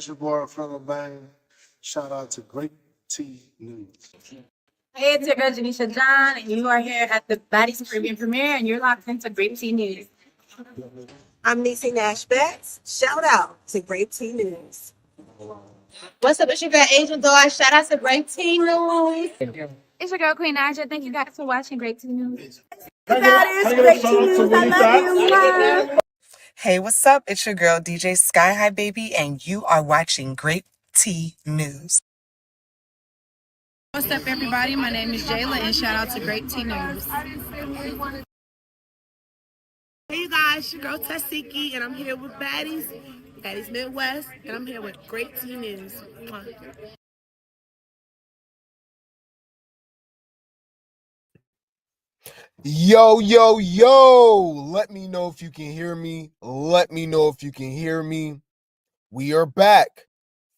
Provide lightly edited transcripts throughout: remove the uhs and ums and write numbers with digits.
It's your boy from Bang. Shout out to Grape News. Hey, it's your girl Janisha John, and you are here at the Baddies Caribbean premiere, and you're locked into Grape News. I'm Niecy Nash Betts. Shout out to Grape News. What's up? It's your girl Angel Dawes. Shout out to Grape News. It's your girl Queen Naja. Thank you guys for watching Grape News. Baddies, Grape News. I love you. Hey, what's up? It's your girl DJ Sky High Baby, and you are watching Grape News. What's up, everybody? My name is Jayla, and shout out to Grape News. Hey, you guys, your girl Tesehki, and I'm here with Baddies Midwest, and I'm here with Grape News. Yo, yo, yo, let me know if you can hear me. Let me know if you can hear me. We are back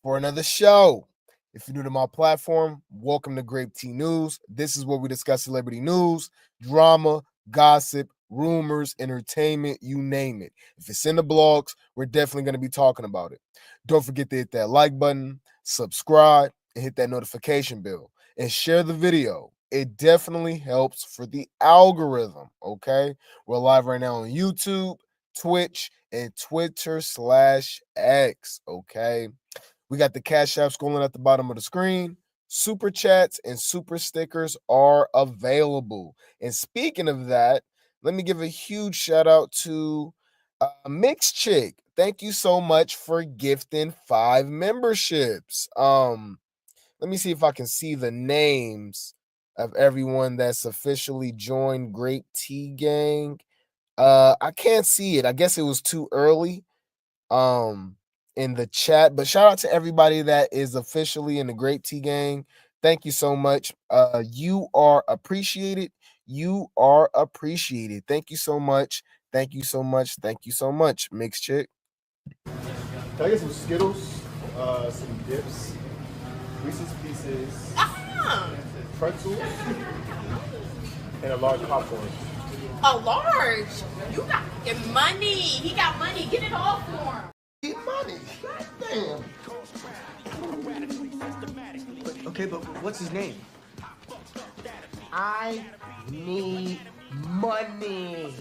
for another show. If you're new to my platform, welcome to Grape News. This is where we discuss celebrity news, drama, gossip, rumors, entertainment, you name it. If it's in the blogs, we're definitely going to be talking about it. Don't forget to hit that like button, subscribe, and hit that notification bell, and share the video. It definitely helps for the algorithm, okay? We're live right now on YouTube, Twitch, and Twitter/X, okay? We got the Cash App scrolling at the bottom of the screen. Super chats and super stickers are available. And speaking of that, let me give a huge shout out to Mix Chick. Thank you so much for gifting 5 memberships. Let me see if I can see the names of everyone that's officially joined Grape Tea Gang. I can't see it. I guess it was too early in the chat, but shout out to everybody that is officially in the Grape Tea Gang. Thank you so much. You are appreciated. You are appreciated. Thank you so much. Thank you so much. Thank you so much, Mix Chick. Can I get some Skittles, some dips, Reese's Pieces, pretzels, and a large popcorn? A large? You got money. He got money. Get it all for him. Get money. Damn. Okay, but what's his name? I need money.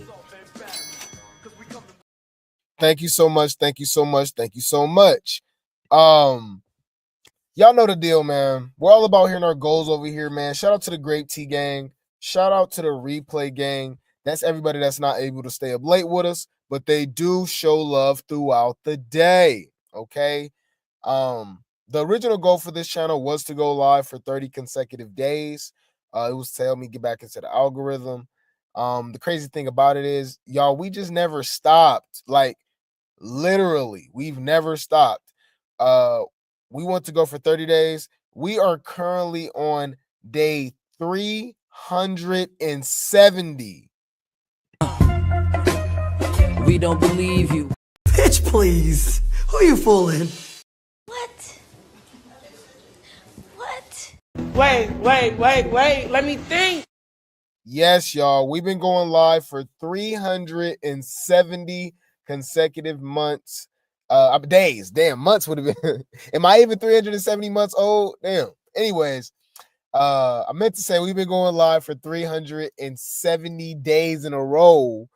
Thank you so much. Thank you so much. Thank you so much. Y'all know the deal, man. We're all about hearing our goals over here, man. Shout out to the Grape Tea Gang. Shout out to the Replay Gang. That's everybody that's not able to stay up late with us, but they do show love throughout the day. Okay. The original goal for this channel was to go live for 30 consecutive days. It was to help me get back into the algorithm. The crazy thing about it is, y'all, we just never stopped. Like, literally, we've never stopped. We want to go for 30 days. We are currently on day 370. We don't believe you. Bitch, please. Who you fooling? What? Wait. Let me think. Yes, y'all. We've been going live for 370 consecutive months. Days. Damn, months would have been. Am I even 370 months old? Damn. Anyways, I meant to say we've been going live for 370 days in a row,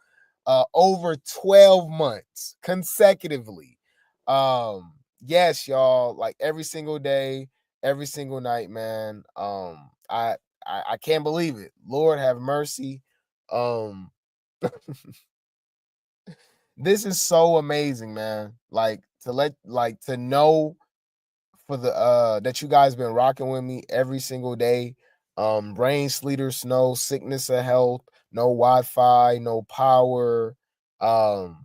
over 12 months consecutively. Yes, y'all, like every single day, every single night, man. I can't believe it. Lord have mercy. This is so amazing, man. Like to know for the that you guys been rocking with me every single day. Rain, sleet, or snow, sickness or health, no Wi-Fi, no power, allergies,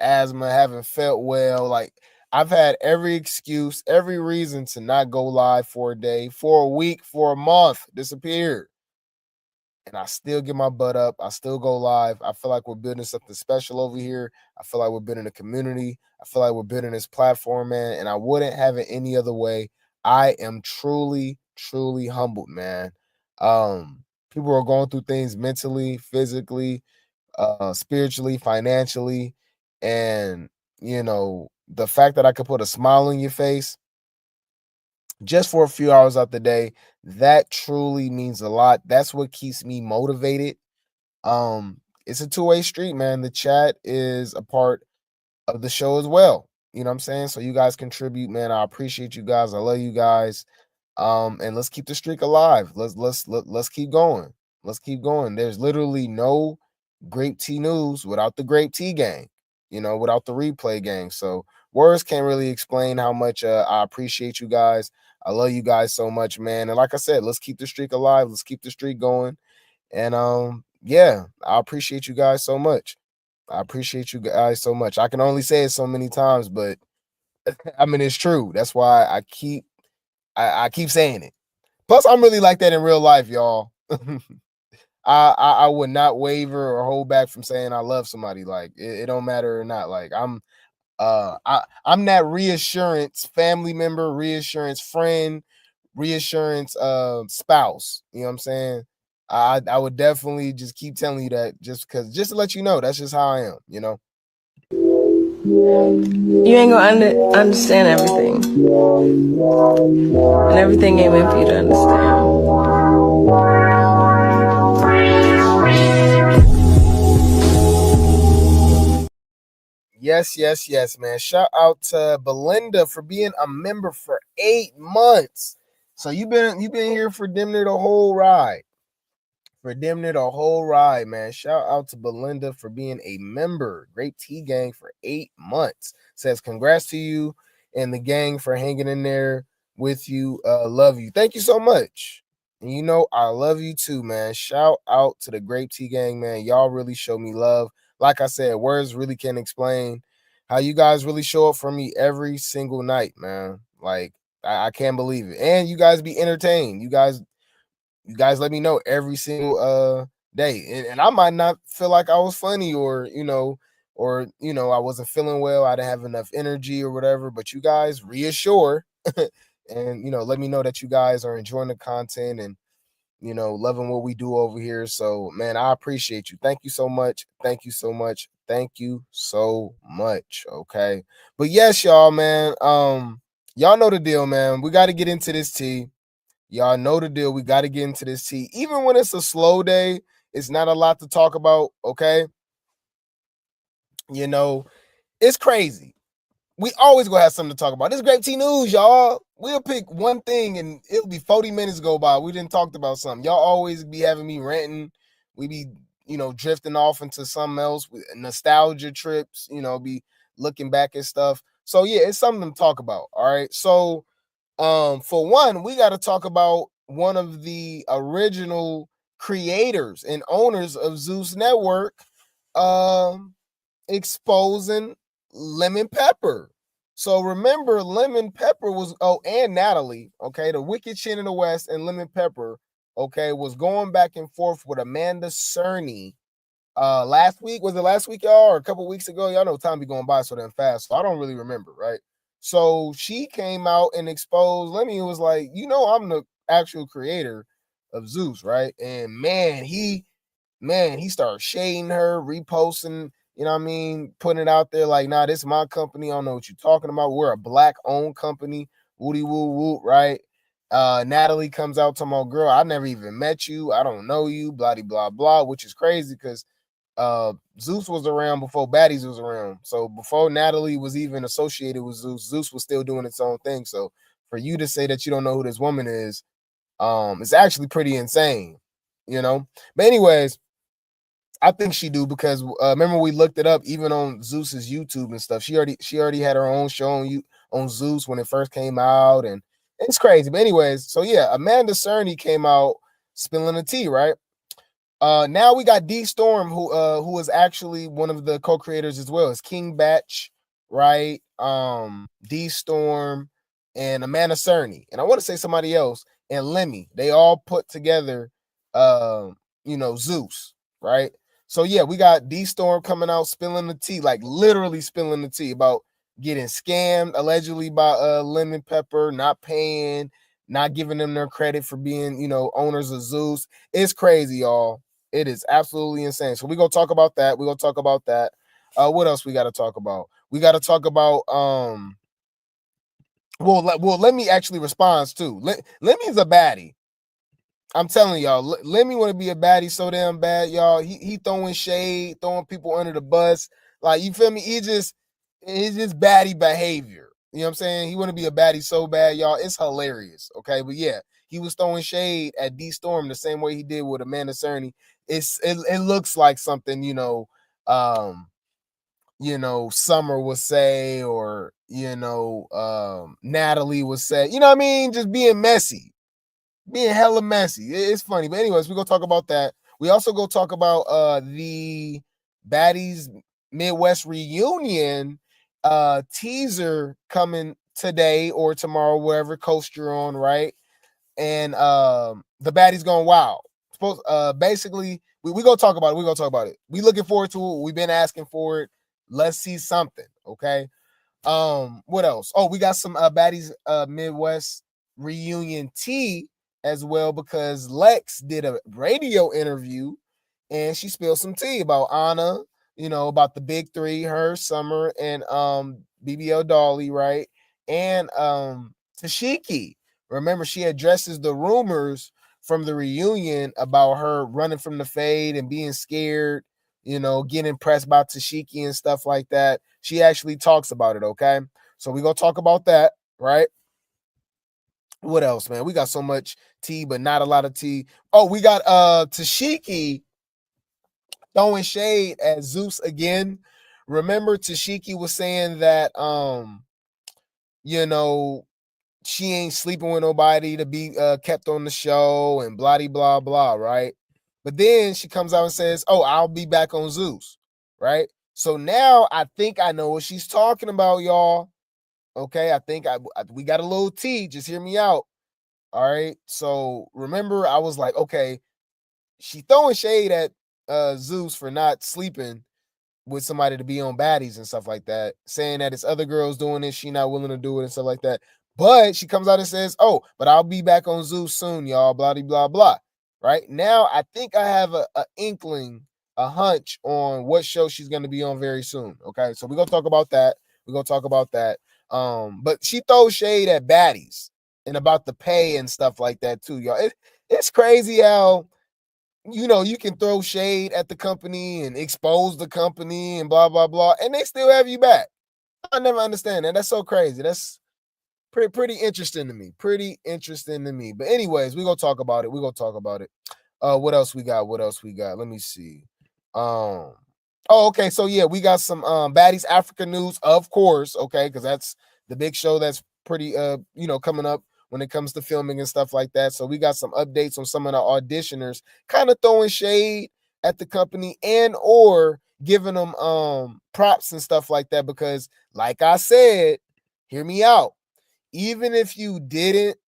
asthma, haven't felt well. Like, I've had every excuse, every reason to not go live for a day, for a week, for a month, disappeared. And I still get my butt up. I still go live. I feel like we're building something special over here. I feel like we're building a community. I feel like we're building this platform, man. And I wouldn't have it any other way. I am truly, truly humbled, man. People are going through things mentally, physically, spiritually, financially. And, the fact that I could put a smile on your face just for a few hours out the day, that truly means a lot. That's what keeps me motivated. It's a two-way street, man. The chat is a part of the show as well. You know what I'm saying? So you guys contribute, man. I appreciate you guys. I love you guys. And let's keep the streak alive. Let's keep going. Let's keep going. There's literally no Grape Tea news without the Grape Tea gang, without the replay gang. So words can't really explain how much I appreciate you guys. I love you guys so much, man. And like I said, let's keep the streak alive. Let's keep the streak going. And yeah, I appreciate you guys so much. I appreciate you guys so much. I can only say it so many times, but I mean, it's true. That's why I keep saying it. Plus, I'm really like that in real life, y'all. I would not waver or hold back from saying I love somebody. Like it don't matter or not. Like I'm that reassurance family member, reassurance friend, reassurance spouse. You know what I'm saying? I would definitely just keep telling you that just to let you know that's just how I am, You ain't gonna understand everything. And everything ain't meant for you to understand. Yes, man. Shout out to Belinda for being a member for 8 months. So you've been here for damn near the whole ride. Man. Shout out to Belinda for being a member. Grape Tea Gang for 8 months. Says congrats to you and the gang for hanging in there with you. Love you. Thank you so much. And I love you too, man. Shout out to the Grape Tea Gang, man. Y'all really show me love. Like I said, words really can't explain how you guys really show up for me every single night, man. Like I can't believe it. And you guys be entertained. You guys let me know every single day. And I might not feel like I was funny or I wasn't feeling well. I didn't have enough energy or whatever, but you guys reassure and let me know that you guys are enjoying the content and loving what we do over here. So man, I appreciate you. Thank you so much. Thank you so much. Thank you so much. Okay. But yes, y'all, man. Y'all know the deal, man. We got to get into this tea. Y'all know the deal. We got to get into this tea. Even when it's a slow day, it's not a lot to talk about, okay? It's crazy. We always gonna have something to talk about. This Grape Tea news, y'all. We'll pick one thing and it'll be 40 minutes go by. We didn't talk about something. Y'all always be having me ranting. We be, drifting off into something else with nostalgia trips, be looking back at stuff. So yeah, it's something to talk about. All right. So for one, we got to talk about one of the original creators and owners of Zeus Network, exposing Lemon Pepper. So remember, Lemon Pepper was and Natalie, okay, the Wicked Chin in the West and Lemon Pepper, okay, was going back and forth with Amanda Cerny. Last week, was it last week, y'all, or a couple weeks ago? Y'all know time be going by so damn fast, so I don't really remember, right? So she came out and exposed Lemmy. Was like, I'm the actual creator of Zeus, right? And man, he started shading her, reposting, putting it out there like, nah, this is my company. I don't know what you're talking about. We're a black-owned company. Woody woo woo, right? Natalie comes out to my girl, I never even met you. I don't know you, blah, blah, blah, which is crazy because Zeus was around before Baddies was around. So before Natalie was even associated with Zeus was still doing its own thing. So for you to say that you don't know who this woman is, it's actually pretty insane, But anyways, I think she do because remember we looked it up even on Zeus's YouTube and stuff. She already had her own show on Zeus when it first came out, and it's crazy. But anyways, so yeah, Amanda Cerny came out spilling the tea, right? Now we got DeStorm, who is actually one of the co-creators as well. It's King Batch, right? DeStorm and Amanda Cerny, and I want to say somebody else, and Lemmy. They all put together, Zeus, right? So yeah, we got DeStorm coming out spilling the tea, like literally spilling the tea about getting scammed allegedly by Lemon Pepper, not paying, not giving them their credit for being, owners of Zeus. It's crazy, y'all. It is absolutely insane. So we're gonna talk about that. What else we got to talk about? We got to talk about well, let me actually respond too. Lemmy's a baddie. I'm telling y'all, Lemmy want to be a baddie so damn bad, y'all. He throwing shade, throwing people under the bus. Like, you feel me? It's just baddie behavior. You know what I'm saying? He want to be a baddie so bad, y'all. It's hilarious. Okay, but yeah, he was throwing shade at DeStorm the same way he did with Amanda Cerny. It looks like something, Summer would say, or Natalie would say. You know what I mean? Just being messy. Being hella messy. It's funny. But anyways, we're gonna talk about that. We also go talk about the Baddies Midwest reunion teaser coming today or tomorrow, wherever coast you're on, right? And the Baddies going wild. Basically, we gonna talk about it. We're gonna talk about it. We looking forward to it. We've been asking for it. Let's see something, okay? What else? Oh, we got some Baddies Midwest reunion tea as well, because Lex did a radio interview and she spilled some tea about Anna, about the big three, her, Summer, and BBL Dolly, right? And Tesehki. Remember, she addresses the rumors from the reunion about her running from the fade and being scared, getting impressed by Tesehki and stuff like that. She actually talks about it, okay? So we're going to talk about that, right? What else, man? We got so much tea, but not a lot of tea. Oh, we got Tesehki throwing shade at Zeus again. Remember, Tesehki was saying that she ain't sleeping with nobody to be kept on the show and blah blah blah, right? But then she comes out and says, "Oh, I'll be back on Zeus," right? So now I think I know what she's talking about, y'all. Okay, I think we got a little tea. Just hear me out. All right. So remember, I was like, okay, she throwing shade at Zeus for not sleeping with somebody to be on Baddies and stuff like that, saying that it's other girls doing it, she not willing to do it and stuff like that. But she comes out and says, "Oh, but I'll be back on Zeus soon, y'all." Blah blah blah. Right now, I think I have a inkling, a hunch on what show she's going to be on very soon. Okay, so we're gonna talk about that. But she throws shade at Baddies and about the pay and stuff like that too, y'all. It's crazy how you can throw shade at the company and expose the company and blah blah blah, and they still have you back. I never understand that. That's so crazy. That's pretty interesting to me. But anyways, we're gonna talk about it. What else we got? Let me see. Okay. So yeah, we got some Baddies Africa news, of course. Okay, because that's the big show that's pretty coming up when it comes to filming and stuff like that. So we got some updates on some of the auditioners kind of throwing shade at the company and or giving them props and stuff like that, because like I said, hear me out. Even if you didn't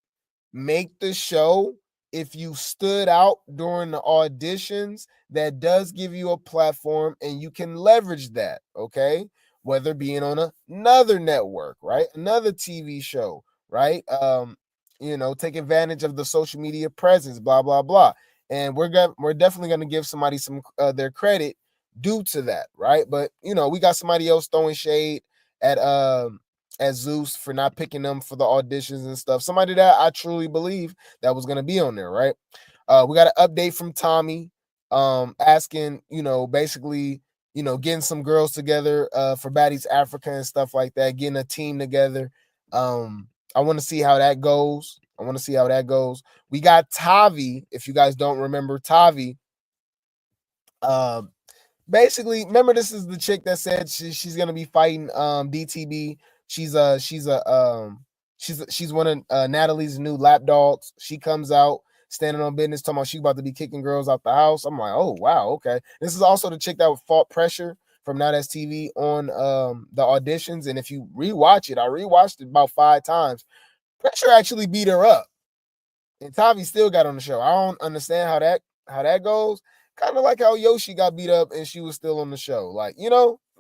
make the show, if you stood out during the auditions, that does give you a platform and you can leverage that, okay? Whether being on another network, right? Another TV show, right? Take advantage of the social media presence, blah, blah, blah. And we're definitely going to give somebody some their credit due to that, right? But, we got somebody else throwing shade at Zeus for not picking them for the auditions and stuff. Somebody that I truly believe that was going to be on there, right? We got an update from Tommy asking, basically, getting some girls together for Baddies Africa and stuff like that, getting a team together. I want to see how that goes. We got Tavy. If you guys don't remember Tavy, basically, remember, this is the chick that said she's gonna be fighting DTB. She's one of Natalie's new lap dogs. She comes out standing on business, talking about she about to be kicking girls out the house. I'm like, oh wow, okay. This is also the chick that fought Pressure from Not As TV on the auditions. And if you rewatch it, I rewatched it about 5 times. Pressure actually beat her up, and Tavy still got on the show. I don't understand how that goes. Kind of like how Yoshi got beat up and she was still on the show. Like,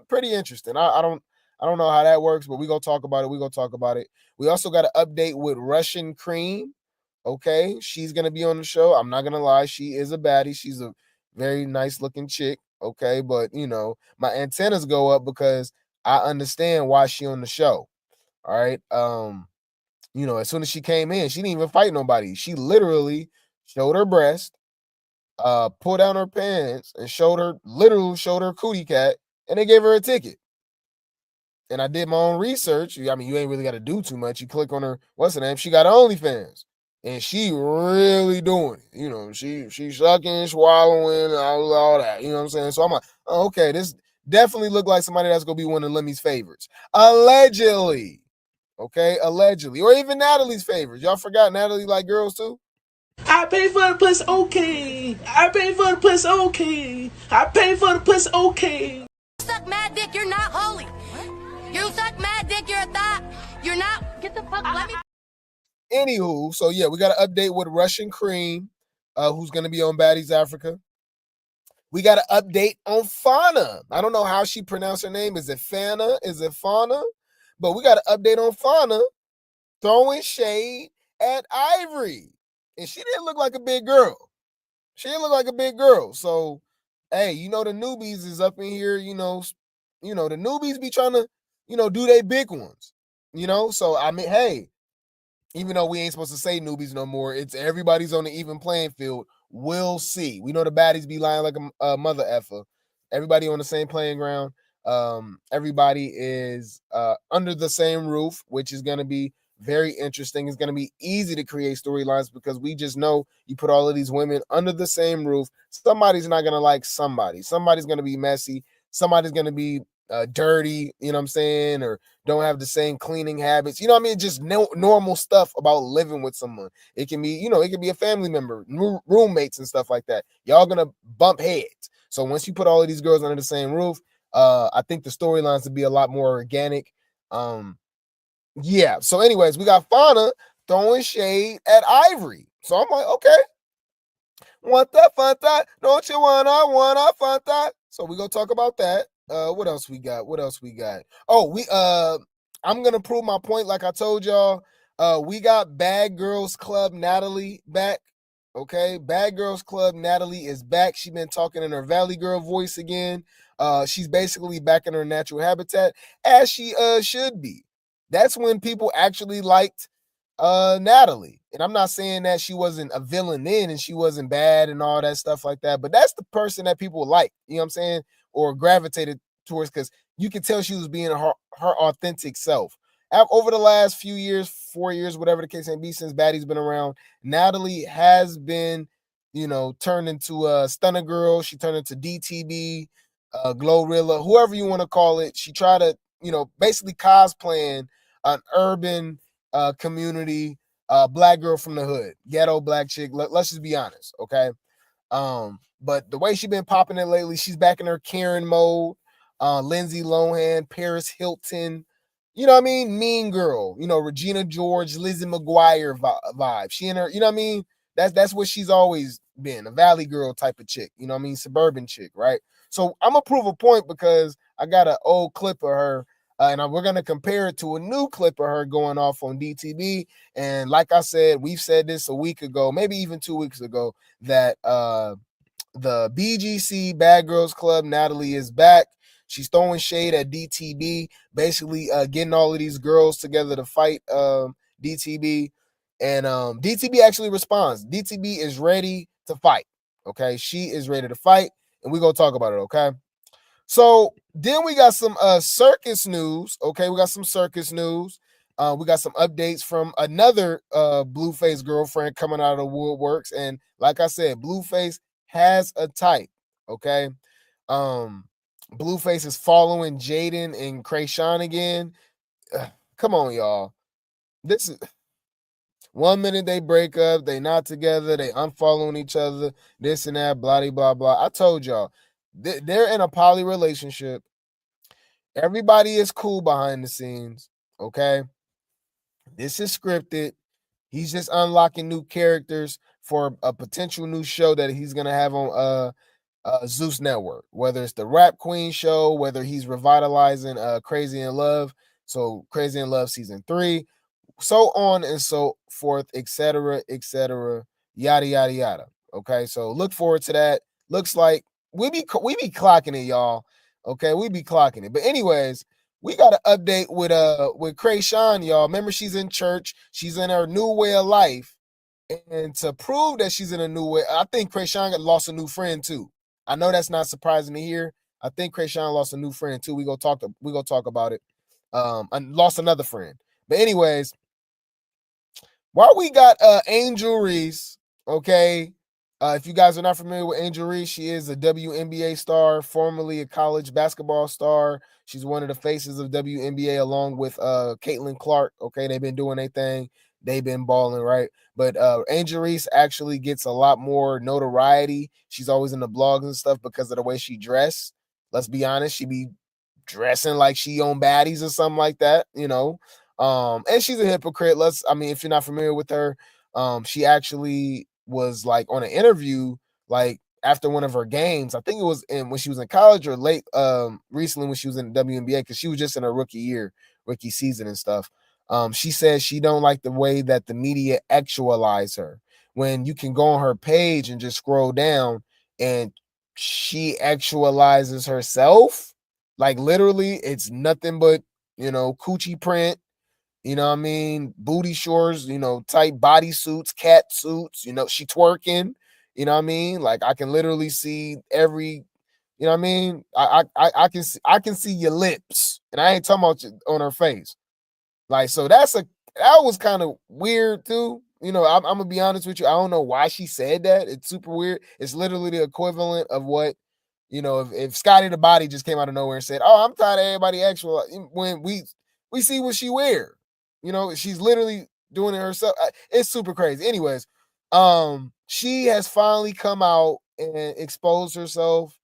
pretty interesting. I don't know how that works, but we're gonna talk about it. We also got an update with Russian Cream. Okay, she's gonna be on the show. I'm not gonna lie, she is a baddie. She's a very nice looking chick. okay? But you know, my antennas go up because I understand why she on the show. All right. You know, as soon as she came in, she didn't even fight nobody. She literally showed her breast, pulled down her pants, and showed her cootie cat, and they gave her a ticket. And I did my own research. I mean, you ain't really got to do too much. You click on her, what's her name? She got OnlyFans. And she really doing it. You know, she sucking, swallowing, all that. You know what I'm saying? So I'm like, oh, okay, this definitely look like somebody that's gonna be one of Lemmy's favorites. Allegedly. Okay, allegedly. Or even Natalie's favorites. Y'all forgot Natalie like girls too? I pay for the puss, okay. I pay for the puss, okay. I pay for the puss, okay. Suck mad dick, you're not holy. You suck mad dick, you're a thought. You're not. Get the fuck. Let me. Anywho, so yeah, we got an update with Russian Cream, who's gonna be on Baddies Africa. We got an update on Fauna. I don't know how she pronounced her name. Is it Fana? Is it Fauna? But we got an update on Fauna throwing shade at Ivory. And she didn't look like a big girl. She didn't look like a big girl. So, hey, you know, the newbies is up in here, you know, the newbies be trying to, you know, do they big ones, you know? So, I mean, hey, even though we ain't supposed to say newbies no more, it's everybody's on the even playing field. We'll see. We know the baddies be lying like a mother effer. Everybody on the same playing ground. Everybody is under the same roof, which is going to be very interesting. It's going to be easy to create storylines because we just know you put all of these women under the same roof. Somebody's not going to like somebody. Somebody's going to be messy. Somebody's going to be dirty, you know what I'm saying? Or don't have the same cleaning habits. You know what I mean? Just normal stuff about living with someone. It can be, you know, it can be a family member, roommates and stuff like that. Y'all going to bump heads. So once you put all of these girls under the same roof, I think the storylines would be a lot more organic. Yeah. So anyways, we got Fauna throwing shade at Ivory. So I'm like, okay. Want that Fanta? Don't you wanna Fanta? So we gonna talk about that. What else we got? Oh, I'm gonna prove my point like I told y'all. We got Bad Girls Club Natalie back. Okay, Bad Girls Club Natalie is back. She's been talking in her Valley Girl voice again. She's basically back in her natural habitat, as she should be. That's when people actually liked Natalie. And I'm not saying that she wasn't a villain then and she wasn't bad and all that stuff like that, but that's the person that people like, you know what I'm saying, or gravitated towards, because you could tell she was being her authentic self. Over the last few years, 4 years, whatever the case may be, since Baddies been around, Natalie has been, you know, turned into a Stunner Girl. She turned into DTB, Glorilla, whoever you want to call it. She tried to, you know, basically cosplaying an urban community, black girl from the hood, ghetto black chick. Let's just be honest, okay? But the way she's been popping it lately, she's back in her Karen mode. Lindsay Lohan, Paris Hilton, you know what I mean? Mean Girl, you know, Regina George, Lizzie McGuire vibe. She in her, you know what I mean? That's what she's always been, a Valley Girl type of chick, you know what I mean? Suburban chick, right? So I'm gonna prove a point because I got an old clip of her, and we're gonna compare it to a new clip of her going off on DTB. And like I said, we've said this a week ago, maybe even 2 weeks ago, that the BGC Bad Girls Club Natalie is back. She's throwing shade at DTB, basically getting all of these girls together to fight DTB. And DTB actually responds. DTB is ready to fight. Okay, she is ready to fight, and we're gonna talk about it. Okay. So then we got some circus news. Okay, we got some circus news. We got some updates from another Blueface girlfriend coming out of the woodworks. And like I said, Blueface has a type. Okay. Blueface is following Jaden and Chrisean again. Come on, y'all. This is 1 minute they break up, they not together, they unfollowing each other, this and that, blah, blah, blah. I told y'all, they're in a poly relationship. Everybody is cool behind the scenes, okay? This is scripted. He's just unlocking new characters for a potential new show that he's going to have on Zeus Network, whether it's the Rap Queen show, whether he's revitalizing Crazy in Love, so Crazy in Love season 3, so on and so forth, etc., yada, yada, yada. Okay, so look forward to that. Looks like we be clocking it, y'all. Okay, we be clocking it. But anyways, we got an update with Chrisean, y'all. Remember, she's in church. She's in her new way of life. And to prove that she's in a new way, I think Chrisean lost a new friend too. I know that's not surprising to hear. I think Chrisean lost a new friend too. We gonna talk about it. I lost another friend. But anyways, while we got Angel Reese, okay. If you guys are not familiar with Angel Reese, she is a WNBA star, formerly a college basketball star. She's one of the faces of WNBA along with Caitlin Clark. Okay, they've been doing their thing. They've been balling, right? But Angel Reese actually gets a lot more notoriety. She's always in the blogs and stuff because of the way she dressed. Let's be honest, she be dressing like she on Baddies or something like that, you know. And she's a hypocrite. If you're not familiar with her, she actually was like on an interview, like after one of her games. I think it was when she was in college or late recently when she was in the WNBA, because she was just in her rookie season and stuff. She says she don't like the way that the media actualize her, when you can go on her page and just scroll down and she actualizes herself. Like literally, it's nothing but, coochie print, booty shorts, tight body suits, cat suits, she twerking, like I can literally see every, I can see your lips, and I ain't talking about on her face. Like, so that was kind of weird too. I'm gonna be honest with you. I don't know why she said that. It's super weird. It's literally the equivalent of what, if Scotty the Body just came out of nowhere and said, "Oh, I'm tired of everybody actual," when we see what she wear. She's literally doing it herself. It's super crazy. Anyways, she has finally come out and exposed herself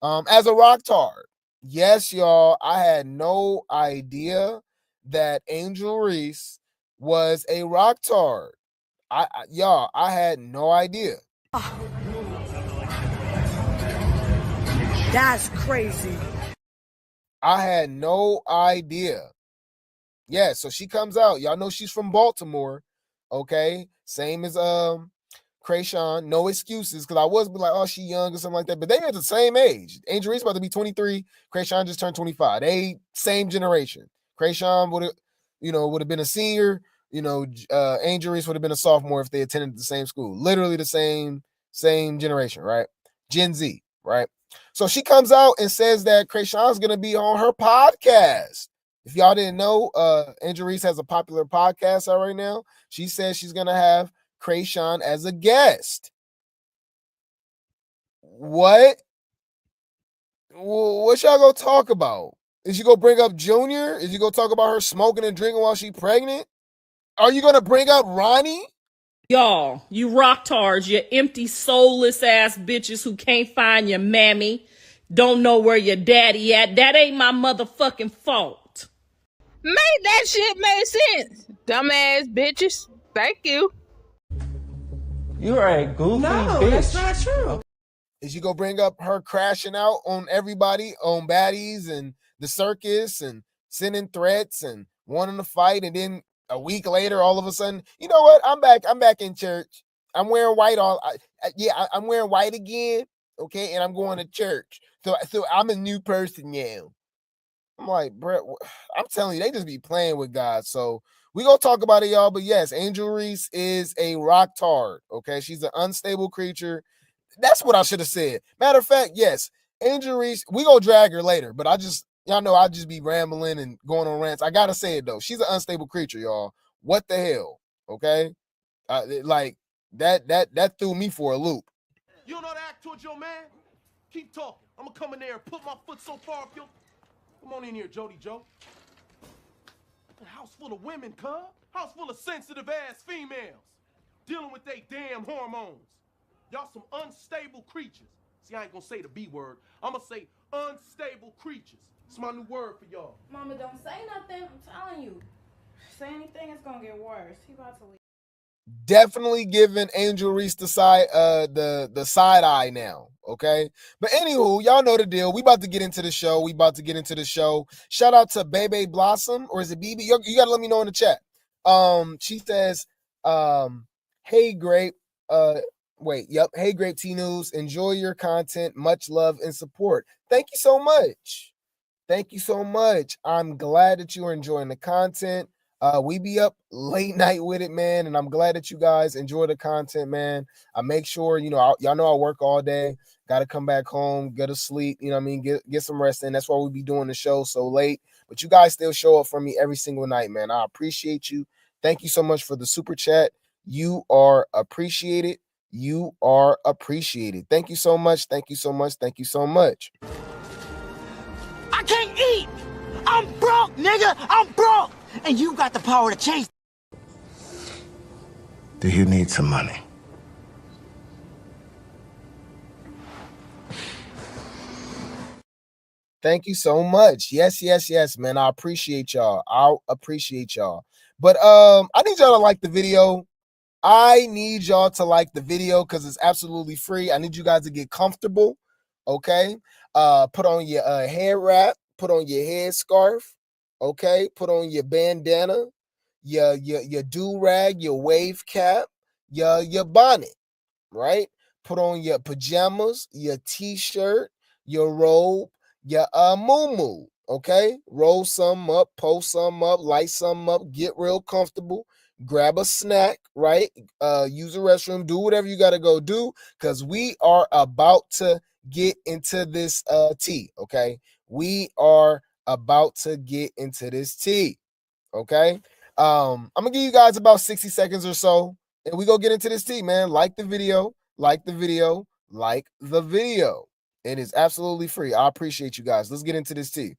as a rock tard. Yes, y'all. I had no idea that Angel Reese was a rock tard. I had no idea. That's crazy. I had no idea. Yeah, so she comes out. Y'all know she's from Baltimore. Okay. Same as Chrisean. No excuses, because I was like, oh, she young or something like that. But they are the same age. Angel Reese about to be 23. Chrisean just turned 25. They same generation. Chrisean would have been a senior. Angel Reese would have been a sophomore if they attended the same school. Literally the same generation, right? Gen Z, right? So she comes out and says that Chrisean's gonna be on her podcast. If y'all didn't know, Angel Reese has a popular podcast out right now. She says she's gonna have Chrisean as a guest. What y'all gonna talk about? Is you gonna bring up Junior? Is you gonna talk about her smoking and drinking while she's pregnant? Are you gonna bring up Ronnie? Y'all, you rock tards, you empty, soulless ass bitches who can't find your mammy, don't know where your daddy at. That ain't my motherfucking fault. Made that shit make sense. Dumbass bitches. Thank you. You're a goofy bitch. That's not true. Is you gonna bring up her crashing out on everybody, on Baddies and the Circus, and sending threats and wanting to fight, and then a week later, all of a sudden, you know what? I'm back in church. I'm wearing white I'm wearing white again. Okay, and I'm going to church. So I'm a new person now. I'm like, bro, I'm telling you, they just be playing with God. So we gonna talk about it, y'all. But yes, Angel Reese is a rock tard. Okay, she's an unstable creature. That's what I should have said. Matter of fact, yes, Angel Reese, we gonna drag her later, but y'all know I just be rambling and going on rants. I gotta say it though. She's an unstable creature, y'all. What the hell? Okay, like that threw me for a loop. You don't know how to act towards your man? Keep talking. I'm gonna come in there and put my foot so far up your. Come on in here, Jody Joe. A house full of women, cuz. House full of sensitive ass females dealing with they damn hormones. Y'all some unstable creatures. See, I ain't gonna say the B word. I'm gonna say unstable creatures. It's my new word for y'all. Mama, don't say nothing. I'm telling you. Say anything, it's gonna get worse. He about to leave. Definitely giving Angel Reese the side side eye now. Okay. But anywho, y'all know the deal. We about to get into the show. Shout out to Bebe Blossom, or is it BB? You gotta let me know in the chat. She says, hey Grape, Wait, yep. Hey, Grape T News. Enjoy your content. Much love and support. Thank you so much. Thank you so much. I'm glad that you are enjoying the content. We be up late night with it, man, and I'm glad that you guys enjoy the content, man. I make sure, y'all know I work all day. Got to come back home, get to sleep, you know what I mean? Get some rest in. That's why we be doing the show so late. But you guys still show up for me every single night, man. I appreciate you. Thank you so much for the super chat. You are appreciated. You are appreciated. Thank you so much. Thank you so much. Thank you so much. I can't eat. I'm broke, nigga. I'm broke. And you got the power to change. Do you need some money? Thank you so much. Yes, man. I appreciate y'all. I'll appreciate y'all. But I need y'all to like the video. I need y'all to like the video because it's absolutely free. I need you guys to get comfortable. Okay. Put on your hair wrap, put on your head scarf. Okay. Put on your bandana, your do-rag, your wave cap, your bonnet, right? Put on your pajamas, your t-shirt, your robe, your muumuu, okay? Roll some up, post some up, light some up, get real comfortable, grab a snack, right? Use the restroom, do whatever you got to go do, because we are about to get into this tea, okay? We are about to get into this tea, okay? I'm gonna give you guys about 60 seconds or so, and we go get into this tea, man. Like the video, like the video, like the video. It is absolutely free. I appreciate you guys. Let's get into this tea.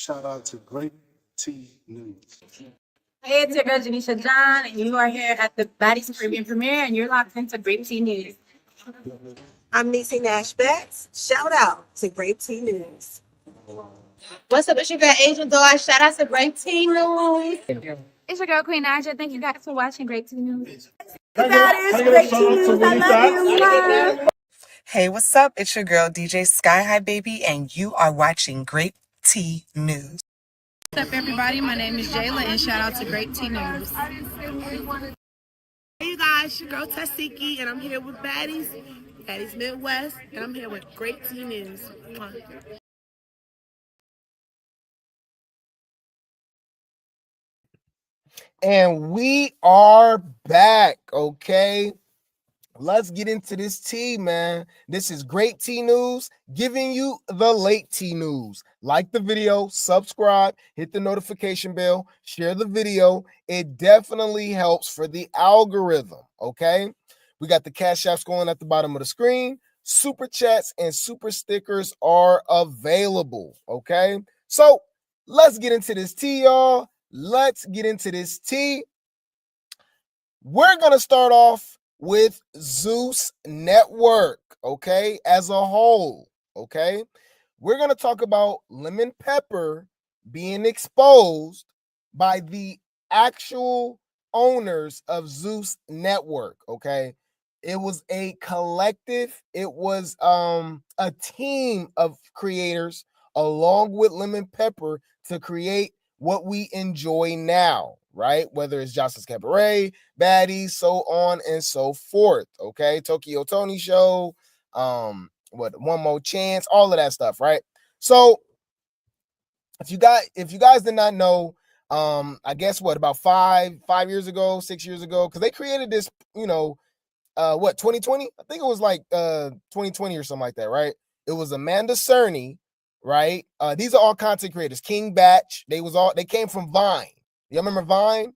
Shout out to Grape T News. Hey, it's your girl Janisha John, and you are here at the Baddies Caribbean premiere, and you're locked into Grape T News. I'm Niecy Nash Betts. Shout out to Grape T News. What's up? It's your girl Angel Dog. Shout out to Grape T News. It's your girl Queen Naja. Thank you guys for watching Grape T News. Baddies, Grape T News. I love you. Hey, what's up? It's your girl DJ Sky High Baby, and you are watching Grape T News. What's up, everybody? My name is Jayla, and shout out to Grape T News. Hey, you guys, your girl Tesehki, and I'm here with Baddies Midwest, and I'm here with Grape T News. And we are back, okay? Let's get into this tea, man. This is Great Tea News, giving you the late tea news. Like the video, subscribe, hit the notification bell, share the video. It definitely helps for the algorithm, okay? We got the cash apps going at the bottom of the screen. Super chats and super stickers are available, okay? So let's get into this tea, y'all. Let's get into this tea. We're going to start off with Zeus Network, okay, as a whole, okay? We're going to talk about Lemon Pepper being exposed by the actual owners of Zeus Network, okay? It was a collective, it was a team of creators along with Lemon Pepper to create what we enjoy now, right? Whether it's Jocelyn's Cabaret, Baddies, so on and so forth, okay? Tokyo Tony Show, One More Chance, all of that stuff, right? So if you guys did not know, I guess about 5 years ago, 6 years ago, because they created this, 2020? I think it was like 2020 or something like that, right? It was Amanda Cerny, right? These are all content creators. King Batch, they came from Vine. Y'all remember Vine?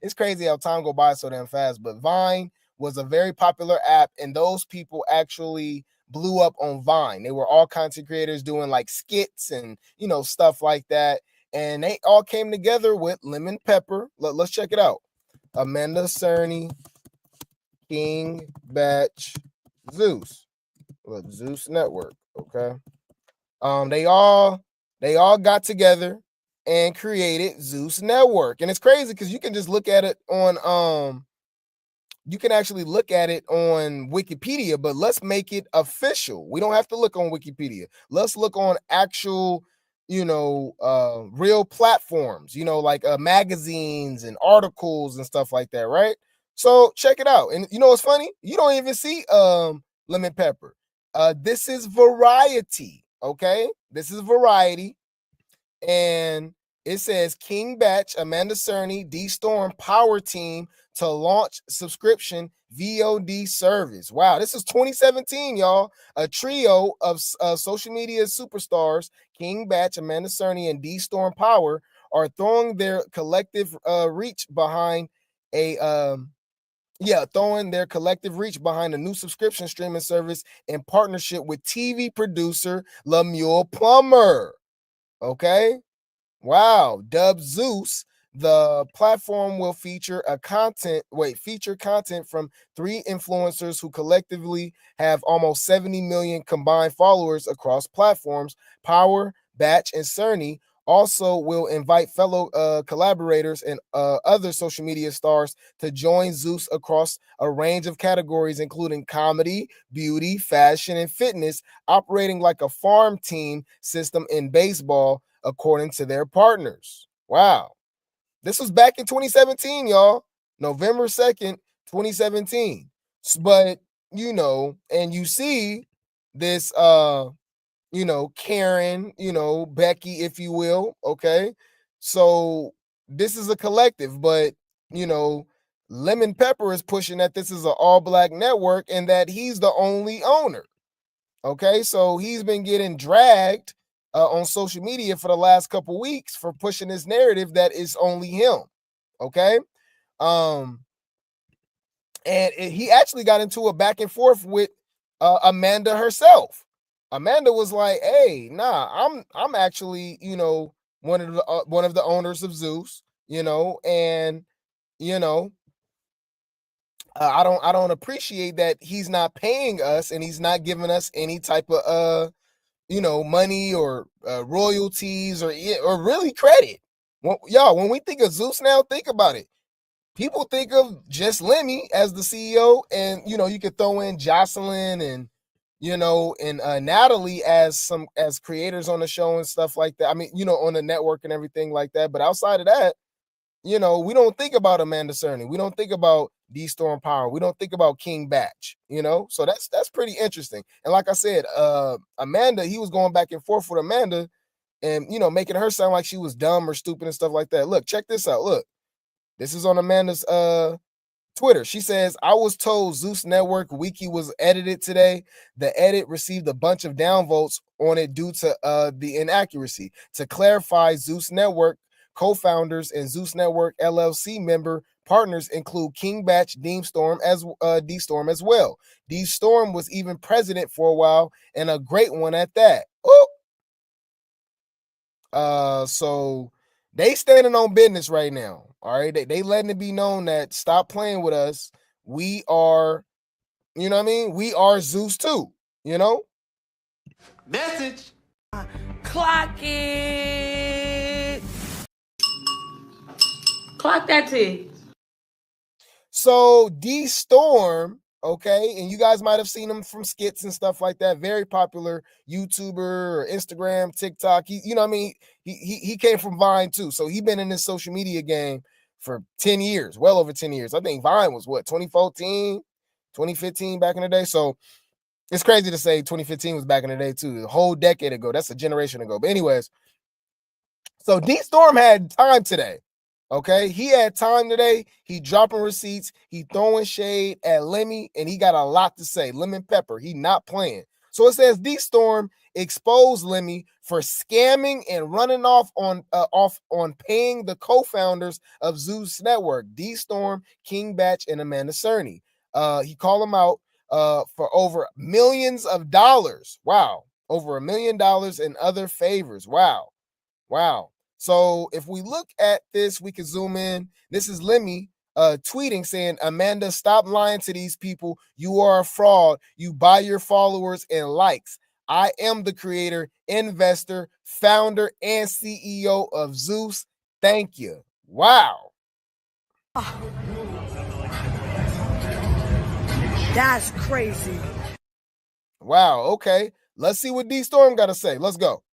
It's crazy how time go by so damn fast, but Vine was a very popular app, and those people actually blew up on Vine. They were all content creators doing like skits and stuff like that, and they all came together with Lemon Pepper. Let's check it out. Amanda Cerny, King Batch, Zeus. Look, Zeus Network, okay? They all got together and created Zeus Network. And it's crazy because you can just look at it on you can actually look at it on Wikipedia, but let's make it official. We don't have to look on Wikipedia. Let's look on actual, real platforms, like magazines and articles and stuff like that, right? So check it out. And what's funny? You don't even see Lemon Pepper. This is Variety, okay? This is Variety. And it says King Batch, Amanda Cerny, DeStorm Power Team to launch subscription VOD service. Wow, this is 2017, y'all. A trio of social media superstars, King Batch, Amanda Cerny, and DeStorm Power, are throwing their collective reach behind a new subscription streaming service in partnership with TV producer Lemuel Plummer. Okay. Wow. Dubbed Zeus, the platform will feature content from 3 influencers who collectively have almost 70 million combined followers across platforms. Power, Batch, and Cerny also will invite fellow collaborators and other social media stars to join Zeus across a range of categories, including comedy, beauty, fashion, and fitness, operating like a farm team system in baseball, according to their partners. Wow. This was back in 2017, y'all. November 2nd, 2017. But, and you see this, Karen, Becky, if you will. Okay. So this is a collective, but, Lemon Pepper is pushing that this is an all-black network and that he's the only owner. Okay. So he's been getting dragged on social media for the last couple weeks for pushing this narrative that it's only him. Okay. And he actually got into a back and forth with Amanda herself. Amanda was like, "Hey, nah, I'm actually, one of the owners of Zeus, and I don't appreciate that he's not paying us and he's not giving us any type of money or royalties or really credit." Y'all, when we think of Zeus now, think about it. People think of just Lemmy as the CEO, and you could throw in Jocelyn and Natalie as creators on the show and stuff like that. I mean, on the network and everything like that. But outside of that, we don't think about Amanda Cerny. We don't think about DeStorm Power. We don't think about King Batch, So that's pretty interesting. And like I said, Amanda, he was going back and forth with Amanda and, making her sound like she was dumb or stupid and stuff like that. Look, check this out. Look, This is on Amanda's Twitter. She says, I was told Zeus Network wiki was edited today. The edit received a bunch of downvotes on it due to the inaccuracy. To clarify, Zeus Network co-founders and Zeus Network LLC member partners include King Batch, DeStorm as well. DeStorm was even president for a while, and a great one at that. So they standing on business right now. All right, they letting it be known that stop playing with us. We are, you know what I mean? We are Zeus too, you know? Message. Clock it. Clock that T. So DeStorm, okay, and you guys might have seen him from skits and stuff like that. Very popular YouTuber or Instagram, TikTok. He, you know what I mean? He came from Vine too. So he been in this social media game for 10 years, well over 10 years. I think Vine was what, 2014, 2015 back in the day. So it's crazy to say 2015 was back in the day too. A whole decade ago. That's a generation ago. But anyways, so DeStorm had time today. Okay, he had time today. He dropping receipts. He throwing shade at Lemmy, and he got a lot to say. Lemon Pepper, he not playing. So it says DeStorm exposed Lemmy for scamming and running off on paying the co-founders of Zeus Network, DeStorm, King Batch, and Amanda Cerny. He called them out for over millions of dollars. Wow, over $1 million in other favors. Wow. So if we look at this, we can zoom in. This is Lemmy tweeting saying, Amanda, stop lying to these people. You are a fraud. You buy your followers and likes. I am the creator, investor, founder, and CEO of Zeus. Thank you. Wow. That's crazy. Wow. Okay. Let's see what DeStorm got to say. Let's go.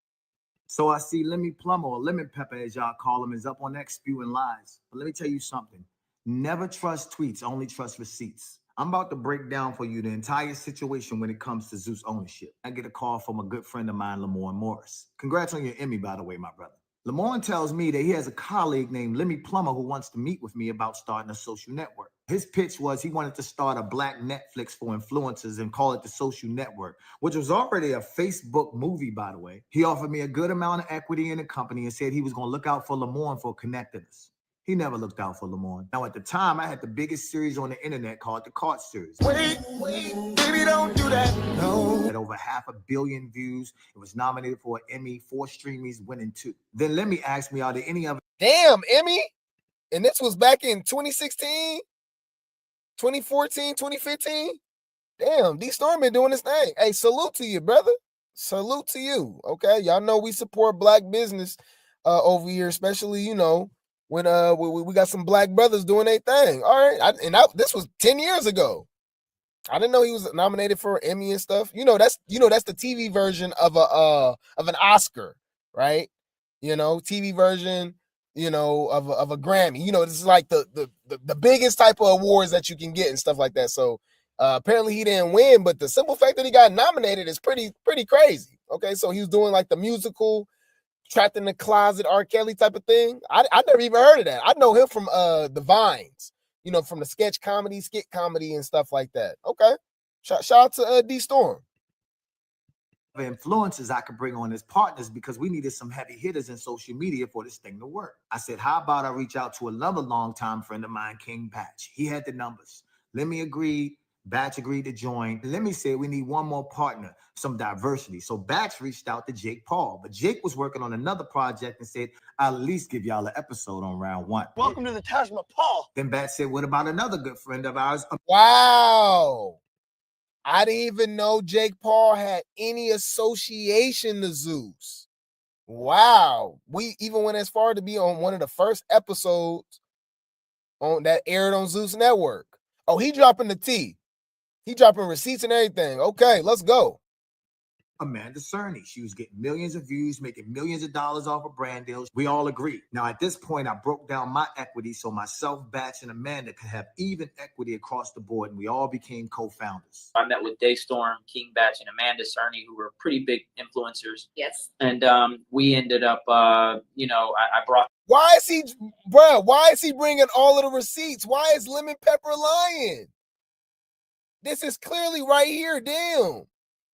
So I see Lemmy Plummer, or Lemon Pepper as y'all call him, is up on X spewing lies. But let me tell you something. Never trust tweets, only trust receipts. I'm about to break down for you the entire situation when it comes to Zeus ownership. I get a call from a good friend of mine, Lamorne Morris. Congrats on your Emmy, by the way, my brother. Lamorne tells me that he has a colleague named Lemmy Plummer who wants to meet with me about starting a social network. His pitch was he wanted to start a black Netflix for influencers and call it the Social Network, which was already a Facebook movie, by the way. He offered me a good amount of equity in the company and said he was going to look out for Lamorne for connecting us. He never looked out for Lamorne. Now, at the time, I had the biggest series on the internet called the Cart Series. Wait, baby, don't do that. No. At over 500 million views. It was nominated for an Emmy, 4 streamies, winning 2. Then Lemmy asked me, are there any other... Damn, Emmy? And this was back in 2016, 2014, 2015? Damn, DeStorm been doing this thing. Hey, salute to you, brother. Salute to you, okay? Y'all know we support black business over here, especially, you know, when we got some black brothers doing their thing. All right, this was 10 years ago. I didn't know he was nominated for an Emmy and stuff. That's the TV version of an Oscar, right? TV version, of a Grammy. This is like the biggest type of awards that you can get and stuff like that. So apparently he didn't win, but the simple fact that he got nominated is pretty crazy. Okay, so he was doing like the musical Trapped in the Closet R. Kelly type of thing. I never even heard of that. I know him from the Vines, from the skit comedy and stuff like that. Okay. Shout out to DeStorm. Influencers I could bring on as partners because we needed some heavy hitters in social media for this thing to work. I said, how about I reach out to another longtime friend of mine, King Batch. He had the numbers. Lemmy agreed. Batch agreed to join. Lemmy said we need one more partner, some diversity. So Batch reached out to Jake Paul, but Jake was working on another project and said, I'll at least give y'all an episode on round 1. Welcome to the Taj Mahal. Then Batch said, what about another good friend of ours? Wow. I didn't even know Jake Paul had any association to Zeus. Wow. We even went as far to be on one of the first episodes that aired on Zeus Network. Oh, he dropping the tea. He dropping receipts and everything. Okay, let's go. Amanda Cerny. She was getting millions of views, making millions of dollars off of brand deals. We all agreed. Now, at this point, I broke down my equity so myself, Batch, and Amanda could have even equity across the board, and we all became co-founders. I met with DeStorm, King Batch, and Amanda Cerny, who were pretty big influencers. Yes. And we ended up, I brought... Why is he, bruh? Why is he bringing all of the receipts? Why is Lemon Pepper lying? This is clearly right here. Damn.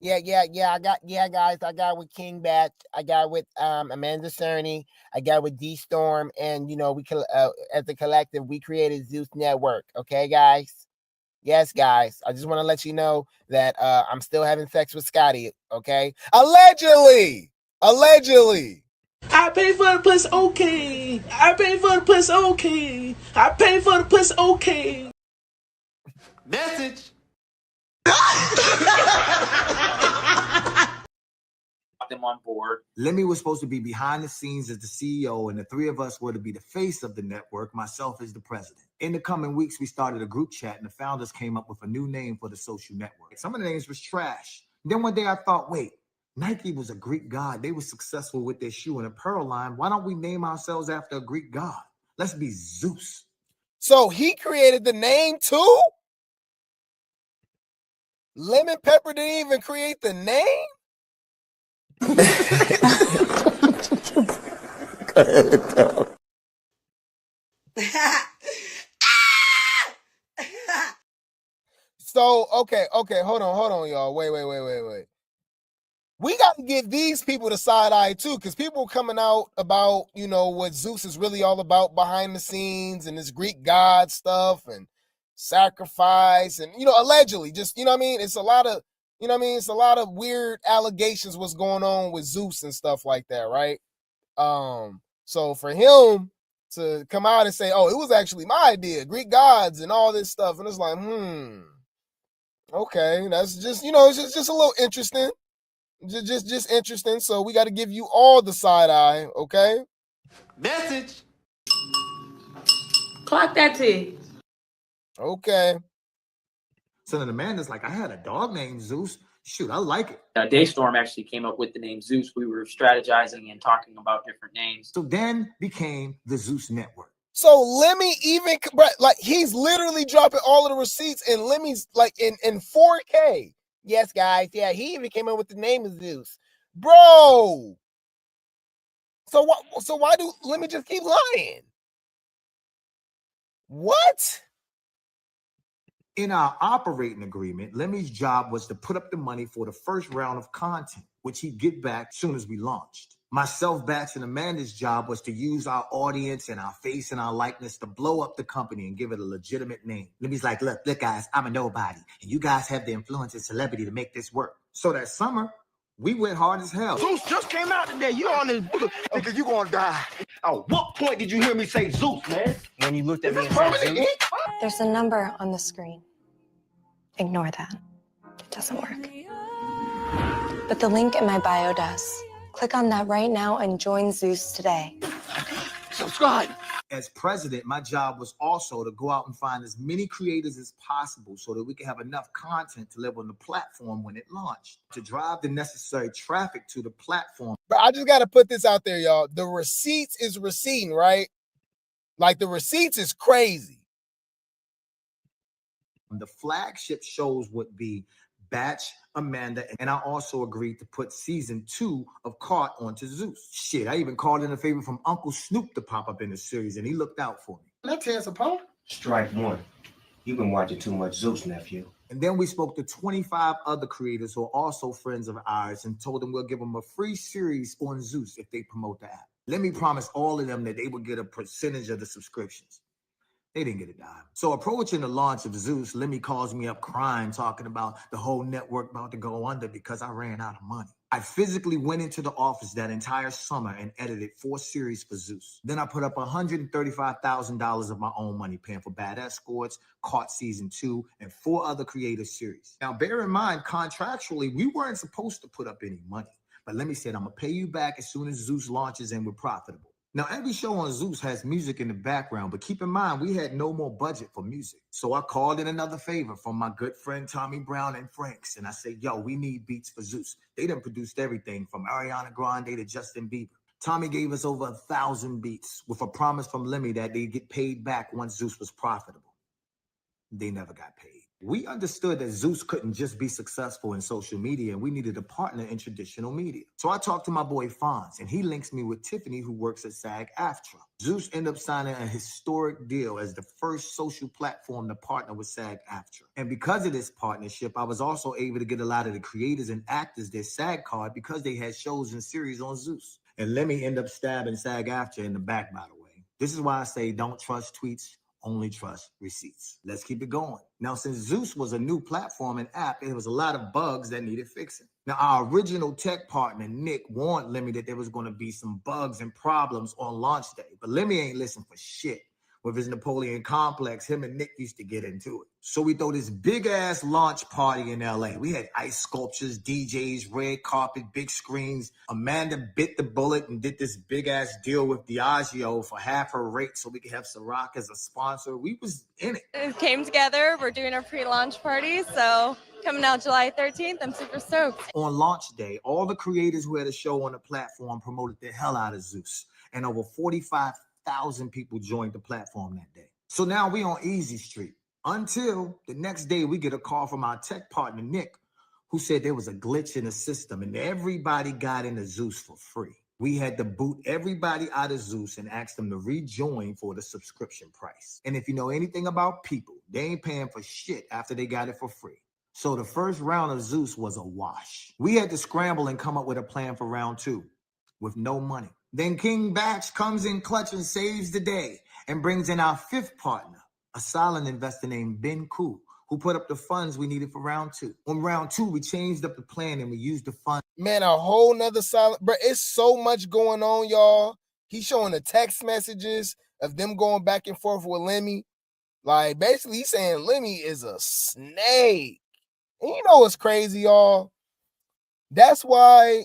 Yeah, guys. I got with King Batch. I got with Amanda Cerny. I got with DeStorm, and we as a collective we created Zeus Network. Okay, guys. Yes, guys. I just want to let you know that I'm still having sex with Scotty. Okay, allegedly. I pay for the pussy, okay. I pay for the pussy, okay. I pay for the pussy, okay. Message. Them on board. Lemmy was supposed to be behind the scenes as the CEO, and the three of us were to be the face of the network, myself as the president. In the coming weeks, we started a group chat, and the founders came up with a new name for the social network. Some of the names was trash. Then one day I thought, wait, Nike was a Greek god. They were successful with their shoe and apparel line. Why don't we name ourselves after a Greek god? Let's be Zeus. So he created the name too? Lemon Pepper didn't even create the name? So, okay, hold on, y'all. Wait. We got to give these people the side eye too, because people are coming out about, what Zeus is really all about behind the scenes and this Greek god stuff and sacrifice and, allegedly just, it's a lot of, it's a lot of weird allegations what's going on with Zeus and stuff like that, right? So for him to come out and say, oh, it was actually my idea, Greek gods and all this stuff, and it's like, okay, that's just, it's just a little interesting. Just interesting. So we got to give you all the side eye, okay? Message. Clock that T. Okay. So then Amanda's like, I had a dog named Zeus. Shoot, I like it. DeStorm actually came up with the name Zeus. We were strategizing and talking about different names. So then became the Zeus Network. So Lemmy even, like, he's literally dropping all of the receipts, and Lemmy's like in 4K. Yes, guys. Yeah, he even came up with the name of Zeus, bro. So why do Lemmy just keep lying? What? In our operating agreement, Lemmy's job was to put up the money for the first round of content, which he'd get back soon as we launched. Myself, Batch, and Amanda's job was to use our audience and our face and our likeness to blow up the company and give it a legitimate name. Lemmy's like, look, guys, I'm a nobody, and you guys have the influence and celebrity to make this work. So that summer, we went hard as hell. Zeus just came out today. You on this nigga, you gonna die. At what point did you hear me say Zeus, man? When you looked at me and said Zeus? There's a number on the screen. Ignore that. It doesn't work. But the link in my bio does. Click on that right now and join Zeus today. Subscribe. As president, my job was also to go out and find as many creators as possible so that we could have enough content to live on the platform when it launched, to drive the necessary traffic to the platform. But I just got to put this out there, y'all. The receipts is receipting, right? Like, the receipts is crazy. The flagship shows would be Batch, Amanda, and I also agreed to put season 2 of Caught onto Zeus. Shit, I even called in a favor from Uncle Snoop to pop up in the series, and he looked out for me. Let's tear us apart. Strike one. You've been watching too much Zeus, nephew. And then we spoke to 25 other creators who are also friends of ours and told them we'll give them a free series on Zeus if they promote the app. Let me promise all of them that they would get a percentage of the subscriptions. They didn't get a dime. So approaching the launch of Zeus, Lemmy calls me up crying, talking about the whole network about to go under because I ran out of money. I physically went into the office that entire summer and edited 4 series for Zeus. Then I put up $135,000 of my own money, paying for Bad Escorts, Caught Season 2, and 4 other creative series. Now, bear in mind, contractually, we weren't supposed to put up any money. But Lemmy said, I'm going to pay you back as soon as Zeus launches and we're profitable. Now, every show on Zeus has music in the background, but keep in mind, we had no more budget for music. So I called in another favor from my good friend Tommy Brown and Franks, and I said, yo, we need beats for Zeus. They done produced everything from Ariana Grande to Justin Bieber. Tommy gave us over 1,000 beats with a promise from Lemmy that they'd get paid back once Zeus was profitable. They never got paid. We understood that Zeus couldn't just be successful in social media, and we needed a partner in traditional media. So I talked to my boy Fonz, and he links me with Tiffany, who works at SAG-AFTRA. Zeus ended up signing a historic deal as the first social platform to partner with SAG-AFTRA. And because of this partnership, I was also able to get a lot of the creators and actors their SAG card because they had shows and series on Zeus. And let me end up stabbing SAG-AFTRA in the back, by the way. This is why I say don't trust tweets, only trust receipts. Let's keep it going. Now, since Zeus was a new platform and app, there was a lot of bugs that needed fixing. Now, our original tech partner, Nick, warned Lemmy that there was going to be some bugs and problems on launch day. But Lemmy ain't listen for shit. With his Napoleon complex, him and Nick used to get into it. So we throw this big-ass launch party in LA. We had ice sculptures, DJs, red carpet, big screens. Amanda bit the bullet and did this big-ass deal with Diageo for half her rate so we could have Ciroc as a sponsor. We was in it. It came together. We're doing our pre-launch party, so coming out July 13th. I'm super stoked. On launch day, all the creators who had a show on the platform promoted the hell out of Zeus, and over 45,000 people joined the platform that day. So now we on Easy Street until the next day we get a call from our tech partner, Nick, who said there was a glitch in the system and everybody got into Zeus for free. We had to boot everybody out of Zeus and ask them to rejoin for the subscription price. And if you know anything about people, they ain't paying for shit after they got it for free. So the first round of Zeus was a wash. We had to scramble and come up with a plan for round 2 with no money. Then King Batch comes in clutch and saves the day and brings in our 5th partner, a silent investor named Ben Koo, who put up the funds we needed for round 2. On round 2, we changed up the plan and we used the funds. Man, a whole nother silent, bro. It's so much going on, y'all. He's showing the text messages of them going back and forth with Lemmy. Like, basically, he's saying Lemmy is a snake. And you know what's crazy, y'all? That's why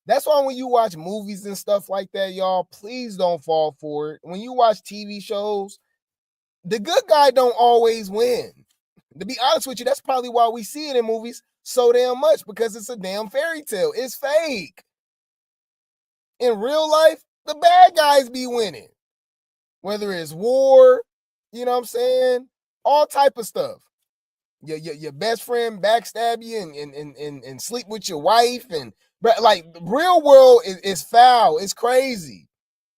when you watch movies and stuff like that, y'all, please don't fall for it. When you watch TV shows, the good guy don't always win. To be honest with you, that's probably why we see it in movies so damn much, because it's a damn fairy tale. It's fake. In real life, the bad guys be winning. Whether it's war, you know what I'm saying? All type of stuff. Your best friend backstab you and sleep with your wife, and like the real world is foul. It's crazy.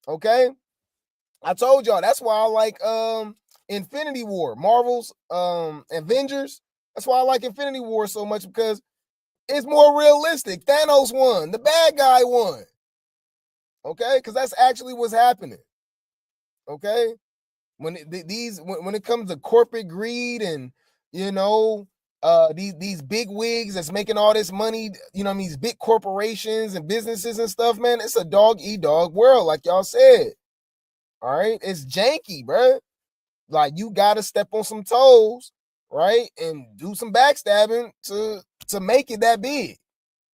Okay? I told y'all that's why I like Infinity War, Marvel's Avengers. That's why I like Infinity War so much, because it's more realistic. Thanos won. The bad guy won. Okay? Because that's actually what's happening. Okay? When it comes to corporate greed and, you know, these big wigs that's making all this money, you know what I mean, these big corporations and businesses and stuff, man, it's a dog-eat-dog world, like y'all said. All right? It's janky, bro. Like, you got to step on some toes, right, and do some backstabbing to make it that big.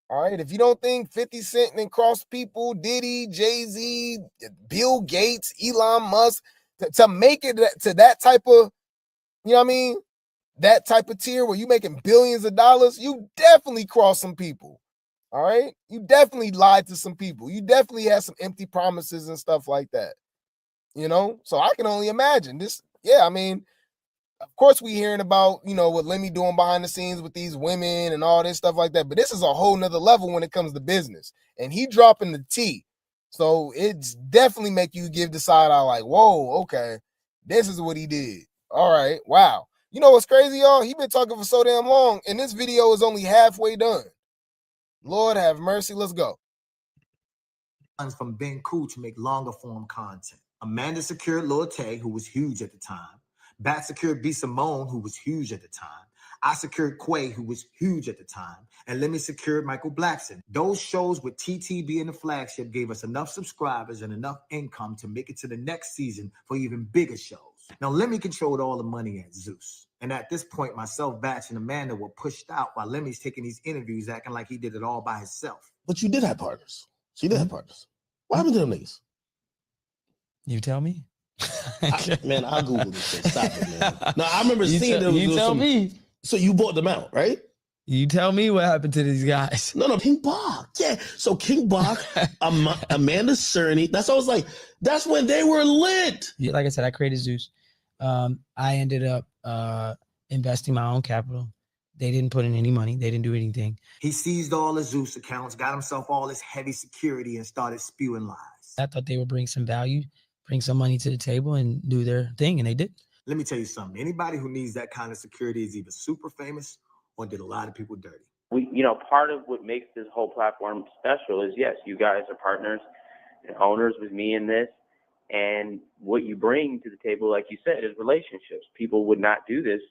All right? If you don't think 50 Cent and cross people, Diddy, Jay-Z, Bill Gates, Elon Musk, to make it to that type of, you know what I mean, that type of tier where you making billions of dollars, you definitely crossed some people. All right? You definitely lied to some people. You definitely had some empty promises and stuff like that. You know? So I can only imagine this. Yeah, I mean, of course we hearing about, you know, what Lemmy doing behind the scenes with these women and all this stuff like that. But this is a whole nother level when it comes to business. And he dropping the T. So it's definitely make you give the side eye like, whoa, okay, this is what he did. All right, wow. You know what's crazy, y'all? He been talking for so damn long, and this video is only halfway done. Lord have mercy. Let's go. From Ben Koo to make longer form content. Amanda secured Lil Tay, who was huge at the time. Bat secured B. Simone, who was huge at the time. I secured Quay, who was huge at the time. And Lemmy secured Michael Blackson. Those shows with TT being the flagship gave us enough subscribers and enough income to make it to the next season for even bigger shows. Now, Lemmy controlled all the money at Zeus. And at this point, myself, Batch, and Amanda were pushed out while Lemmy's taking these interviews acting like he did it all by himself. But you did have partners. She did have partners. What happened to them niggas? You tell me. Man, I'll Google this shit. Stop it, man. No, I remember seeing them. You tell me. So you bought them out, right? You tell me what happened to these guys. No, King Bach. Yeah. So King Bach, Amanda Cerny. That's when they were lit. Yeah, like I said, I created Zeus. I ended up investing my own capital. They didn't put in any money. They didn't do anything. He seized all his Zeus accounts, got himself all this heavy security, and started spewing lies. I thought they would bring some value, bring some money to the table and do their thing, and they did. Let me tell you something. Anybody who needs that kind of security is either super famous or did a lot of people dirty. Part of what makes this whole platform special is, yes, you guys are partners and owners with me in this. And what you bring to the table, like you said, is relationships. People would not do this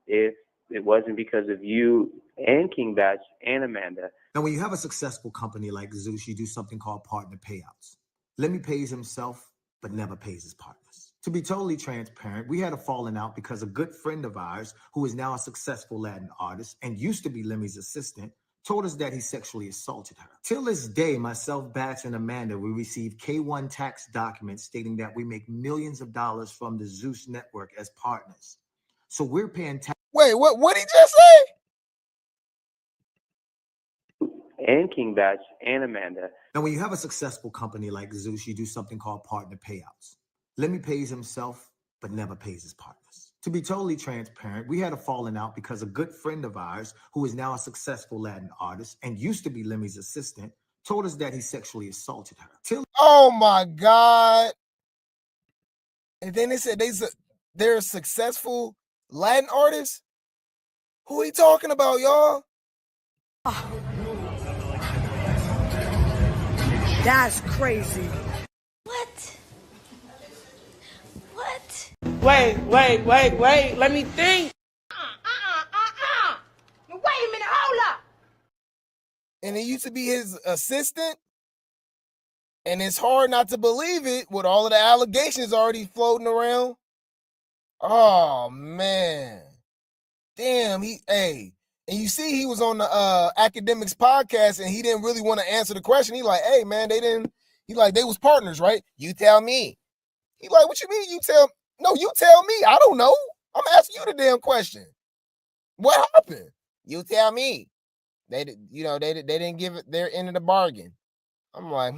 if it wasn't because of you and King Batch and Amanda. Now, when you have a successful company like Zeus, you do something called partner payouts. Lemmy pays himself, but never pays his partners. To be totally transparent, we had a falling out because a good friend of ours, who is now a successful Latin artist and used to be Lemmy's assistant, told us that he sexually assaulted her. Till this day, myself, Batch, and Amanda, we received K1 tax documents stating that we make millions of dollars from the Zeus Network as partners. So we're paying tax. Wait, what did he just say? And King Batch and Amanda. Now, when you have a successful company like Zeus, you do something called partner payouts. Lemmy pays himself, but never pays his partners. To be totally transparent, we had a falling out because a good friend of ours, who is now a successful Latin artist and used to be Lemmy's assistant, told us that he sexually assaulted her. Oh my God. And then they said they're a successful Latin artist? Who are you talking about, y'all? That's crazy. What? What? Wait. Let me think. Wait a minute, hold up. And it used to be his assistant. And it's hard not to believe it with all of the allegations already floating around. Oh, man. Damn, and you see he was on the academics podcast and he didn't really want to answer the question. He like, hey, man, they was partners, right? You tell me. He like, what you mean you tell? No, you tell me. I don't know. I'm asking you the damn question. What happened? You tell me. They didn't give it their end of the bargain. I'm like,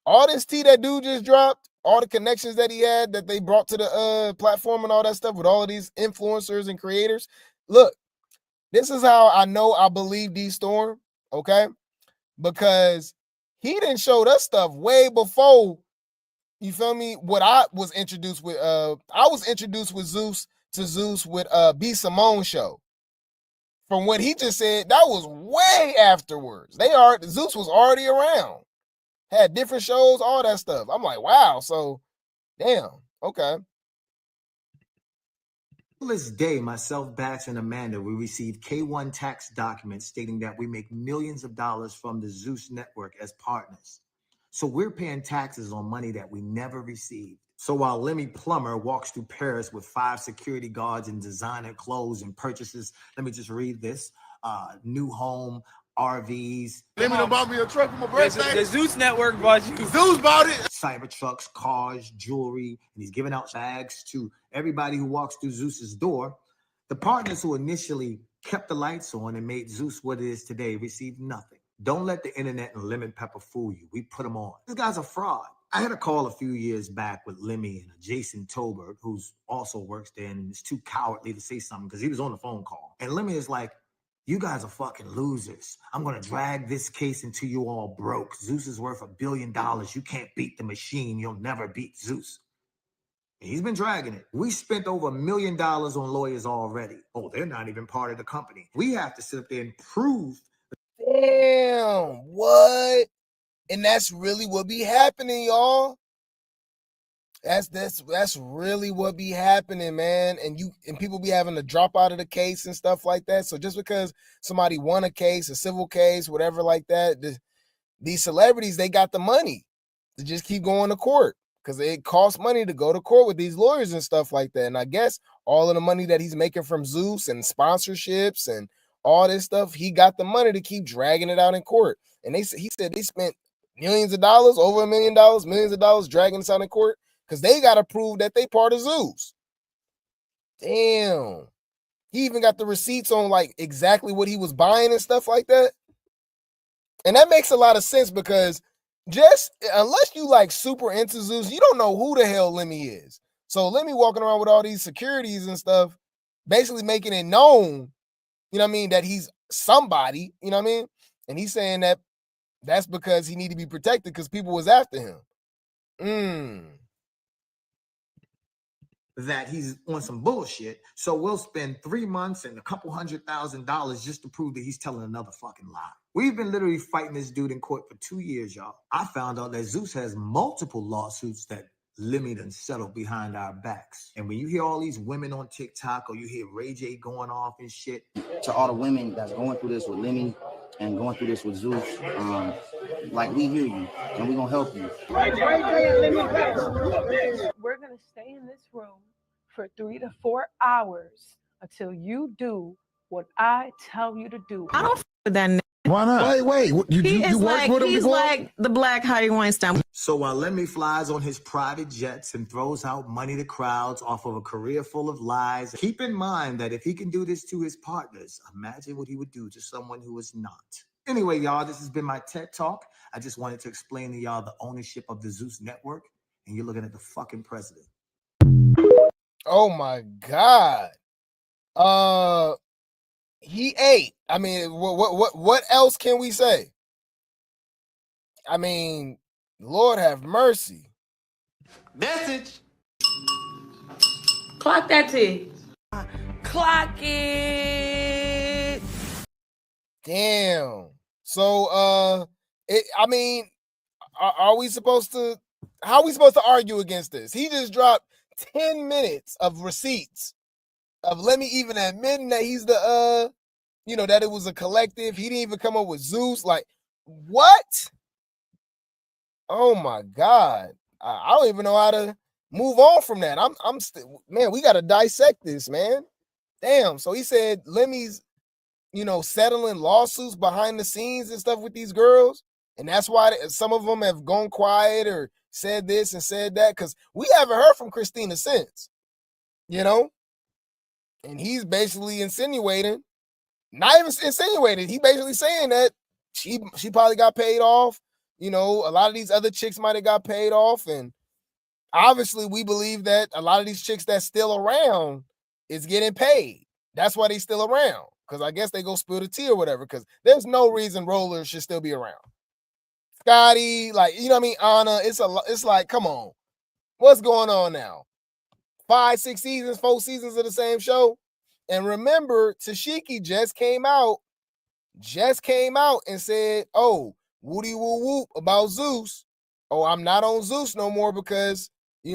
all this tea that dude just dropped, all the connections that he had that they brought to the platform and all that stuff with all of these influencers and creators. Look, this is how I know I believe DeStorm, okay? Because he didn't show us stuff way before, you feel me? What I was introduced with, with Zeus with B. Simone show. From what he just said, that was way afterwards. Zeus was already around. Had different shows, all that stuff. I'm like, wow. So, damn. Okay. To this day, myself, Batch, and Amanda, we received K1 tax documents stating that we make millions of dollars from the Zeus Network as partners. So we're paying taxes on money that we never received. So while Lemmy Plumber walks through Paris with 5 security guards and designer clothes and purchases, let me just read this, new home, RVs. Lemmy done bought me a truck for my birthday. The Zeus Network bought you. Zeus bought it. Cyber trucks, cars, jewelry, and he's giving out bags to everybody who walks through Zeus's door. The partners who initially kept the lights on and made Zeus what it is today received nothing. Don't let the internet and lemon pepper fool you. We put them on. This guy's a fraud. I had a call a few years back with Lemmy and Jason Tolbert, who's also works there and is too cowardly to say something because he was on the phone call. And Lemmy is like, you guys are fucking losers. I'm going to drag this case until you all broke. Zeus is worth $1 billion. You can't beat the machine. You'll never beat Zeus. And he's been dragging it. We spent over $1 million on lawyers already. Oh, they're not even part of the company. We have to sit up there and prove. Damn, what? And that's really what be happening, y'all. That's really what be happening, man. And people be having to drop out of the case and stuff like that. So just because somebody won a case, a civil case, whatever like that, these celebrities, they got the money to just keep going to court because it costs money to go to court with these lawyers and stuff like that. And I guess all of the money that he's making from Zeus and sponsorships and all this stuff, he got the money to keep dragging it out in court. And he said they spent millions of dollars, over $1 million, millions of dollars dragging this out in court because they got to prove that they part of Zeus. Damn. He even got the receipts on like exactly what he was buying and stuff like that. And that makes a lot of sense because just unless you like super into Zeus, you don't know who the hell Lemmy is. So Lemmy walking around with all these securities and stuff, basically making it known, you know what I mean, that he's somebody, you know what I mean? And he's saying that that's because he need to be protected because people was after him. That he's on some bullshit, so we'll spend 3 months and a couple $100,000 just to prove that he's telling another fucking lie. We've been literally fighting this dude in court for 2 years, y'all. I found out that Zeus has multiple lawsuits that Lemmy done settled behind our backs. And when you hear all these women on TikTok or you hear Ray J going off and shit. To all the women that's going through this with Lemmy and going through this with Zeus, like, we hear you and we're gonna help you. We're gonna stay in this room for 3 to 4 hours until you do what I tell you to do. I don't f with that nigga. Why not? Wait. You work with him he's before? like the Black Harry Weinstein. So while Lemmy flies on his private jets and throws out money to crowds off of a career full of lies, keep in mind that if he can do this to his partners, imagine what he would do to someone who is not. Anyway, y'all, this has been my TED Talk. I just wanted to explain to y'all the ownership of the Zeus Network, and you're looking at the fucking president. Oh my God. He ate. I mean, what else can we say? I mean, Lord have mercy. Message. Clock that T. Clock it. Damn. So, I mean, are we supposed to? How are we supposed to argue against this? He just dropped 10 minutes of receipts of Lemmy even admitting that he's the that it was a collective. He didn't even come up with Zeus. Like, what? Oh my God. I don't even know how to move on from that. I'm still, man, we gotta dissect this, man. Damn. So he said Lemmy's, settling lawsuits behind the scenes and stuff with these girls. And that's why some of them have gone quiet or said this and said that, because we haven't heard from Christina since, and he's basically insinuating, not even insinuated, he basically saying that she probably got paid off. A lot of these other chicks might have got paid off. And obviously we believe that a lot of these chicks that's still around is getting paid. That's why they still around. Because I guess they go spill the tea or whatever. Because there's no reason rollers should still be around. Scotty, like, you know what I mean? Anna, it's like, come on. What's going on now? 5, 6 seasons, 4 seasons of the same show. And remember, Tesehki just came out and said, oh, woody woo whoop about Zeus. Oh, I'm not on Zeus no more because, I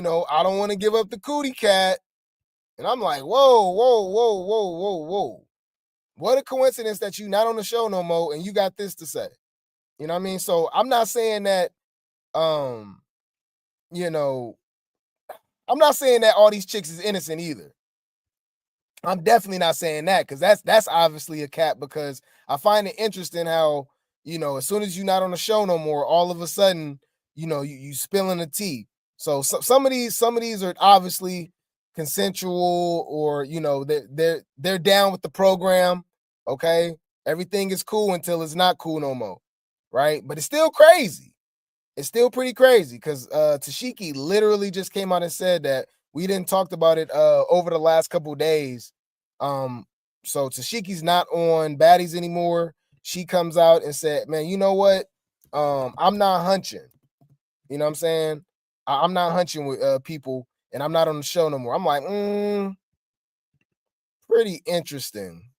don't want to give up the cootie cat. And I'm like, whoa. What a coincidence that you not on the show no more and you got this to say. You know what I mean? So I'm not saying that, I'm not saying that all these chicks is innocent either. I'm definitely not saying that because that's obviously a cap, because I find it interesting how, as soon as you're not on the show no more, all of a sudden, you spilling the tea. So some of these are obviously consensual, or, they're down with the program. Okay. Everything is cool until it's not cool no more. Right. But it's still crazy. It's still pretty crazy because Tesehki literally just came out and said that we didn't talk about it over the last couple of days. So Tesehki's not on Baddies anymore. She comes out and said, man, you know what? I'm not hunching. You know what I'm saying? I'm not hunching with people, and I'm not on the show no more. I'm like, pretty interesting.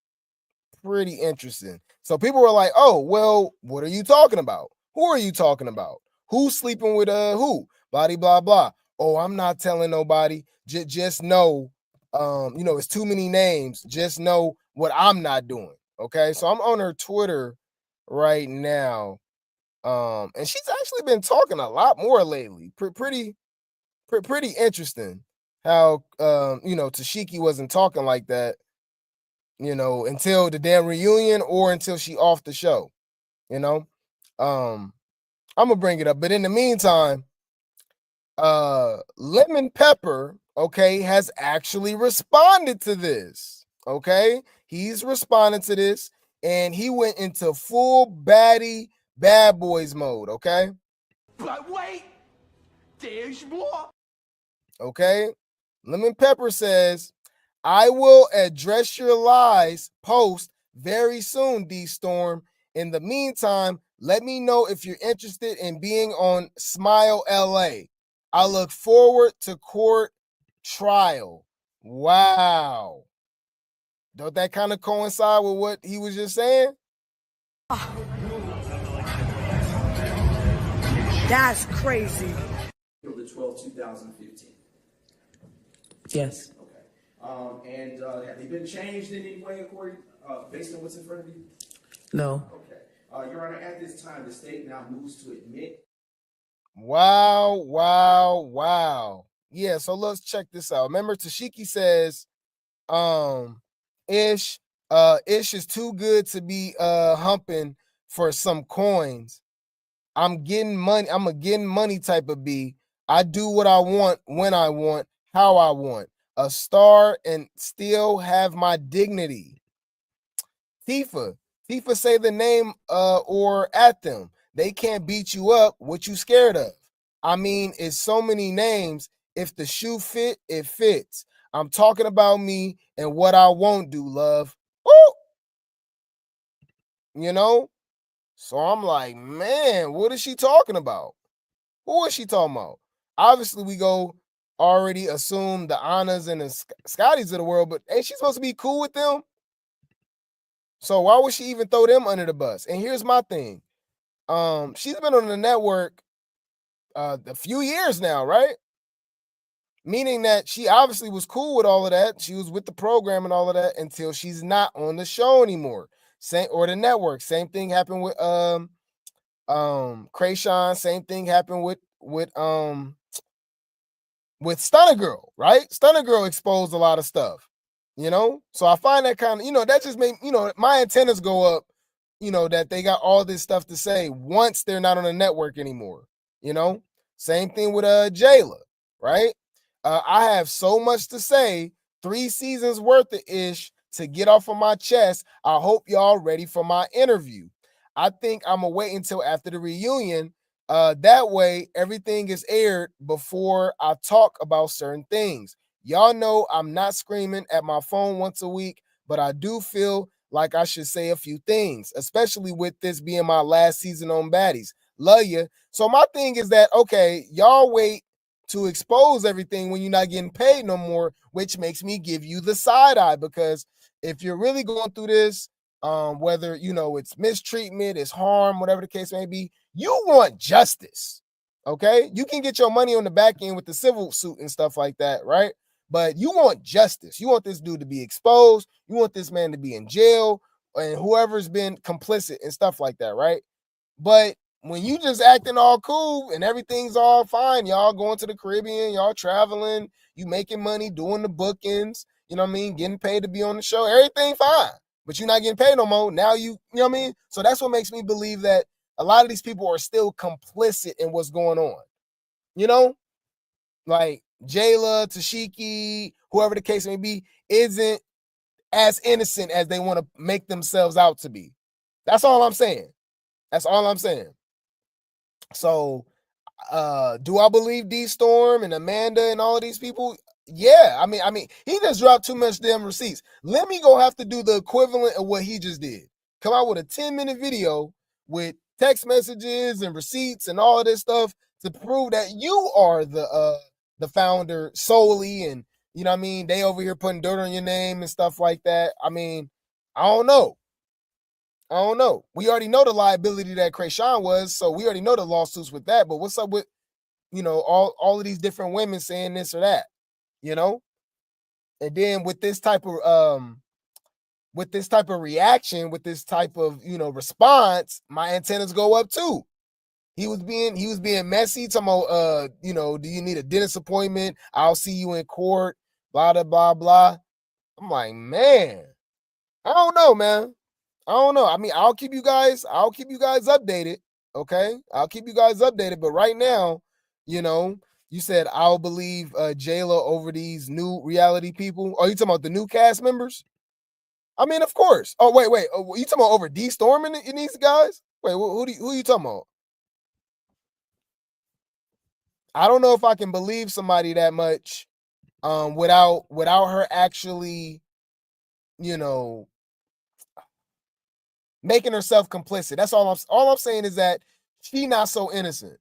Pretty interesting. So people were like, oh, well, what are you talking about? Who are you talking about? Who's sleeping with who? Blah, blah, blah. Oh, I'm not telling nobody. Just know, it's too many names. Just know what I'm not doing. Okay. So I'm on her Twitter right now. And she's actually been talking a lot more lately. Pretty interesting how, Tesehki wasn't talking like that, until the damn reunion or until she off the show, I'm gonna bring it up. But in the meantime, Lemon Pepper, okay, has actually responded to this. Okay, he's responded to this, and he went into full baddie bad boys mode. Okay, but wait, there's more. Okay, Lemon Pepper says, I will address your lies post very soon, DeStorm. In the meantime, let me know if you're interested in being on Smile LA. I look forward to court trial. Wow. Don't that kind of coincide with what he was just saying? That's crazy. April the 12th, 2015. Yes. And have they been changed in any way according, based on what's in front of you? No. Okay. Your Honor, at this time, the state now moves to admit. Wow, wow, wow. Yeah, so let's check this out. Remember, Tesehki says, Ish is too good to be humping for some coins. I'm getting money. I'm a getting money type of B. I do what I want, when I want, how I want. A star and still have my dignity. Tifa say the name or at them. They can't beat you up. What you scared of? I mean, it's so many names. If the shoe fit, it fits. I'm talking about me and what I won't do, love. Woo! You know? So I'm like, man, what is she talking about? Who is she talking about? Obviously, we go already assume the Annas and the Scotties of the world, but ain't she supposed to be cool with them? So why would she even throw them under the bus? And here's my thing. She's been on the network a few years now, right? Meaning that she obviously was cool with all of that. She was with the program and all of that until she's not on the show anymore. Or the network. Same thing happened with Chrisean. Same thing happened with Stunner Girl, right? Stunner Girl exposed a lot of stuff, you know? So I find that kind of, that just made, my antennas go up, that they got all this stuff to say once they're not on the network anymore, Same thing with Jayla, right? I have so much to say, 3 seasons worth of ish to get off of my chest. I hope y'all ready for my interview. I think I'm gonna wait until after the reunion. That way, everything is aired before I talk about certain things. Y'all know I'm not screaming at my phone once a week, but I do feel like I should say a few things, especially with this being my last season on Baddies. Love you. So my thing is that, okay, y'all wait to expose everything when you're not getting paid no more, which makes me give you the side eye, because if you're really going through this, whether, it's mistreatment, it's harm, whatever the case may be, you want justice, okay? You can get your money on the back end with the civil suit and stuff like that, right? But you want justice. You want this dude to be exposed. You want this man to be in jail and whoever's been complicit and stuff like that, right? But when you just acting all cool and everything's all fine, y'all going to the Caribbean, y'all traveling, you making money, doing the bookings, getting paid to be on the show, everything fine. But you're not getting paid no more. Now So that's what makes me believe that a lot of these people are still complicit in what's going on. Like Jayla, Tesehki, whoever the case may be, isn't as innocent as they want to make themselves out to be. That's all I'm saying. So, do I believe DeStorm and Amanda and all of these people? Yeah, I mean, he just dropped too much damn receipts. Let me go have to do the equivalent of what he just did. Come out with a 10-minute video with text messages and receipts and all of this stuff to prove that you are the founder solely, and they over here putting dirt on your name and stuff like that. I mean, I don't know. We already know the liability that Chrisean was, so we already know the lawsuits with that. But what's up with, all of these different women saying this or that, And then with this type of reaction, with this type of response, my antennas go up too. He was being messy, talking about do you need a dentist appointment? I'll see you in court, blah blah blah blah. I'm like, man, I don't know, man. I don't know. I mean, I'll keep you guys updated. Okay. I'll keep you guys updated. But right now, you said I'll believe Jayla over these new reality people. Are you talking about the new cast members? I mean, of course. Oh, wait. Oh, you talking about over DeStorm and these guys? Wait, who are you talking about? I don't know if I can believe somebody that much without her actually, you know, making herself complicit. That's all I'm saying is that she not so innocent.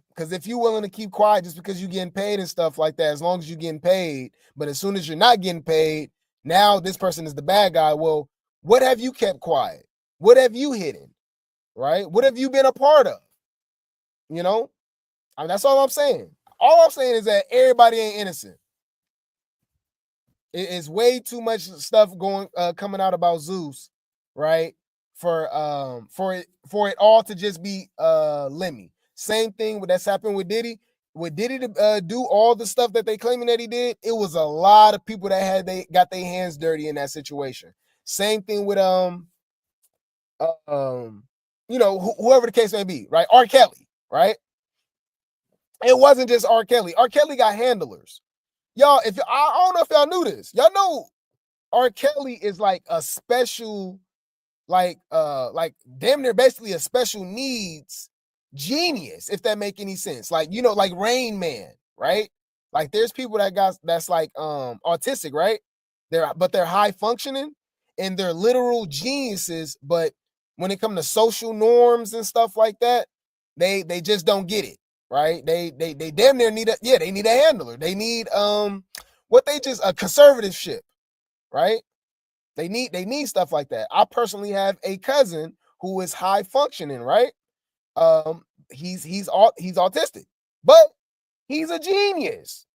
Because if you're willing to keep quiet just because you're getting paid and stuff like that, as long as you're getting paid, but as soon as you're not getting paid, now this person is the bad guy. Well, what have you kept quiet? What have you hidden? Right? What have you been a part of? You know? I mean, that's all I'm saying. All I'm saying is that everybody ain't innocent. It's way too much stuff coming out about Zeus, right? For it all to just be Lemmy. Same thing that's happened with Diddy. With Diddy to do all the stuff that they claiming that he did, it was a lot of people that got their hands dirty in that situation. Same thing with you know, whoever the case may be, right? R. Kelly, right? It wasn't just R. Kelly. R. Kelly got handlers. Y'all, I don't know if y'all knew this. Y'all know R. Kelly is like a special, like damn near basically a special needs genius, if that make any sense. Like, you know, like Rain Man, right? Like there's people that's like autistic, right? They're high functioning and they're literal geniuses, but when it comes to social norms and stuff like that, they just don't get it, right? They damn near need they need a handler. They need a conservativeship, right? They need stuff like that. I personally have a cousin who is high functioning, right? He's autistic, but he's a genius,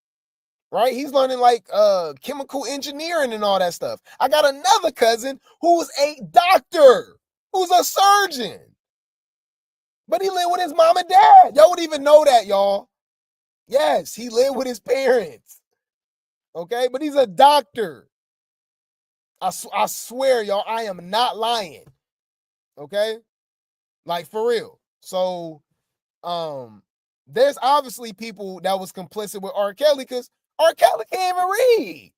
right? He's learning like chemical engineering and all that stuff. I got another cousin who's a doctor, who's a surgeon, but he lived with his mom and dad. Y'all wouldn't even know that, y'all. Yes, he lived with his parents. Okay, but he's a doctor. I swear, y'all, I am not lying. Okay, like for real. So, there's obviously people that was complicit with R. Kelly because R. Kelly can't even read.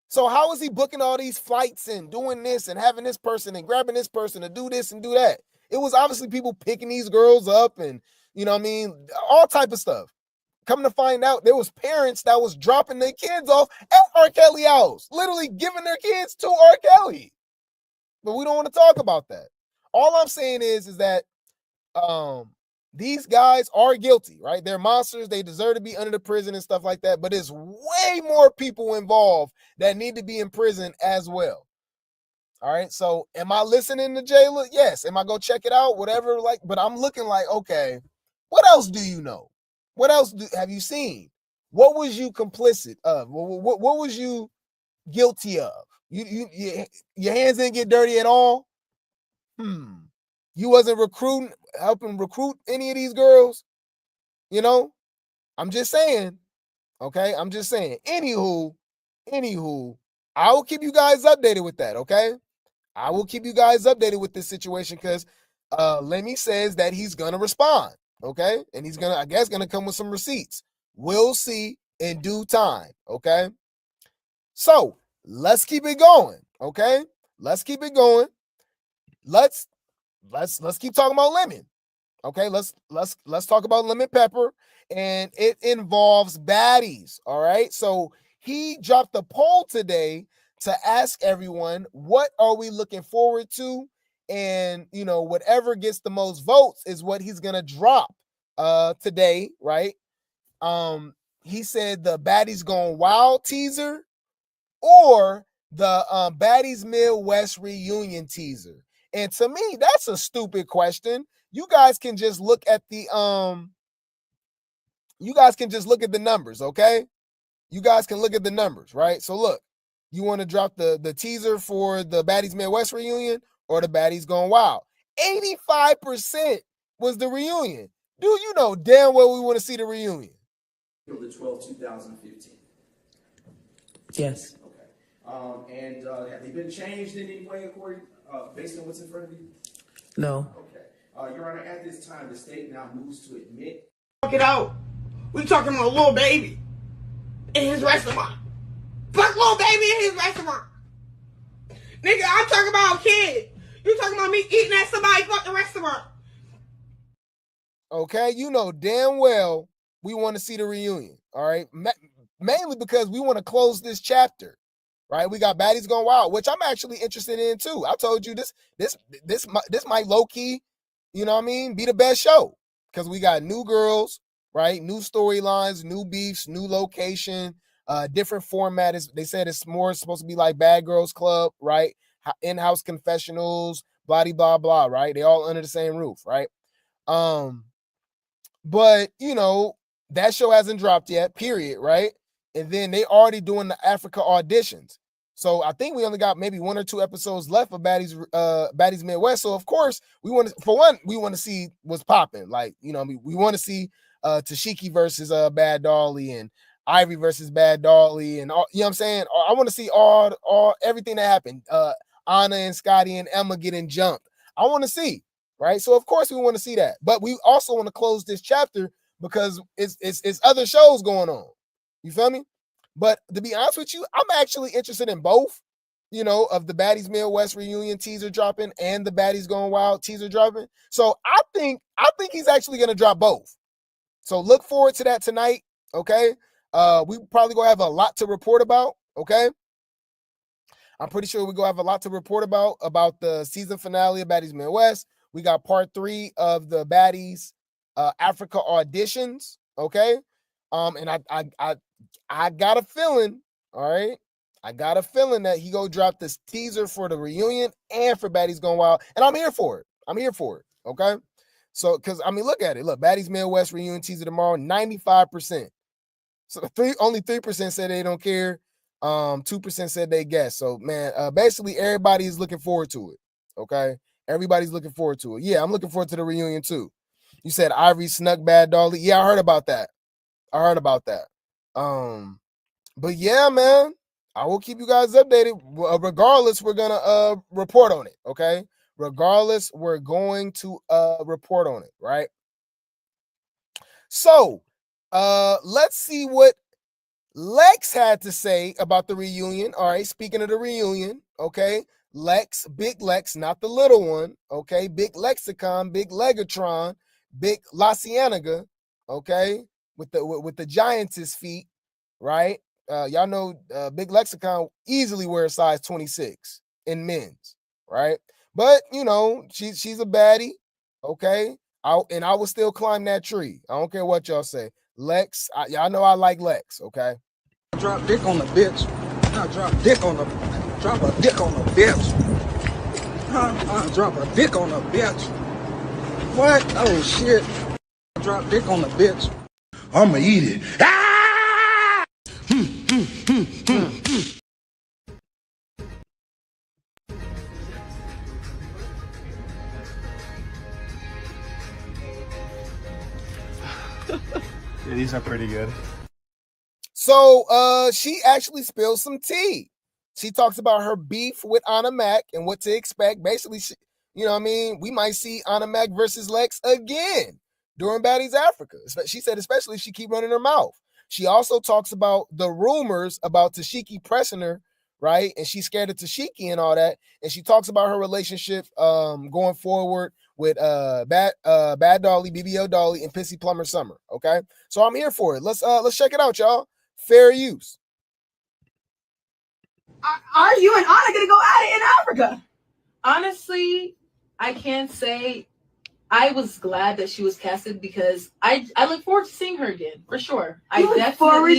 So how is he booking all these flights and doing this and having this person and grabbing this person to do this and do that? It was obviously people picking these girls up and, you know what I mean, all type of stuff. Come to find out, there was parents that was dropping their kids off at R. Kelly house, literally giving their kids to R. Kelly. But we don't want to talk about that. All I'm saying is that these guys are guilty, right? They're monsters. They deserve to be under the prison and stuff like that. But there's way more people involved that need to be in prison as well. All right. So am I listening to Jayla? Yes. Am I go check it out? Whatever. Like, but I'm looking like, okay, what else do you know? What else have you seen? What was you complicit of? What was you guilty of? Your hands didn't get dirty at all. You wasn't helping recruit any of these girls. You know, I'm just saying. Okay, I'm just saying. Anywho, I will keep you guys updated with that. Okay, I will keep you guys updated with this situation because Lemmy says that he's gonna respond. Okay, and he's gonna, I guess, gonna come with some receipts. We'll see in due time. Okay, so let's keep it going. Okay, let's keep it going. Let's keep talking about lemon. Okay, let's talk about lemon pepper, and it involves baddies. All right, so he dropped the poll today to ask everyone what are we looking forward to, and you know, whatever gets the most votes is what he's gonna drop today, right? He said the Baddies Gone Wild teaser or the Baddies Midwest reunion teaser. And to me, that's a stupid question. You guys can just look at the numbers, okay? You guys can look at the numbers, right? So look, you want to drop the teaser for the Baddies Midwest reunion or the Baddies Gone Wild? 85% was the reunion. Do you know damn well we want to see the reunion? The 12, 2015. Yes. Okay. And have they been changed in any way according based on what's in front of you? No. Okay. Your Honor, at this time, the state now moves to admit. Fuck it out. We talking about Lil Baby in his restaurant. Fuck Lil Baby in his restaurant. Nigga, I'm talking about a kid. You talking about me eating at somebody's fucking restaurant. Okay, you know damn well we want to see the reunion. All right, mainly because we want to close this chapter. Right, we got Baddies Gone Wild, which I'm actually interested in too. I told you this might low key, you know what I mean, be the best show because we got new girls, right, new storylines, new beefs, new location, different format. They said it's more supposed to be like Bad Girls Club, right, in-house confessionals, blah blah blah, right? They all under the same roof, right? But you know that show hasn't dropped yet, period, right? And then they already doing the Africa auditions. So I think we only got maybe 1 or 2 episodes left of Baddies Midwest. So of course we want to see what's popping. Like, you know, we want to see Tesehki versus Bad Dolly and Ivory versus Bad Dolly and all, you know what I'm saying? I want to see all everything that happened. Anna and Scotty and Emma getting jumped. I want to see, right? So of course we want to see that. But we also want to close this chapter because it's other shows going on. You feel me? But to be honest with you, I'm actually interested in both, you know, of the Baddies Midwest reunion teaser dropping and the Baddies Gone Wild teaser dropping. So I think he's actually going to drop both. So look forward to that tonight, okay? We probably going to have a lot to report about, okay? I'm pretty sure we're going to have a lot to report about the season finale of Baddies Midwest. We got part 3 of the Baddies Africa auditions, okay? And I got a feeling, all right? I got a feeling that he go drop this teaser for the reunion and for Baddies Gone Wild. And I'm here for it. I'm here for it, okay? So, because, I mean, look at it. Look, Baddies Midwest reunion teaser tomorrow, 95%. So only 3% said they don't care. 2% said they guess. So, man, basically everybody is looking forward to it, okay? Everybody's looking forward to it. Yeah, I'm looking forward to the reunion too. You said Ivory snuck Bad Dolly. Yeah, I heard about that. But yeah, man, I will keep you guys updated. Regardless, we're gonna report on it, okay? Regardless, we're going to report on it, right? So let's see what Lex had to say about the reunion. All right, speaking of the reunion, okay, Lex, big Lex, not the little one, okay, big Lexicon, big Legatron, big La Cienega, okay, with the giantess feet, right? Y'all know big Lexicon easily wears size 26 in men's, right? But you know, she's a baddie, okay? I will still climb that tree. I don't care what y'all say. Lex, y'all know I like Lex, okay? Drop dick on the bitch. Drop a dick on the bitch. Drop a dick on the bitch. What? Oh shit. Drop dick on the bitch. I'ma eat it. Ah! Yeah, these are pretty good. So she actually spills some tea. She talks about her beef with Anna Mac and what to expect. Basically, you know what I mean? We might see Anna Mac versus Lex again during Baddies Africa. She said especially if she keep running her mouth. She also talks about the rumors about Tesehki pressing her, right? And she's scared of Tesehki and all that. And she talks about her relationship going forward with Bad Dolly, BBO Dolly, and Pissy Plumber Summer. Okay, so I'm here for it. Let's check it out, y'all. Fair use. Are you and Anna gonna go at it in Africa? Honestly, I can't say. I was glad that she was casted because I look forward to seeing her again for sure. I look forward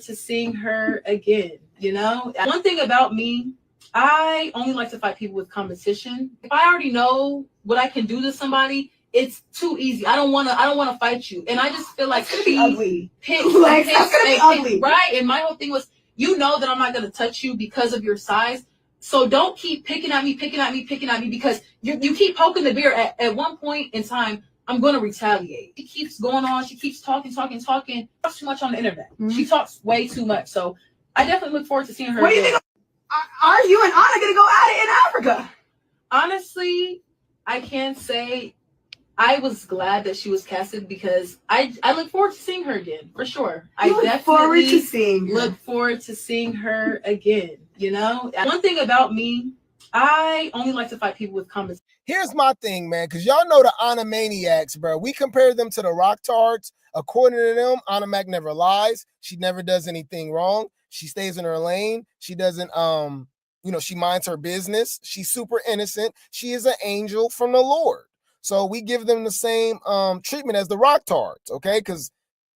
to seeing her again. You know, one thing about me, I only like to fight people with competition. If I already know what I can do to somebody, it's too easy. I don't want to fight you, and I just feel like it's gonna be ugly. That's gonna be ugly, right? And my whole thing was, you know that I'm not gonna touch you because of your size. So don't keep picking at me because you keep poking the bear. At one point in time, I'm going to retaliate. She keeps going on. She keeps talking. She talks too much on the internet. Mm-hmm. She talks way too much. So I definitely look forward to seeing her. What do you think? Are you and Anna going to go at it in Africa? Honestly, I can't say. I was glad that she was casted because I look forward to seeing her again for sure. I look forward to seeing her again. You know, one thing about me, I only like to fight people with common. Here's my thing, man, because y'all know the Animaniacs, bro. We compare them to the Rock Tards. According to them, Animac never lies. She never does anything wrong. She stays in her lane. She doesn't, she minds her business. She's super innocent. She is an angel from the Lord. So we give them the same treatment as the Rock Tards, okay? Because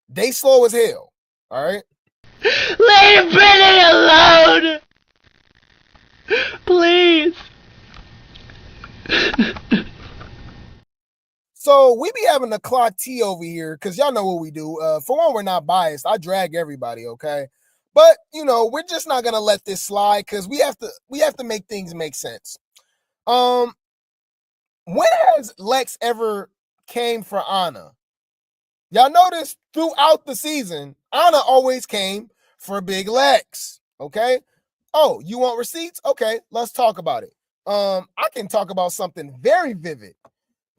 they slow as hell, all right? Leave Brittany alone! Please. So we be having the clock tea over here because y'all know what we do. For one, we're not biased. I drag everybody, okay? But we're just not gonna let this slide because we have to make things make sense. When has Lex ever came for Anna? Y'all notice throughout the season, Anna always came for Big Lex. Okay. Oh, you want receipts? Okay, let's talk about it. I can talk about something very vivid.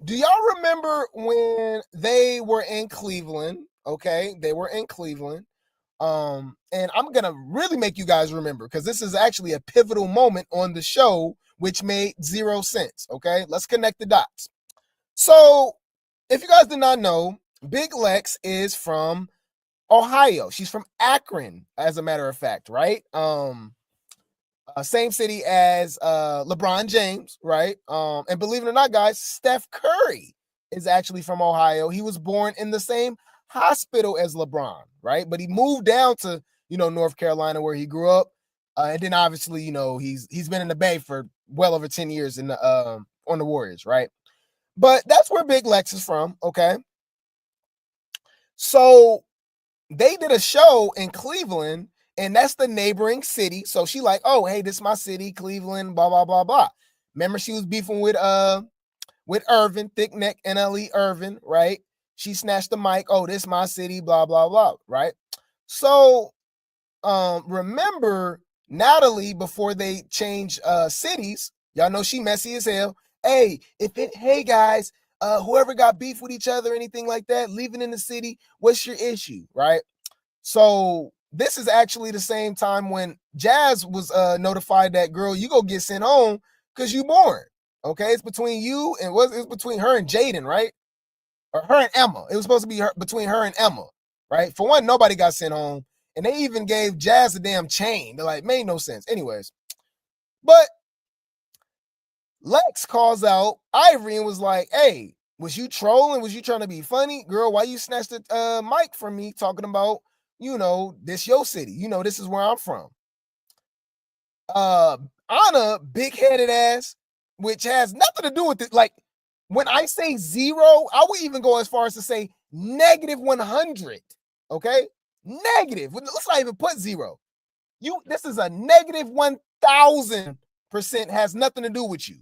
Do y'all remember when they were in Cleveland? Okay, they were in Cleveland. And I'm gonna really make you guys remember because this is actually a pivotal moment on the show, which made zero sense. Okay, let's connect the dots. So, if you guys did not know, Big Lex is from Ohio. She's from Akron, as a matter of fact, right? Same city as LeBron James, right? And believe it or not, guys, Steph Curry is actually from Ohio. He was born in the same hospital as LeBron, right? But he moved down to, North Carolina where he grew up. And then obviously, he's been in the Bay for well over 10 years in the on the Warriors, right? But that's where Big Lex is from, okay? So they did a show in Cleveland, and that's the neighboring city. So she like, oh, hey, this is my city, Cleveland, blah, blah, blah, blah. Remember, she was beefing with Irvin, thick neck NLE Irvin, right? She snatched the mic. Oh, this is my city, blah, blah, blah, right? So remember Natalie, before they changed cities, y'all know she messy as hell. Hey, hey guys, whoever got beef with each other, anything like that, leaving in the city, what's your issue, right? So this is actually the same time when Jazz was notified that, girl, you go get sent home because you born. Okay, it's between you and it's between her and Jaden, right? Or her and Emma. It was supposed to be between her and Emma, right? For one, nobody got sent home, and they even gave Jazz a damn chain. They're like, made no sense. Anyways, but Lex calls out Ivory and was like, hey, was you trolling? Was you trying to be funny? Girl, why you snatched the mic from me talking about, this your city. This is where I'm from. Anna, big-headed ass, which has nothing to do with it. Like, when I say zero, I would even go as far as to say negative 100. Okay? Negative. Let's not even put zero. This is a negative 1,000% has nothing to do with you.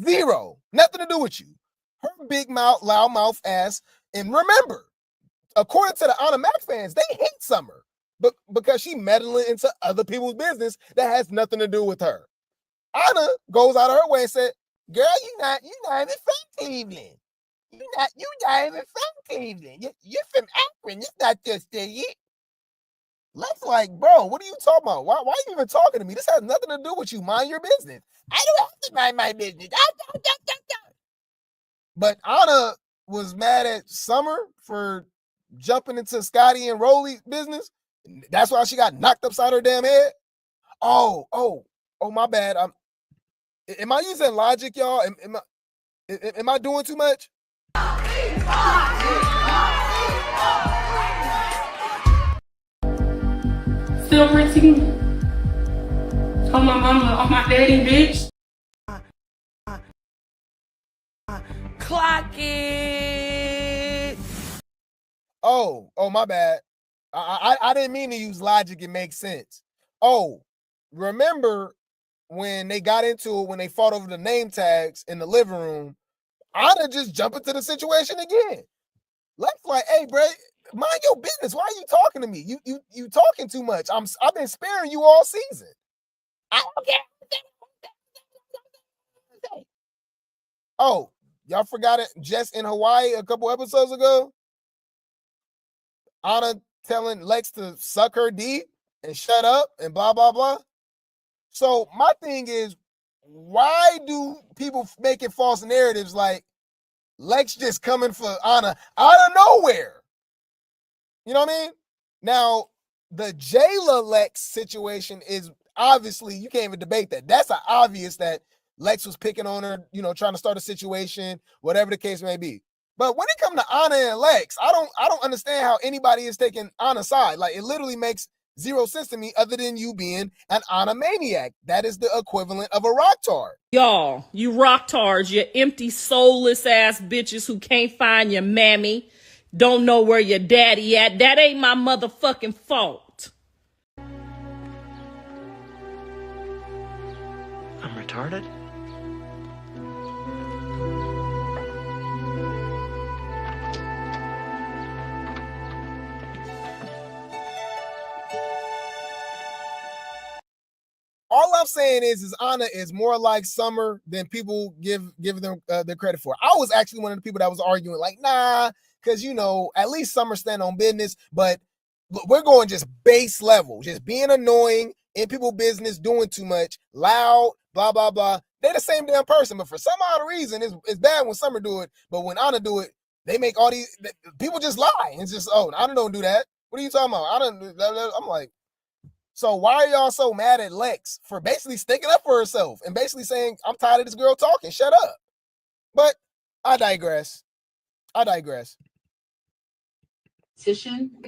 Zero. Nothing to do with you. Her big mouth, loud mouth ass. And remember, according to the Anna Mac fans, they hate Summer, but because she meddling into other people's business that has nothing to do with her. Anna goes out of her way and said, girl, you not even from Cleveland. You not even from Cleveland. You're from Akron. It's not your city. Lex like, bro, what are you talking about? Why are you even talking to me? This has nothing to do with you. Mind your business. I don't have to mind my business. But Anna was mad at Summer for jumping into Scotty and Rollie business. That's why she got knocked upside her damn head. Oh, my bad. Am I using logic, y'all? Am I doing too much? Still rinsing on my mama, on my daddy, bitch. Clock it. Oh, my bad. I didn't mean to use logic. It makes sense. Oh, remember when they got into it, when they fought over the name tags in the living room, Anna just jumped into the situation again. Lex like, hey, bro, mind your business. Why are you talking to me? You talking too much. I've been sparing you all season. I don't care. Oh, y'all forgot it just in Hawaii a couple episodes ago? Anna telling Lex to suck her D and shut up and blah, blah, blah. So my thing is, why do people making false narratives like Lex just coming for Anna out of nowhere? You know what I mean? Now, the Jayla Lex situation is obviously, you can't even debate that. That's obvious that Lex was picking on her, you know, trying to start a situation, whatever the case may be. But when it comes to Anna and Lex, I don't understand how anybody is taking Anna's side. Like, it literally makes zero sense to me other than you being an Anna maniac. That is the equivalent of a rock tard. Y'all, you rock tards, you empty, soulless ass bitches who can't find your mammy, don't know where your daddy at. That ain't my motherfucking fault. I'm retarded? All I'm saying is Anna is more like Summer than people give them the credit for. I was actually one of the people that was arguing like, nah, because, you know, at least Summer stand on business, but we're going just base level, just being annoying, in people's business, doing too much, loud, blah, blah, blah. They're the same damn person, but for some odd reason, it's bad when Summer do it, but when Anna do it, they make all these, people just lie. It's just, oh, Anna don't do that. What are you talking about? I'm like, so why are y'all so mad at Lex for basically sticking up for herself and basically saying, I'm tired of this girl talking, shut up? But I digress. If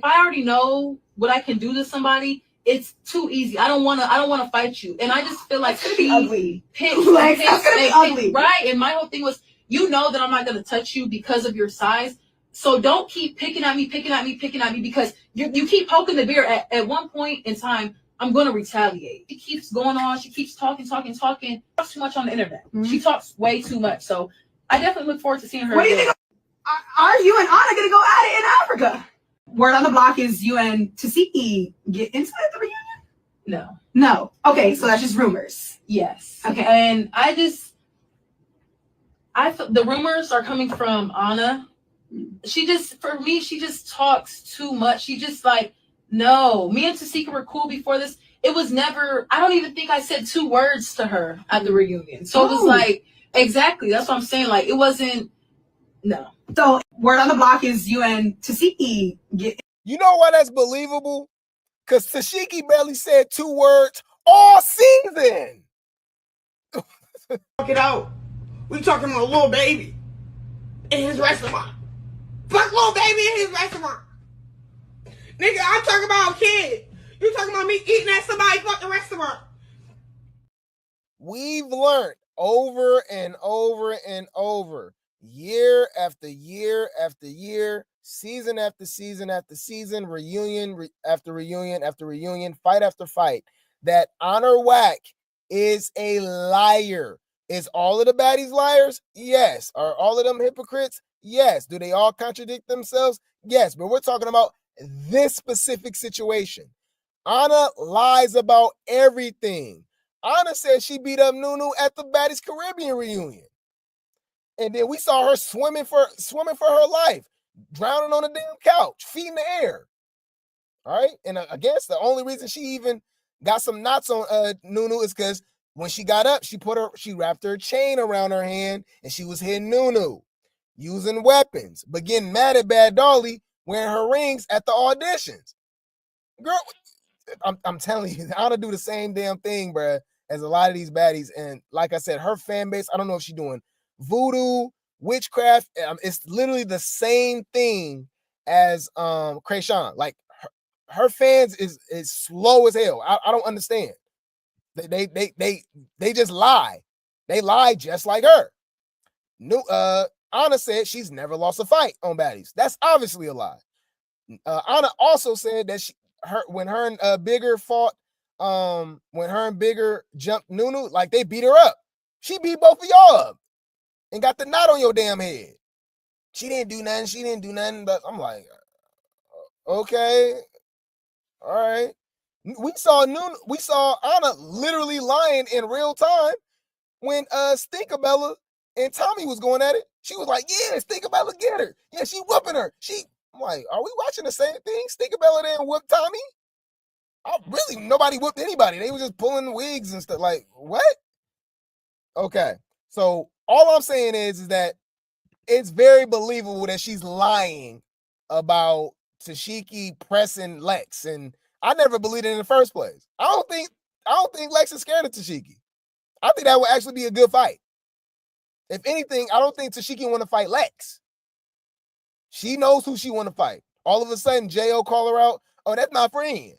I already know what I can do to somebody, it's too easy. I don't want to fight you. And I just feel like That's gonna be ugly. Lex, That's gonna be ugly. Right? And my whole thing was, you know that I'm not going to touch you because of your size. So don't keep picking at me because you keep poking the bear. At one point in time, I'm going to retaliate. She keeps going on. She keeps talking. Talks too much on the internet. Mm-hmm. She talks way too much. So I definitely look forward to seeing her. What do you think? Are you and Anna going to go at it in Africa? Word on the block is you and Tesehki get into the reunion? No. Okay, so that's just rumors. Yes. Okay. And I feel the rumors are coming from Anna. She just talks too much. She just like, no, me and Tesehki were cool before this. It was never, I don't even think I said 2 words to her at the reunion. So it was like, exactly. That's what I'm saying. Like, it wasn't, no. So word on the block is you and Tesehki get. You know why that's believable? Because Tesehki barely said 2 words all season. Fuck it out. We talking about little baby in his restaurant. Fuck little baby in his restaurant. Nigga, I'm talking about a kid. You talking about me eating at somebody's fucking restaurant. We've learned over and over and over, year after year after year, season after season after season, reunion after reunion after reunion, fight after fight, that Honor Whack is a liar. Is all of the baddies liars? Yes. Are all of them hypocrites? Yes. Do they all contradict themselves? Yes. But we're talking about this specific situation. Anna lies about everything. Anna said she beat up Nunu at the Baddies Caribbean reunion. And then we saw her swimming for her life, drowning on the damn couch, feet in the air. All right. And I guess the only reason she even got some knots on Nunu is because when she got up, she wrapped her chain around her hand and she was hitting Nunu, using weapons, but getting mad at Bad Dolly wearing her rings at the auditions. Girl, I'm telling you, Anna do the same damn thing, bruh, as a lot of these baddies. And like I said, her fan base, I don't know if she's doing voodoo, witchcraft. It's literally the same thing as Chrisean. Like her fans is slow as hell. I don't understand. They just lie. They lie just like her. Anna said she's never lost a fight on Baddies. That's obviously a lie. Anna also said that when her and Bigger fought, when her and Bigger jumped Nunu, like they beat her up. She beat both of y'all up and got the knot on your damn head. She didn't do nothing. But I'm like, okay, all right. We saw Anna literally lying in real time when Stinkabella and Tommy was going at it. She was like, yeah, Stinkabella get her. Yeah, she whooping her. I'm like, are we watching the same thing? Stinkabella didn't whoop Tommy? Nobody whooped anybody. They were just pulling wigs and stuff. Like, what? Okay. So all I'm saying is that it's very believable that she's lying about Tesehki pressing Lex, and I never believed it in the first place. I don't think Lex is scared of Tesehki. I think that would actually be a good fight. If anything, I don't think Tesehki want to fight Lex. She knows who she want to fight. All of a sudden, J.O. call her out. Oh, that's my friend.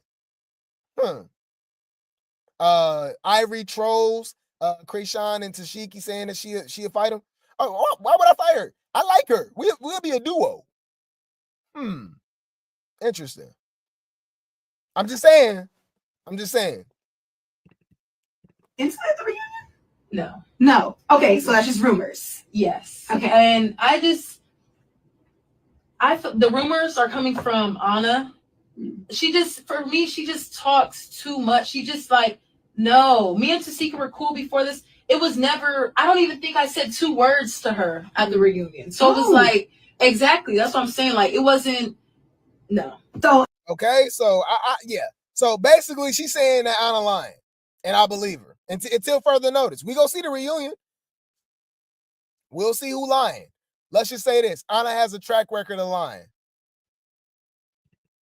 Ivory trolls Chrisean and Tesehki saying that she'll fight him. Oh, why would I fight her? I like her. We'll be a duo. Interesting. I'm just saying. Inside the reunion? No. Okay, so that's just rumors. Yes. Okay. And the rumors are coming from Anna. She just talks too much. She just like, no, me and Tesehki were cool before this. It was never, I don't even think I said 2 words to her at the reunion. So it was like, exactly. That's what I'm saying. Like, it wasn't, no. So, okay. So yeah. So basically she's saying that Anna lying, and I believe her until further notice. We go see the reunion. We'll see who lying. Let's just say this. Anna has a track record of lying.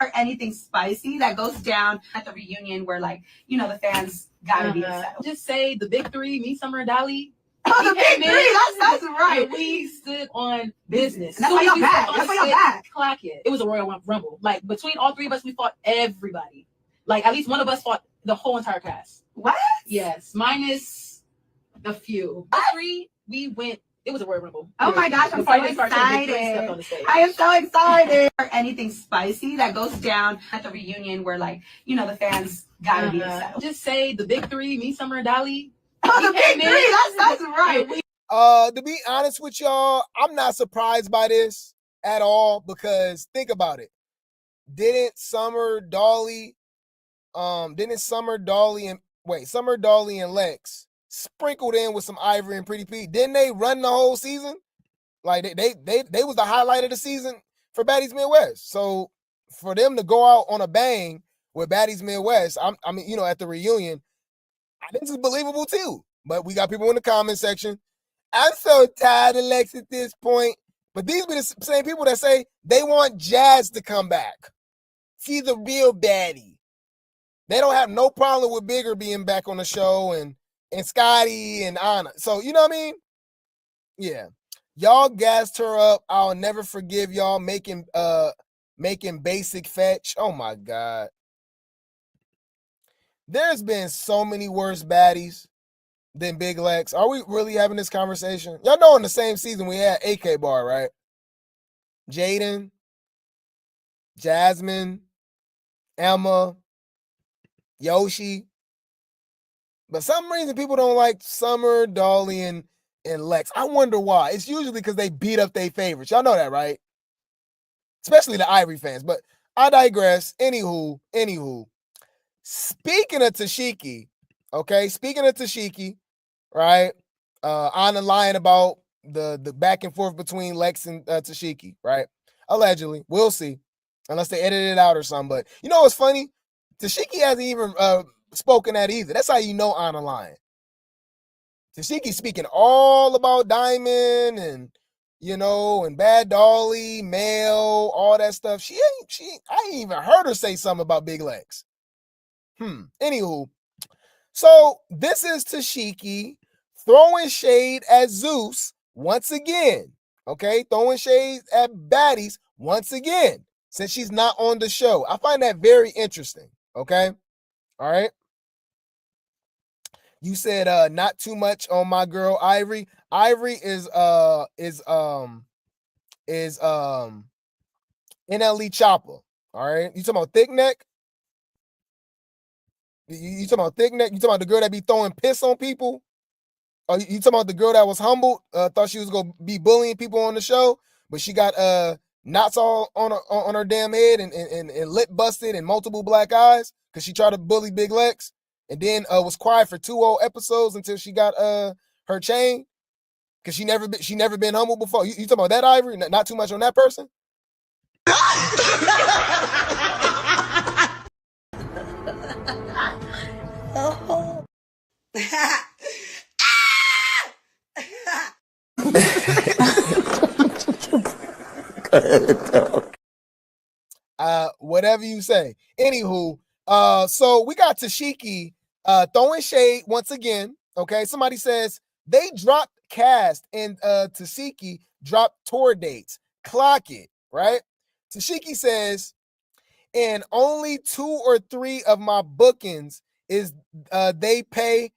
Or anything spicy that goes down at the reunion where, like, the fans gotta be upset. Just say the big 3, me, Summer, and Dolly. Oh, the big 3, that's right. We stood on business. And that's why y'all back. That's why y'all back. Clack it. It was a Royal Rumble. Like, between all 3 of us, we fought everybody. Like, at least one of us fought the whole entire cast. What? Yes, minus a few. 3, we went. It was a Royal Rumble. Oh my gosh, I'm so excited. I am so excited. Or anything spicy that goes down at the reunion where, like, the fans gotta be upset. Just say the big 3, me, Summer, and Dolly. Oh, the big 3, that's right. To be honest with y'all, I'm not surprised by this at all, because think about it. Didn't Summer, Dolly, and Lex sprinkled in with some Ivory and Pretty Pete? Didn't they run the whole season? Like they was the highlight of the season for Baddies Midwest. So for them to go out on a bang with Baddies Midwest, I mean, at the reunion, this is believable too. But we got people in the comment section. I'm so tired of Lex at this point. But these be the same people that say they want Jazz to come back. She's a real baddie. They don't have no problem with Bigger being back on the show and Scotty and Anna. So, you know what I mean? Yeah. Y'all gassed her up. I'll never forgive y'all making basic fetch. Oh my God. There's been so many worse baddies than Big Lex. Are we really having this conversation? Y'all know in the same season we had AK Bar, right? Jaden, Jasmine, Emma, Yoshi. But some reason people don't like Summer, Dolly, and Lex. I wonder why. It's usually because they beat up their favorites. Y'all know that, right? Especially the Ivory fans. But I digress. Anywho. Speaking of Tesehki, right? Anna lying about the back and forth between Lex and Tesehki, right? Allegedly. We'll see. Unless they edit it out or something. But you know what's funny? Tesehki hasn't even spoken that either. That's how you know Anna lying. Tesehki speaking all about Diamond and and Bad Dolly, Mel, all that stuff. I ain't even heard her say something about Big Legs. Anywho, so this is Tesehki throwing shade at Zeus once again. Okay, throwing shade at Baddies once again, since she's not on the show. I find that very interesting. Okay, all right. You said not too much on my girl Ivory. Ivory is NLE Chopper. All right. You talking about thick neck? You talking about thick neck? You talking about the girl that be throwing piss on people? Or you talking about the girl that was humbled? Thought she was gonna be bullying people on the show, but she got knots all on her damn head and lip busted and multiple black eyes because she tried to bully Big Lex, and then was quiet for 2 whole episodes until she got her chain because she never been humbled before. You talking about that, Ivory? Not too much on that person. Whatever you say. Anywho, so we got Tesehki throwing shade once again. Okay, somebody says they dropped cast and Tesehki dropped tour dates. Clock it, right? Tesehki says, and only 2 or 3 of my bookings is they pay.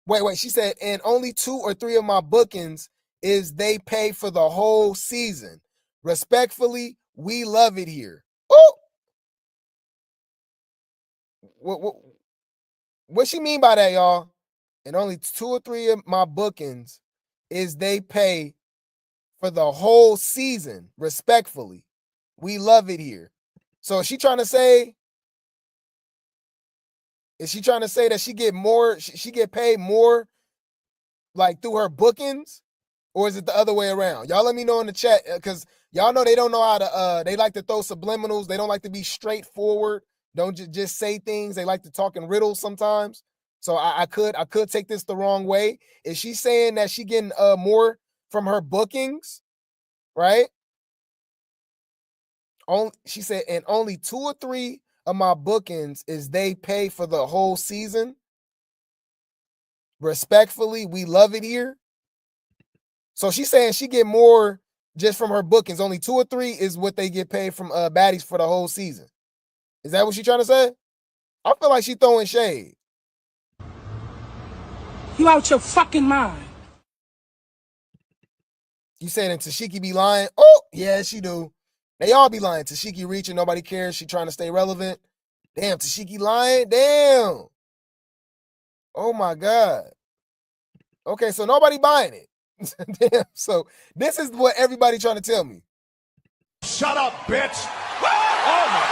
Wait. She said, and only 2 or 3 of my bookings is they pay for the whole season. Respectfully, we love it here. Oh, what she mean by that, y'all? And only 2 or 3 of my bookings is they pay for the whole season. Respectfully, we love it here. So is she trying to say? Is she trying to say that she get more? She get paid more, like through her bookings, or is it the other way around? Y'all let me know in the chat, because y'all know they don't know how to. They like to throw subliminals. They don't like to be straightforward. Don't just say things. They like to talk in riddles sometimes. So I could take this the wrong way. Is she saying that she getting more from her bookings, right? She said, and only 2 or 3 of my bookings is they pay for the whole season. Respectfully, we love it here. So she's saying she get more just from her bookings. Only 2 or 3 is what they get paid from Baddies for the whole season. Is that what she's trying to say? I feel like she's throwing shade. You out your fucking mind. You saying Tesehki be lying? Oh, yeah, she do. They all be lying. Tesehki reaching, nobody cares. She trying to stay relevant. Damn, Tesehki lying? Damn. Oh my God. Okay, so nobody buying it. Damn. So this is what everybody trying to tell me. Shut up, bitch. Oh my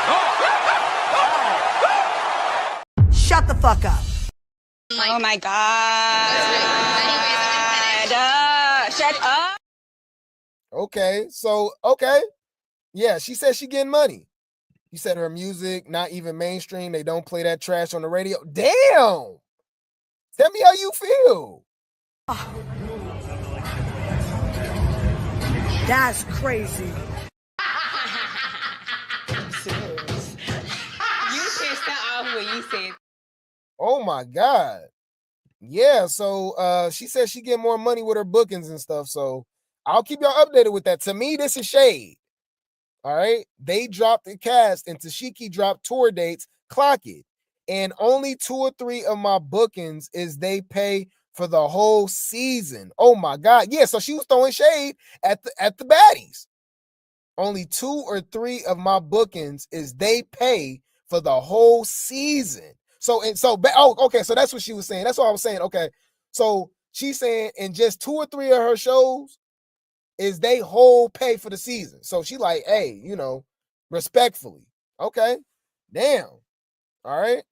God. Shut the fuck up. Oh my God. Shut up. Okay, so, okay. Yeah, she said she getting money. You said her music, not even mainstream. They don't play that trash on the radio. Damn. Tell me how you feel. That's crazy. You pissed her off when you said. Oh my God. Yeah, so she said she get more money with her bookings and stuff. So I'll keep y'all updated with that. To me, this is shade. All right. They dropped the cast and Tesehki dropped tour dates. Clock it. And only 2 or 3 of my bookings is they pay for the whole season. Oh my God. Yeah, so she was throwing shade at the Baddies. Only 2 or 3 of my bookings is they pay for the whole season. Okay, so that's what she was saying. That's what I was saying. Okay, so she's saying in just 2 or 3 of her shows is they whole pay for the season. So she like, hey, respectfully. Okay, damn. All right.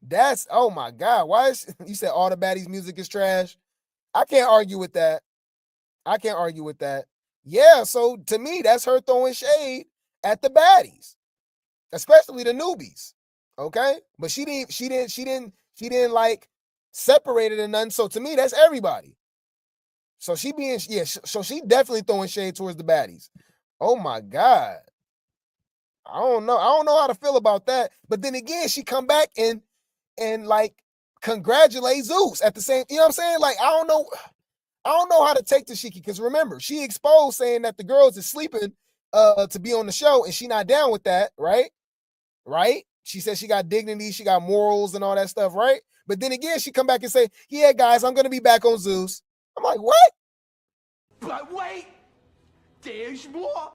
That's, oh my God. Why is you said all the Baddies music is trash? I can't argue with that. Yeah, so to me, that's her throwing shade at the Baddies, especially the newbies. Okay, but she didn't like separate it or nothing. So to me, that's everybody. So she definitely throwing shade towards the Baddies. Oh my God. I don't know how to feel about that. But then again, she come back and like congratulate Zeus at the same, you know what I'm saying? Like, I don't know how to take Tesehki, because remember, she exposed saying that the girls is sleeping to be on the show, and she not down with that, right? Right? She said she got dignity, she got morals and all that stuff, right? But then again, she come back and say, yeah, guys, I'm gonna be back on Zeus. I'm like, what? But wait, there's more.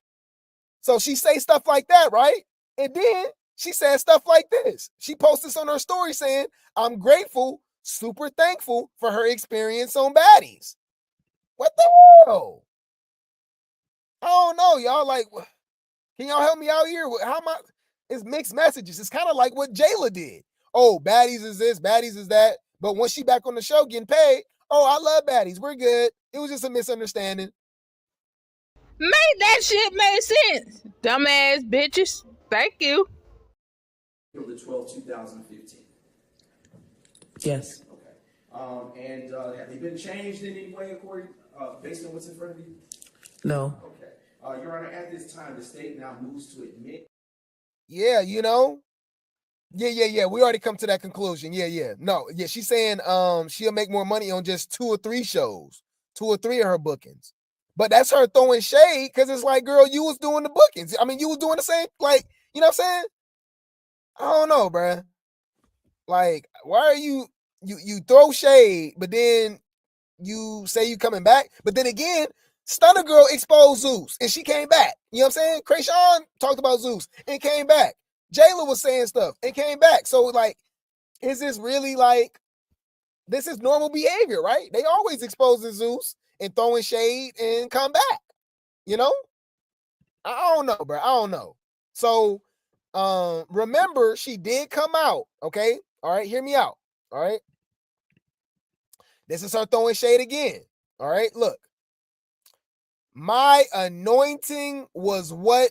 So she say stuff like that, right? And then she said stuff like this. She posted this on her story saying, I'm grateful, super thankful for her experience on Baddies. What the hell? I don't know, y'all. Like, can y'all help me out here? How am I? It's mixed messages. It's kind of like what Jayla did. Oh, Baddies is this, Baddies is that. But when she back on the show getting paid, oh, I love Baddies. We're good. It was just a misunderstanding. Make that shit make sense. Dumbass bitches. Thank you. April the 12th, 2015. Yes. Okay. And have they been changed in any way according? based on what's in front of you? No. Okay. Your Honor, at this time, the state now moves to admit. Yeah, you know. Yeah. We already come to that conclusion. Yeah. No, yeah, she's saying she'll make more money on just 2 or 3 shows, 2 or 3 of her bookings. But that's her throwing shade because it's like, girl, you was doing the bookings. I mean, you was doing the same, like, you know what I'm saying? I don't know, bruh. Like, why are you throw shade, but then you say you coming back? But then again, Stunner Girl exposed Zeus and she came back. You know what I'm saying? Chrisean talked about Zeus and came back. Jayla was saying stuff and came back. So, like, is this really like, this is normal behavior, right? They always exposing Zeus and throwing shade and come back, you know? I don't know, bro. I don't know. So, remember, she did come out, okay? All right, hear me out, all right? This is her throwing shade again, all right? Look, my anointing was what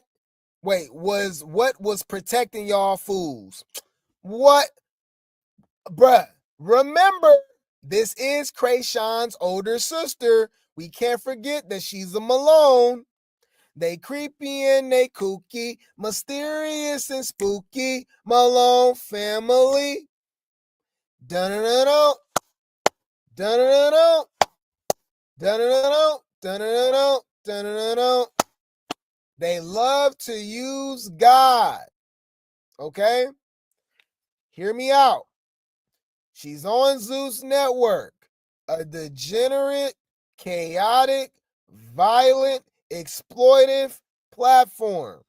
was protecting y'all fools. What? Bruh, remember, this is Chrisean's older sister. We can't forget that she's a Malone. They creepy and they kooky, mysterious and spooky, Malone family. Dun-dun-dun-dun, dun-dun-dun-dun, dun-dun-dun-dun, dun-dun-dun-dun, dun-dun-dun-dun. They love to use God. Okay? Hear me out. She's on Zeus Network, a degenerate, chaotic, violent, exploitive platform.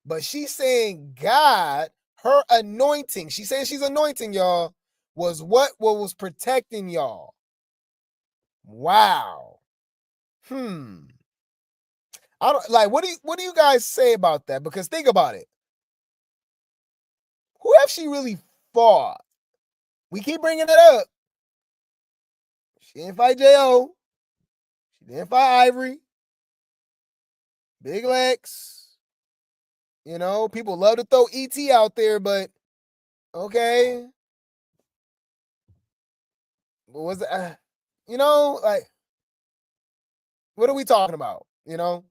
But she's saying God, her anointing, she's saying she's anointing y'all, was what was protecting y'all. Wow. I don't like, what do you guys say about that? Because think about it. Who have she really fought? We keep bringing it up. She didn't fight J.O. She didn't fight Ivory. Big Lex. You know, people love to throw E.T. out there, but okay. What was it? You know, like, what are we talking about? You know?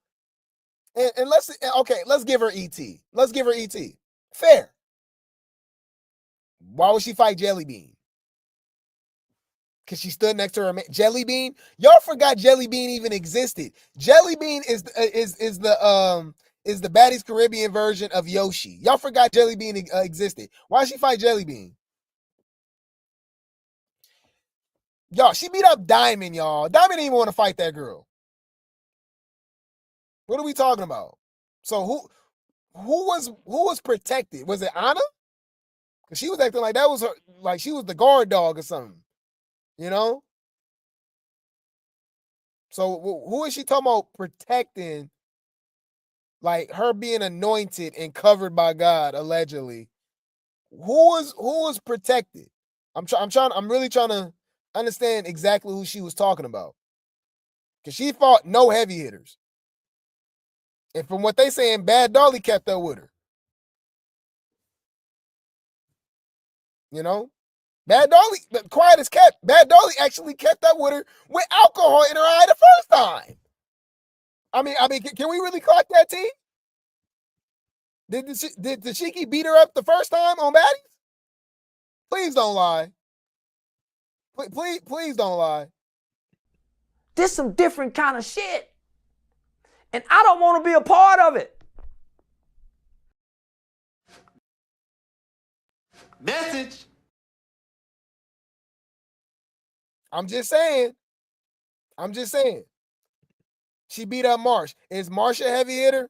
And let's give her E.T. Let's give her E.T. Fair. Why would she fight Jelly Bean? Because she stood next to her Jelly Bean. Y'all forgot Jelly Bean even existed. Jelly Bean is the Baddies Caribbean version of Yoshi. Y'all forgot Jelly Bean existed. Why she fight Jelly Bean? Y'all, she beat up Diamond, y'all. Diamond didn't even want to fight that girl. What are we talking about? So who was protected? Was it Anna? Because she was acting like that was her, like she was the guard dog or something. You know? So who is she talking about protecting? Like her being anointed and covered by God, allegedly. Who was protected? I'm really trying to understand exactly who she was talking about. Because she fought no heavy hitters. And from what they saying, Bad Dolly kept up with her. You know? Bad Dolly, quiet as kept. Bad Dolly actually kept up with her with alcohol in her eye the first time. I mean, can we really clock that, team? Did Tesehki beat her up the first time on Baddies? Please don't lie. Please don't lie. This some different kind of shit. And I don't want to be a part of it. Message. I'm just saying. She beat up Marsh. Is Marsh a heavy hitter?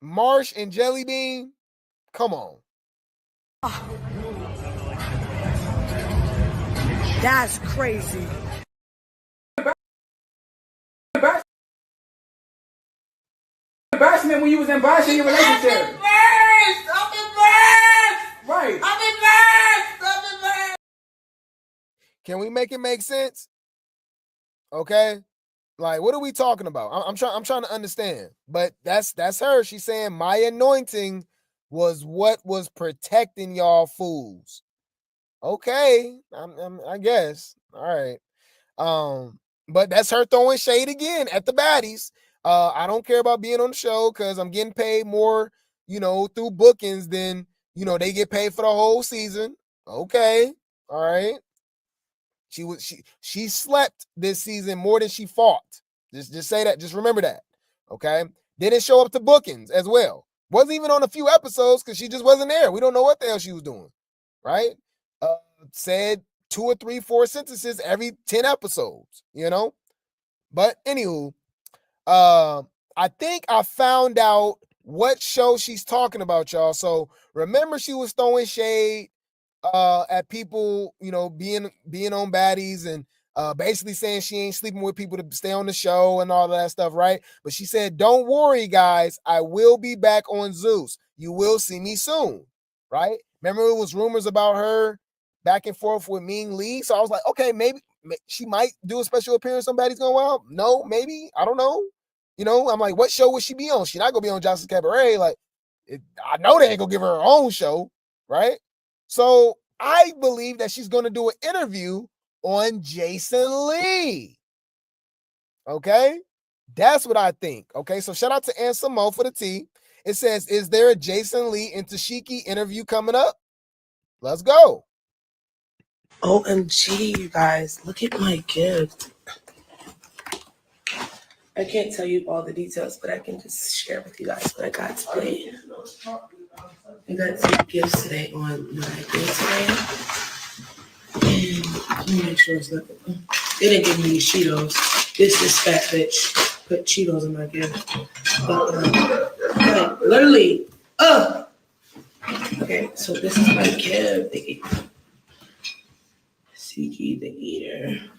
Marsh and Jelly Bean? Come on. That's crazy. Embarrassment when you was embarrassed in your relationship. I'm embarrassed. Right. I'm embarrassed. Can we make it make sense? Okay. Like, what are we talking about? I'm trying to understand. But that's her. She's saying my anointing was what was protecting y'all fools. Okay. I guess. All right. But that's her throwing shade again at the baddies. I don't care about being on the show because I'm getting paid more, through bookings than, they get paid for the whole season. Okay. All right. She slept this season more than she fought. Just say that. Just remember that. Okay. Didn't show up to bookings as well. Wasn't even on a few episodes because she just wasn't there. We don't know what the hell she was doing. Right. Said 2 or 3, 4 sentences every 10 episodes, But anywho, I think I found out what show she's talking about, y'all. So remember she was throwing shade at people, being on Baddies and basically saying she ain't sleeping with people to stay on the show and all of that stuff, right? But she said, don't worry, guys. I will be back on Zeus. You will see me soon, right? Remember it was rumors about her back and forth with Ming Lee. So I was like, okay, maybe she might do a special appearance on Baddies Going Wild. No, maybe. I don't know. I'm like, what show would she be on? She not going to be on Johnson's Cabaret. Like, I know they ain't going to give her own show, right? So I believe that she's going to do an interview on Jason Lee. Okay? That's what I think. Okay, so shout out to Ansamo for the tea. It says, is there a Jason Lee and Tesehki interview coming up? Let's go. OMG, you guys, look at my gift. I can't tell you all the details, but I can just share with you guys what I got today. I got 2 gifts today on my gift today. And let me make sure it's not. They didn't give me these Cheetos. This fat bitch put Cheetos in my gift. But literally, okay, so this is my gift. Siki the Eater.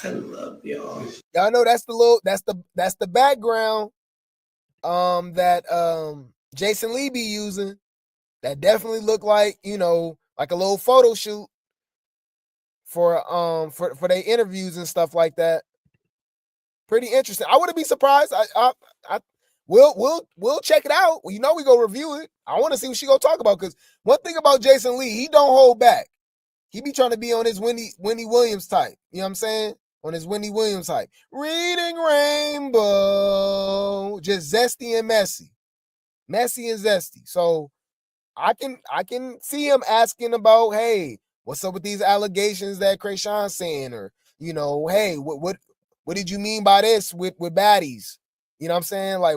I love y'all. Y'all know that's the background that Jason Lee be using. That definitely look like, like a little photo shoot for their interviews and stuff like that. Pretty interesting. I wouldn't be surprised. We'll check it out. We go review it. I want to see what she gonna talk about, because one thing about Jason Lee, he don't hold back. He be trying to be on his Wendy Williams type. You know what I'm saying? On his Wendy Williams type. Reading Rainbow. Just zesty and messy. Messy and zesty. So I can see him asking about, hey, what's up with these allegations that Chrisean's saying? Or, hey, what did you mean by this with Baddies? You know what I'm saying? Like,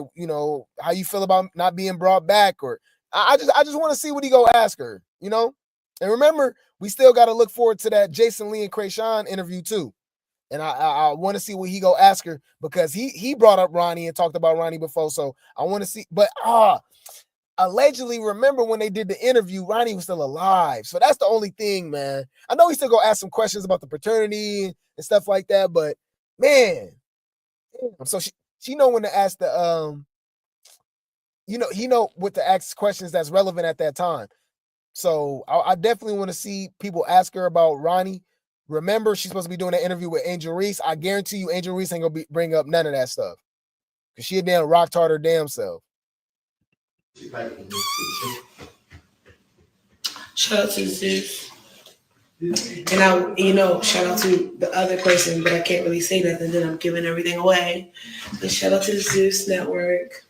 how you feel about not being brought back? Or I just want to see what he go ask her, And remember, we still got to look forward to that Jason Lee and Chrisean interview too. And I want to see what he go ask her, because he brought up Ronnie and talked about Ronnie before. So I want to see, but allegedly, remember when they did the interview, Ronnie was still alive. So that's the only thing, man. I know he's still gonna ask some questions about the paternity and stuff like that, but man, so she know when to ask the he know what to ask questions that's relevant at that time. So I definitely want to see people ask her about Ronnie. Remember, she's supposed to be doing an interview with Angel Reese. I guarantee you Angel Reese ain't gonna bring up none of that stuff, because she a damn rock hard her damn self. Shout out to Zeus. And shout out to the other person, but I can't really say that, and then I'm giving everything away. But shout out to the Zeus Network.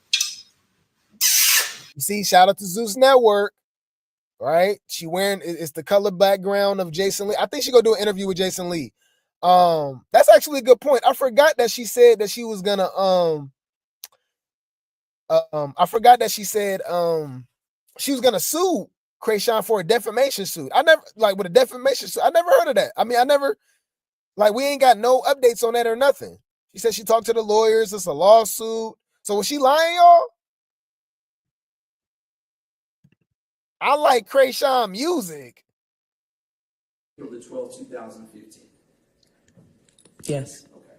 You see, shout out to Zeus Network. Right? She wearing, it's the color background of Jason Lee. I think she gonna do an interview with Jason Lee. That's actually a good point. I forgot that she said that she was gonna she was gonna sue Chrisean for a defamation suit. With a defamation suit. I never heard of that. I mean, we ain't got no updates on that or nothing. She said she talked to the lawyers. It's a lawsuit. So was she lying, y'all? I like Chrisean music. April the 12th, 2015. Yes. Okay.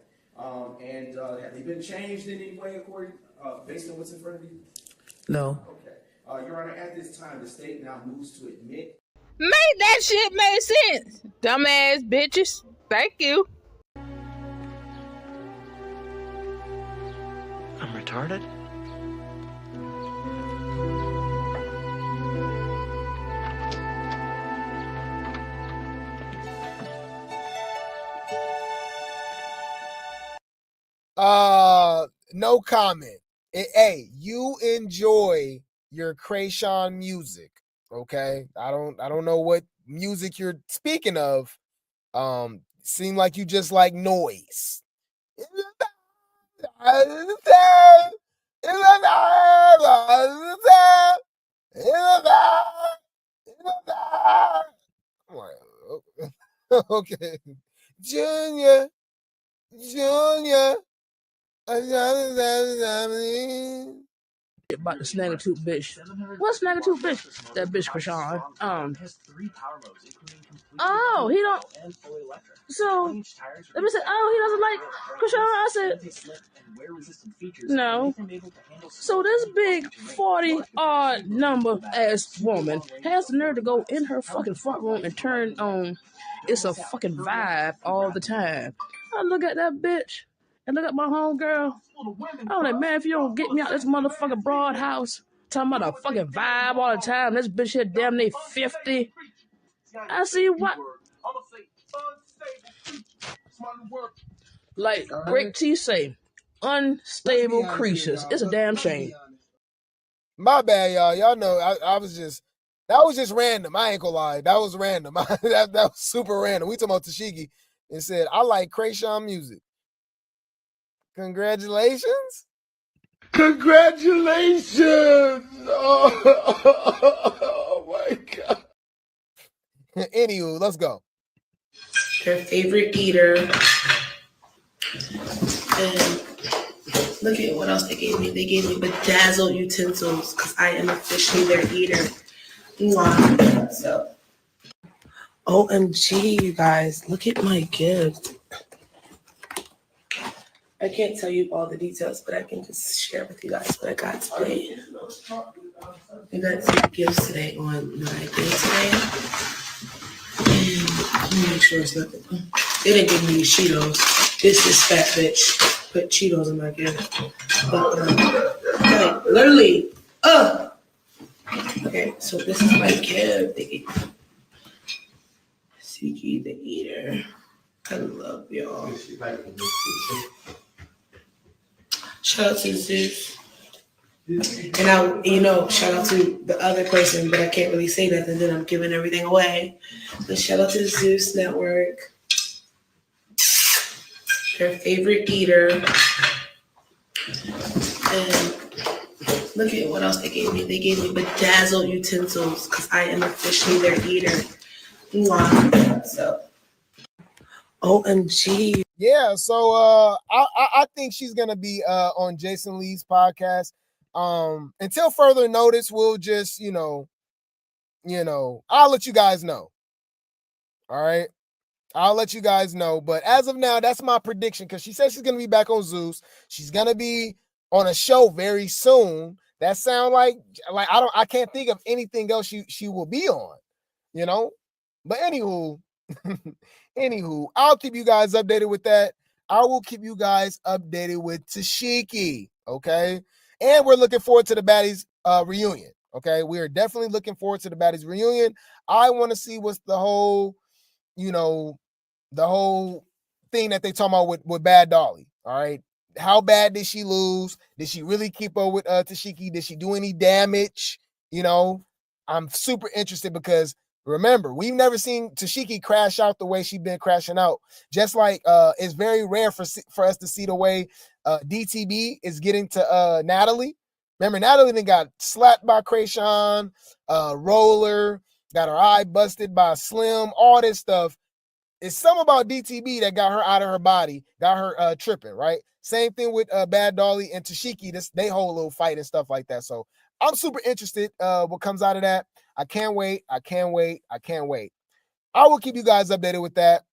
And have they been changed in any way based on what's in front of you? No. Okay. Your Honor, at this time, the state now moves to admit. Make that shit make sense, dumbass bitches. Thank you. I'm retarded? No comment. Hey, you enjoy your Chrisean music, okay? I don't know what music you're speaking of. Seem like you just like noise. Okay. Junior. About the snaggletooth bitch. What snaggletooth bitch? That bitch Chrisean. Oh, he don't. So, let me say, oh, he doesn't like Chrisean. I said, no. So this big 40 odd number ass woman has the nerve to go in her fucking front room and turn on It's a Fucking Vibe all the time. I look at that bitch and look at my homegirl. I'm like, man, if you don't get me out this motherfucking broad house, talking about a fucking vibe all the time, this bitch here damn near 50. I see what. Like Grape say, unstable creatures. It's a damn shame. My bad, y'all. Y'all know I was just, that was just random. I ain't gonna lie. That was random. that was super random. We talking about Tesehki and said, I like Chrisean music. Congratulations. Congratulations! Oh my God. Anywho, let's go. Their favorite eater. And look at what else they gave me. They gave me bedazzled utensils because I am officially their eater. Mwah. So, OMG, you guys, look at my gift. I can't tell you all the details, but I can just share with you guys what I got today. I got some gifts today on my day today. And let me make sure it's nothing. They didn't give me Cheetos. This fat bitch put Cheetos in my gift. But like, literally, okay, so this is my gift. They gave me Tesehki the Eater. I love y'all. Shout out to Zeus. And shout out to the other person, but I can't really say nothing, then I'm giving everything away. But shout out to the Zeus Network. Their favorite eater. And look at what else they gave me. They gave me bedazzled utensils because I am officially their eater. Mwah. So, OMG. Yeah, so I think she's gonna be on Jason Lee's podcast. Until further notice, we'll just I'll let you guys know. All right, I'll let you guys know. But as of now, that's my prediction because she said she's gonna be back on Zeus. She's gonna be on a show very soon. That sound like I can't think of anything else she will be on. But anywho. Anywho, I'll keep you guys updated with that. I will keep you guys updated with Tesehki, okay? And we're looking forward to the Baddies reunion, okay? We are definitely looking forward to the Baddies reunion. I want to see what's the whole thing that they talking about with Bad Dolly, all right? How bad did she lose? Did she really keep up with Tesehki? Did she do any damage? I'm super interested because remember, we've never seen Tesehki crash out the way she's been crashing out. Just like it's very rare for us to see the way DTB is getting to Natalie. Remember, Natalie then got slapped by Chrisean, Roller, got her eye busted by Slim, all this stuff. It's something about DTB that got her out of her body, got her tripping, right? Same thing with Bad Dolly and Tesehki. They whole little fight and stuff like that. So I'm super interested what comes out of that. I can't wait. I will keep you guys updated with that.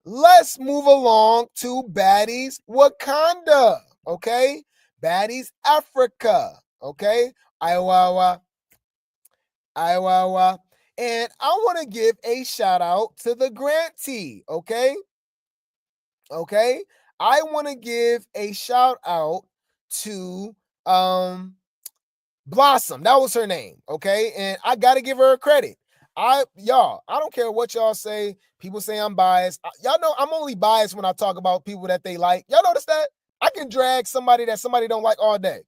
Let's move along to Baddies Wakanda, okay? Baddies Africa, okay? Ivory. And I want to give a shout out to the grantee, okay? Okay? I want to give a shout out to Blossom. That was her name, okay? And I got to give her credit. Y'all, I don't care what y'all say. People say I'm biased. Y'all know I'm only biased when I talk about people that they like. Y'all notice that? I can drag somebody that somebody don't like all day.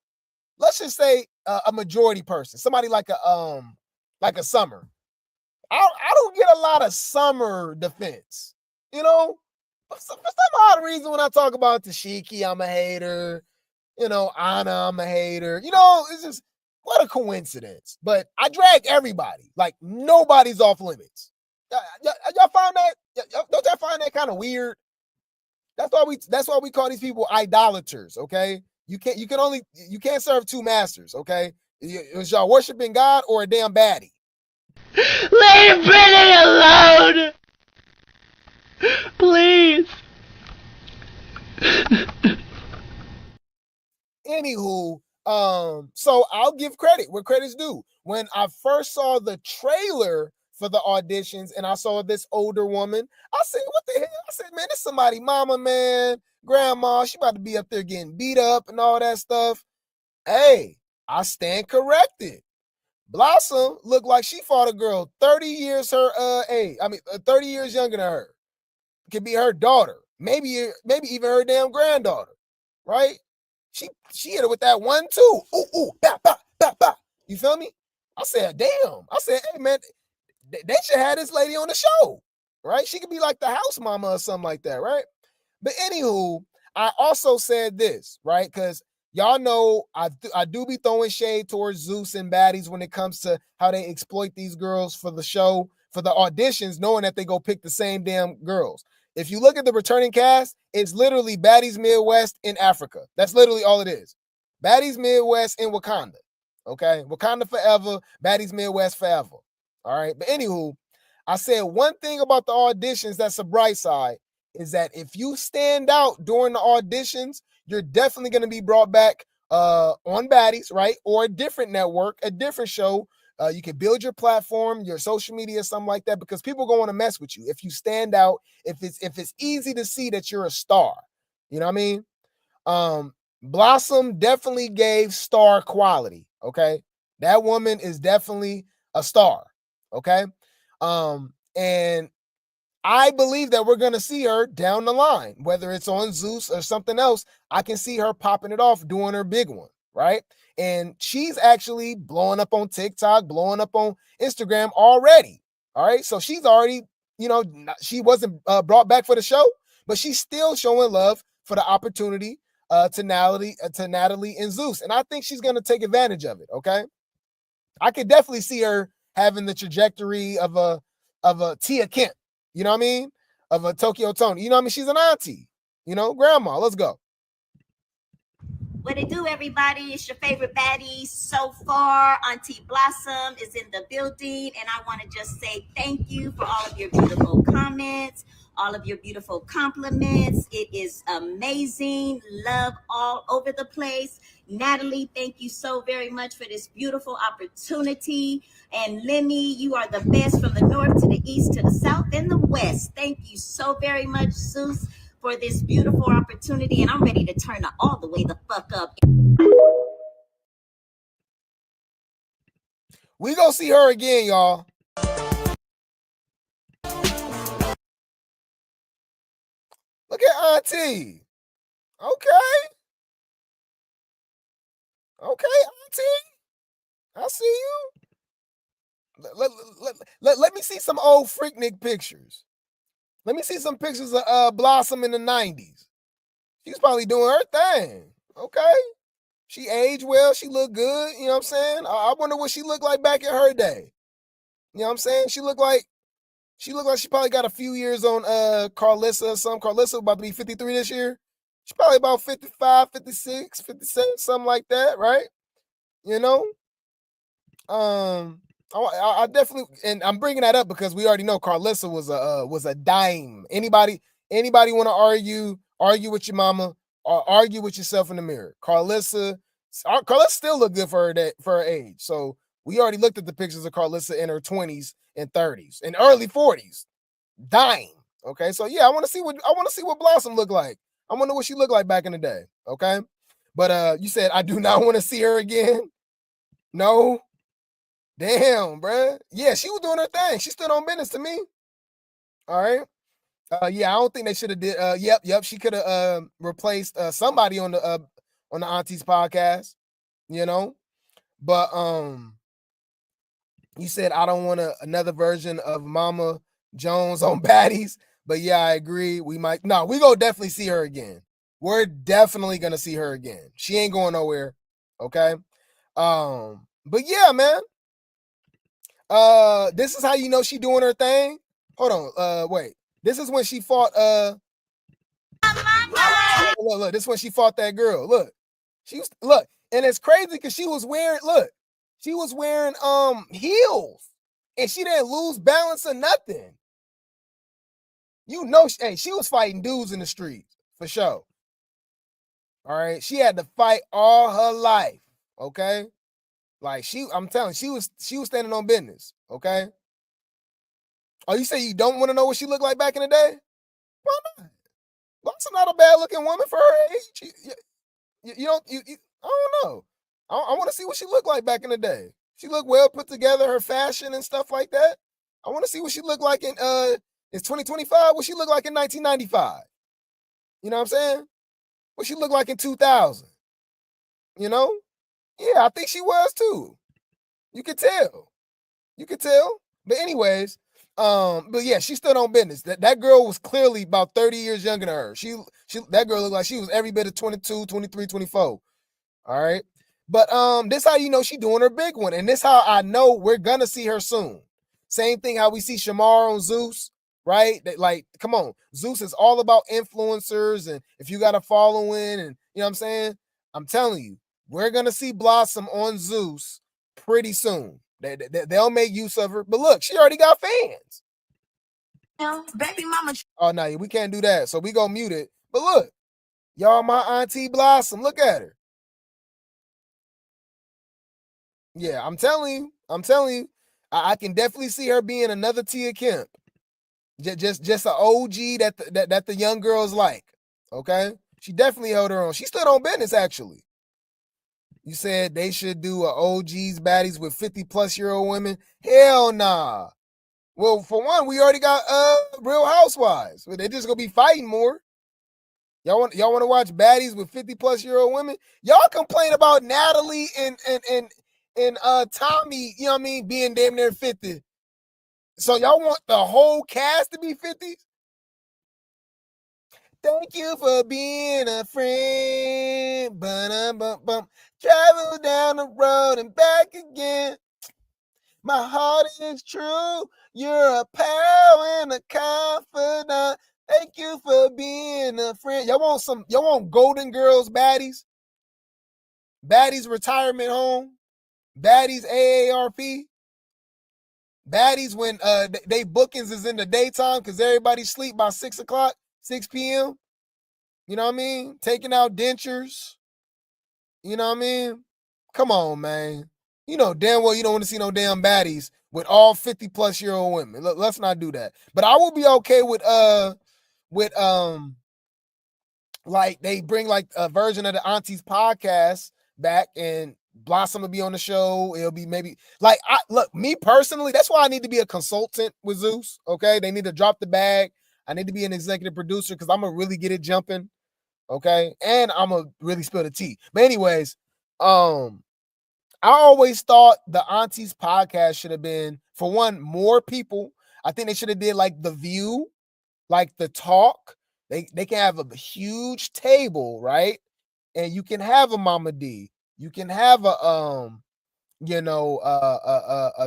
Let's just say a majority person, somebody like a Summer. I don't get a lot of Summer defense, you know. For some odd reason, when I talk about Tesehki, I'm a hater. You know, Anna, I'm a hater. You know, it's just what a coincidence. But I drag everybody. Like nobody's off limits. Y'all find that? Don't y'all find that kind of weird? That's why we call these people idolaters. Okay, you can't serve two masters. Okay, is y'all worshiping God or a damn baddie? Leave Brittany alone! Please. Anywho, so I'll give credit where credit's due. When I first saw the trailer for the auditions and I saw this older woman, I said, what the hell? I said, man, this somebody mama, man, grandma, she about to be up there getting beat up and all that stuff. Hey, I stand corrected. Blossom looked like she fought a girl 30 years her age. 30 years younger than her. Could be her daughter, maybe even her damn granddaughter, right? She hit her with that 1-2. Ooh, bah, bah, bah, bah. You feel me? I said, damn. I said, hey man, they should have this lady on the show, right? She could be like the house mama or something like that, right? But anywho, I also said this, right? Because y'all know I do be throwing shade towards Zeus and Baddies when it comes to how they exploit these girls for the show, for the auditions, knowing that they go pick the same damn girls. If you look at the returning cast, it's literally Baddies Midwest in Africa. That's literally all it is. Baddies Midwest in Wakanda. Okay? Wakanda forever, Baddies Midwest forever. All right? But anywho, I said one thing about the auditions that's a bright side is that if you stand out during the auditions, you're definitely going to be brought back on Baddies, right? Or a different network, a different show. You can build your platform, your social media, something like that, because people going to mess with you if you stand out. If it's easy to see that you're a star, you know what I mean? Blossom definitely gave star quality. Okay, that woman is definitely a star. Okay, and I believe that we're gonna see her down the line, whether it's on Zeus or something else. I can see her popping it off, doing her big one, right? And she's actually blowing up on TikTok, blowing up on Instagram already. All right. So she's already, you know, she wasn't brought back for the show, but she's still showing love for the opportunity to Natalie and Zeus. And I think she's going to take advantage of it. Okay. I could definitely see her having the trajectory of a Tia Kemp, you know what I mean? Of a Tokyo Tony. You know what I mean? She's an auntie, you know, grandma. Let's go. What it do, everybody? It's your favorite baddie so far. Auntie Blossom is in the building, and I want to just say thank you for all of your beautiful comments, all of your beautiful compliments. It is amazing. Love all over the place. Natalie, thank you so very much for this beautiful opportunity. And Lemmy, you are the best from the north to the east to the south and the west. Thank you so very much, Zeus, for this beautiful opportunity, and I'm ready to turn it all the way the fuck up. We gonna see her again, y'all. Look at Auntie. Okay, Auntie. I see you. Let me see some old Freaknik pictures. Let me see some pictures of Blossom in the 90s. She's probably doing her thing. Okay. She aged well. She looked good. You know what I'm saying? I wonder what she looked like back in her day. You know what I'm saying? She looked like she probably got a few years on Carlissa or something. Carlissa about to be 53 this year. She's probably about 55, 56, 57, something like that, right? You know? I definitely, and I'm bringing that up because we already know Carlissa was a dime. Anybody want to argue with your mama or argue with yourself in the mirror? Carlissa still look good for her age. So we already looked at the pictures of Carlissa in her 20s and 30s and early 40s. Dime. Okay, so yeah, I want to see what Blossom looked like. I wonder what she looked like back in the day. Okay, but you said I do not want to see her again. No. Damn, bruh. Yeah, she was doing her thing. She stood on business to me. All right. Yeah, I don't think they should have did. Yep. She could have replaced somebody on the Auntie's podcast, you know. But you said I don't want another version of Mama Jones on Baddies. But yeah, I agree. We might. No, we go definitely see her again. We're definitely gonna see her again. She ain't going nowhere. Okay. But yeah, man. This is how you know she doing her thing. Hold on. Wait. This is when she fought. Look. This is when she fought that girl. Look. And it's crazy because she was wearing. She was wearing heels, and she didn't lose balance or nothing. You know, she was fighting dudes in the streets for sure. All right, she had to fight all her life. Okay, like I'm telling you, she was standing on business. Okay. Oh, you say you don't want to know what she looked like back in the day? Why not? That's not a bad looking woman for her age. You don't. I don't know. I want to see what she looked like back in the day. She looked well put together, her fashion and stuff like that. I want to see what she looked like in it's 2025. What she looked like in 1995. You know what I'm saying? What she looked like in 2000. You know? Yeah, I think she was too. You could tell. But anyways, but yeah, she stood on business. That girl was clearly about 30 years younger than her. That girl looked like she was every bit of 22, 23, 24. All right. But this how you know she doing her big one. And this how I know we're gonna see her soon. Same thing how we see Shamar on Zeus, right? Like, come on. Zeus is all about influencers, and if you got a following, and you know what I'm saying? I'm telling you, we're gonna see Blossom on Zeus pretty soon. They'll make use of her. But look, she already got fans. Baby mama. Oh no, we can't do that. So we gonna mute it. But look, y'all, my Auntie Blossom, look at her. Yeah, I'm telling you, I can definitely see her being another Tia Kemp. Just an OG that the young girls like. Okay, she definitely held her own. She stood on business actually. You said they should do a OG's Baddies with 50-plus-year-old women. Hell nah. Well, for one, we already got Real Housewives. They're just gonna be fighting more. Y'all want to watch Baddies with 50-plus-year-old women? Y'all complain about Natalie and Tommy, you know what I mean, being damn near 50. So y'all want the whole cast to be 50s? Thank you for being a friend. Bum. Travel down the road and back again. My heart is true. You're a pal and a confidant. Thank you for being a friend. Y'all want Golden Girls Baddies? Baddies Retirement Home? Baddies AARP? Baddies when they bookings is in the daytime because everybody sleep by 6 o'clock, 6 p.m. You know what I mean? Taking out dentures. You know what I mean? Come on, man. You know damn well you don't want to see no damn baddies with all 50-plus-year-old women. Look, let's not do that. But I will be okay with like they bring like a version of the Auntie's podcast back and Blossom will be on the show. It'll be maybe like me personally, that's why I need to be a consultant with Zeus. Okay. They need to drop the bag. I need to be an executive producer because I'm gonna really get it jumping. Okay. And I'm gonna really spill the tea. But anyways, I always thought the Auntie's podcast should have been, for one, more people. I think they should have did like The View, like The Talk. They can have a huge table, right? And you can have a Mama D. You can have a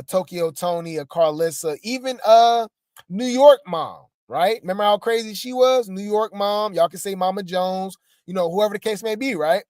Tokyo Tony, a Carlissa, even New York Mom, right? Remember how crazy she was? New York Mom. Y'all can say Mama Jones, whoever the case may be, right?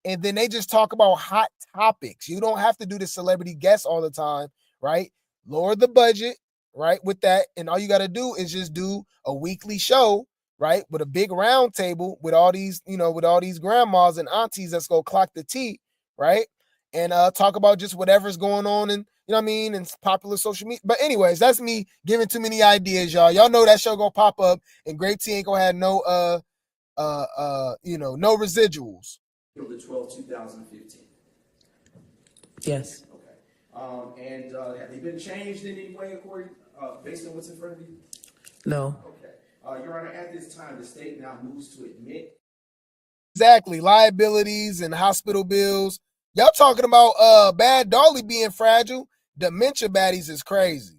And then they just talk about hot topics. You don't have to do the celebrity guests all the time, right? Lower the budget, right? With that. And all you got to do is just do a weekly show, right? With a big round table with all these, with all these grandmas and aunties that's going to clock the tea, right? And talk about just whatever's going on and, and popular social media. But anyways, that's me giving too many ideas, y'all. Y'all know that show going to pop up and Grape Tea ain't going to have no, no residuals. April the 12th, 2015. Yes. Okay. And have they been changed in any way according, based on what's in front of you? No. Okay. Your Honor, at this time, the state now moves to admit. Exactly. Liabilities and hospital bills. Y'all talking about Bad Dolly being fragile. Dementia baddies is crazy.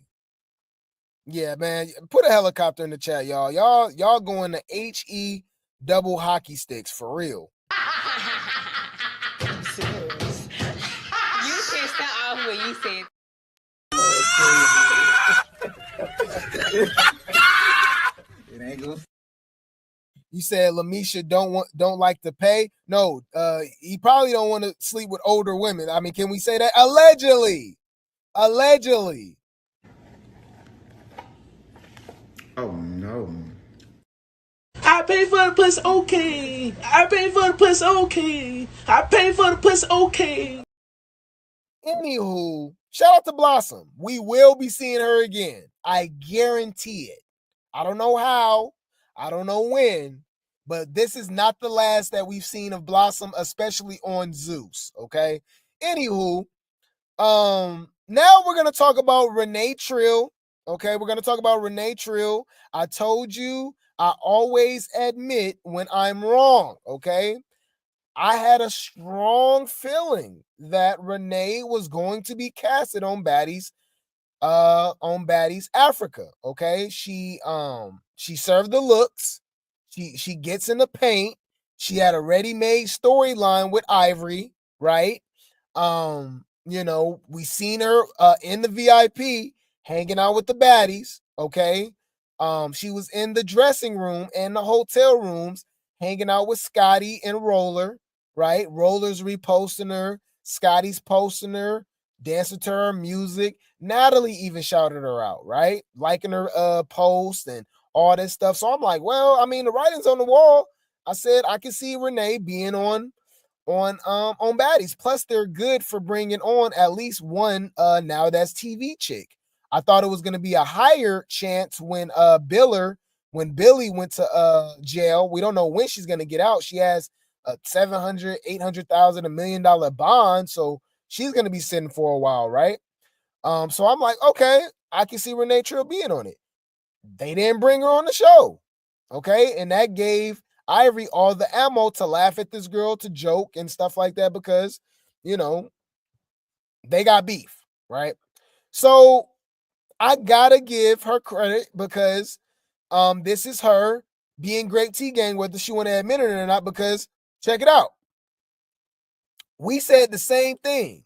Yeah, man. Put a helicopter in the chat, y'all. Y'all going to HE double hockey sticks for real. You pissed that off when you said. It ain't good. You said Lamisha don't like to pay. No, he probably don't want to sleep with older women. I mean, can we say that? Allegedly. Oh no. I pay for the pussy, okay. I pay for the pussy, okay. I pay for the pussy, okay. Anywho, shout out to Blossom. We will be seeing her again. I guarantee it. I don't know how. I don't know when. But this is not the last that we've seen of Blossom, especially on Zeus. Okay. Anywho, now we're gonna talk about Renee Trill. Okay, we're gonna talk about Renee Trill. I told you I always admit when I'm wrong. Okay. I had a strong feeling that Renee was going to be casted on Baddies Africa. Okay. She served the looks. She gets in the paint. She had a ready-made storyline with Ivory, right? We seen her in the VIP hanging out with the baddies, okay? She was in the dressing room and the hotel rooms hanging out with Scotty and Roller, right? Roller's reposting her, Scotty's posting her, dancing to her music. Natalie even shouted her out, right? Liking her post and all that stuff. So I'm like, well, I mean, the writing's on the wall. I said I can see Renee being on Baddies. Plus, they're good for bringing on at least one now that's TV chick. I thought it was going to be a higher chance when Billy went to jail. We don't know when she's going to get out. She has a $700,000, $800,000, $1 million bond, so she's going to be sitting for a while, right? So I'm like, okay, I can see Renee Trill being on it. They didn't bring her on the show, okay? And that gave Ivory all the ammo to laugh at this girl, to joke and stuff like that because, they got beef, right? So I gotta give her credit because this is her being Grape T Gang, whether she want to admit it or not, because check it out. We said the same thing.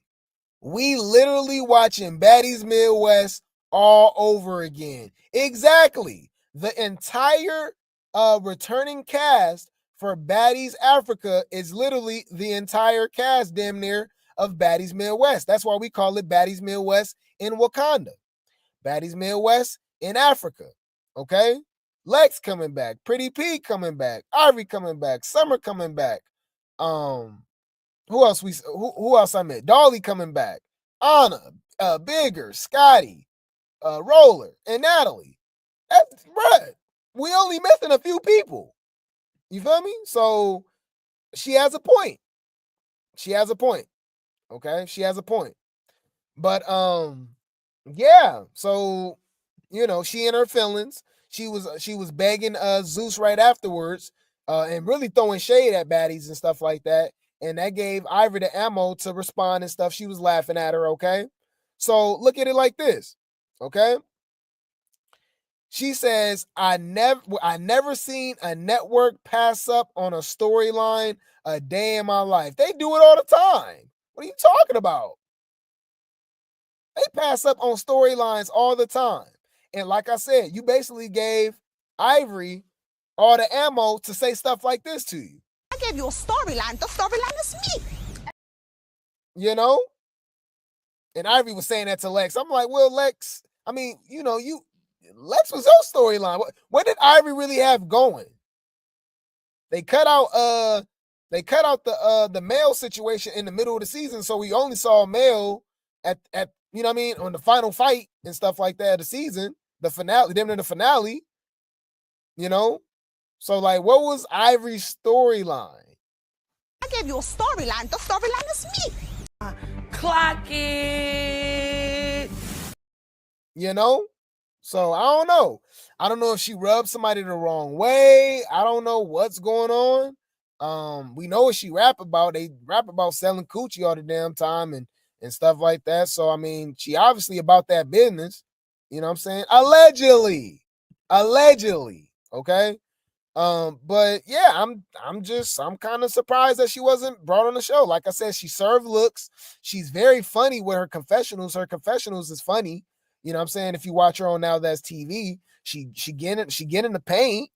We literally watching Baddies Midwest all over again. Exactly. The entire returning cast for Baddies Africa is literally the entire cast, damn near, of Baddies Midwest. That's why we call it Baddies Midwest in Wakanda. Baddies Midwest in Africa. Okay? Lex coming back. Pretty P coming back. Ivory coming back. Summer coming back. Who else I met? Dolly coming back. Anna, Bigger, Scotty, Roller, and Natalie. Bruh, we only missing a few people. You feel me? So she has a point. Okay? She has a point. But yeah, so she in her feelings. She was begging Zeus right afterwards, and really throwing shade at baddies and stuff like that. And that gave Ivory the ammo to respond and stuff. She was laughing at her, okay? So look at it like this, okay? She says, I never seen a network pass up on a storyline a day in my life. They do it all the time. What are you talking about? They pass up on storylines all the time. And like I said, you basically gave Ivory all the ammo to say stuff like this to you. I gave you a storyline. The storyline is me. And Ivory was saying that to Lex. I'm like, well, Lex, I mean, Lex was your storyline. What did Ivory really have going? They cut out the male situation in the middle of the season, so we only saw male at on the final fight and stuff like that of the season, the finale, them in the finale. So like, what was Ivory's storyline? I gave you a storyline. The storyline is me. Clock it. you know? So I don't know. I don't know if she rubbed somebody the wrong way. I don't know what's going on. We know what she rap about. They rap about selling coochie all the damn time and stuff like that. So I mean, she obviously about that business. You know what I'm saying? Allegedly. Okay. But yeah, I'm kind of surprised that she wasn't brought on the show. Like I said, she served looks. She's very funny with her confessionals. Her confessionals is funny. You know what I'm saying? If you watch her on Now That's TV, she get in the paint,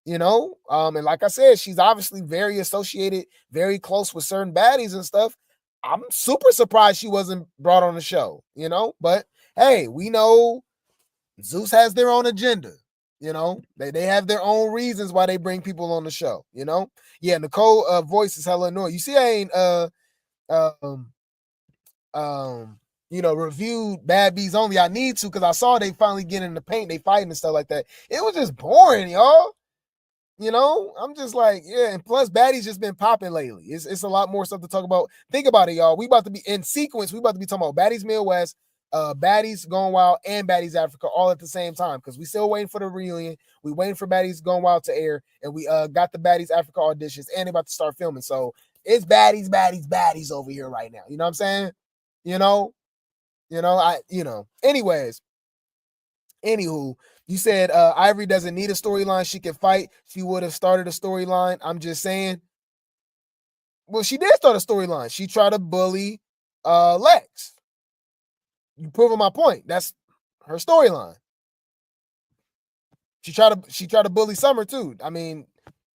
you know? And like I said, she's obviously very associated, very close with certain baddies and stuff. I'm super surprised she wasn't brought on the show, you know? But hey, we know Zeus has their own agenda. You know, they have their own reasons why they bring people on the show, you know? Yeah, Nicole voice is hella annoying. You see, I ain't reviewed Bad Bees Only. I need to because I saw they finally get in the paint, they fighting and stuff like that. It was just boring, y'all. You know, I'm just like, yeah, and plus Baddies just been popping lately. It's a lot more stuff to talk about. Think about it, y'all. We about to be in sequence, we about to be talking about Baddies Midwest, Baddies Going Wild, and Baddies Africa all at the same time because we still waiting for the reunion. We waiting for Baddies Going Wild to air, and we got the Baddies Africa auditions, and they about to start filming. So it's baddies over here right now. You know what I'm saying? Anyways, anywho, you said Ivory doesn't need a storyline. She can fight. She would have started a storyline. I'm just saying. Well, she did start a storyline. She tried to bully Lex. You proving my point. That's her storyline. She tried to bully Summer too. I mean,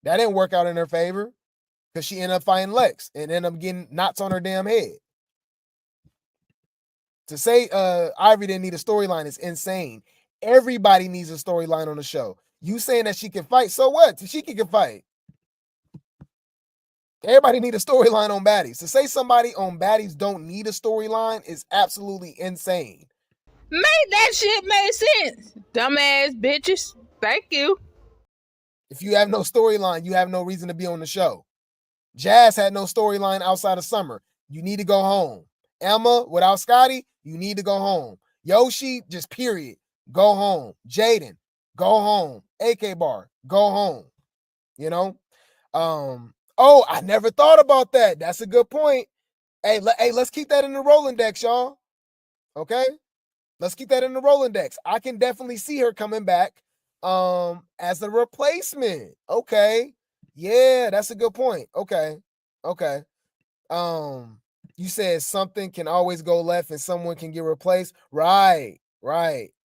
that didn't work out in her favor because she ended up fighting Lex and ended up getting knots on her damn head. To say Ivory didn't need a storyline is insane. Everybody needs a storyline on the show. You saying that she can fight, so what? She can fight. Everybody need a storyline on Baddies. To say somebody on Baddies don't need a storyline is absolutely insane. Make that shit make sense, dumbass bitches. Thank you. If you have no storyline, you have no reason to be on the show. Jazz had no storyline outside of Summer. You need to go home. Emma, without Scotty, you need to go home. Yoshi, just period. Go home. Jaden, go home. AK Bar, go home. You know? Oh, I never thought about that. That's a good point. Hey, let's keep that in the Rolodex, y'all. Okay? Let's keep that in the Rolodex. I can definitely see her coming back as a replacement. Okay. Yeah, that's a good point. Okay. You said something can always go left and someone can get replaced. Right. Yeah,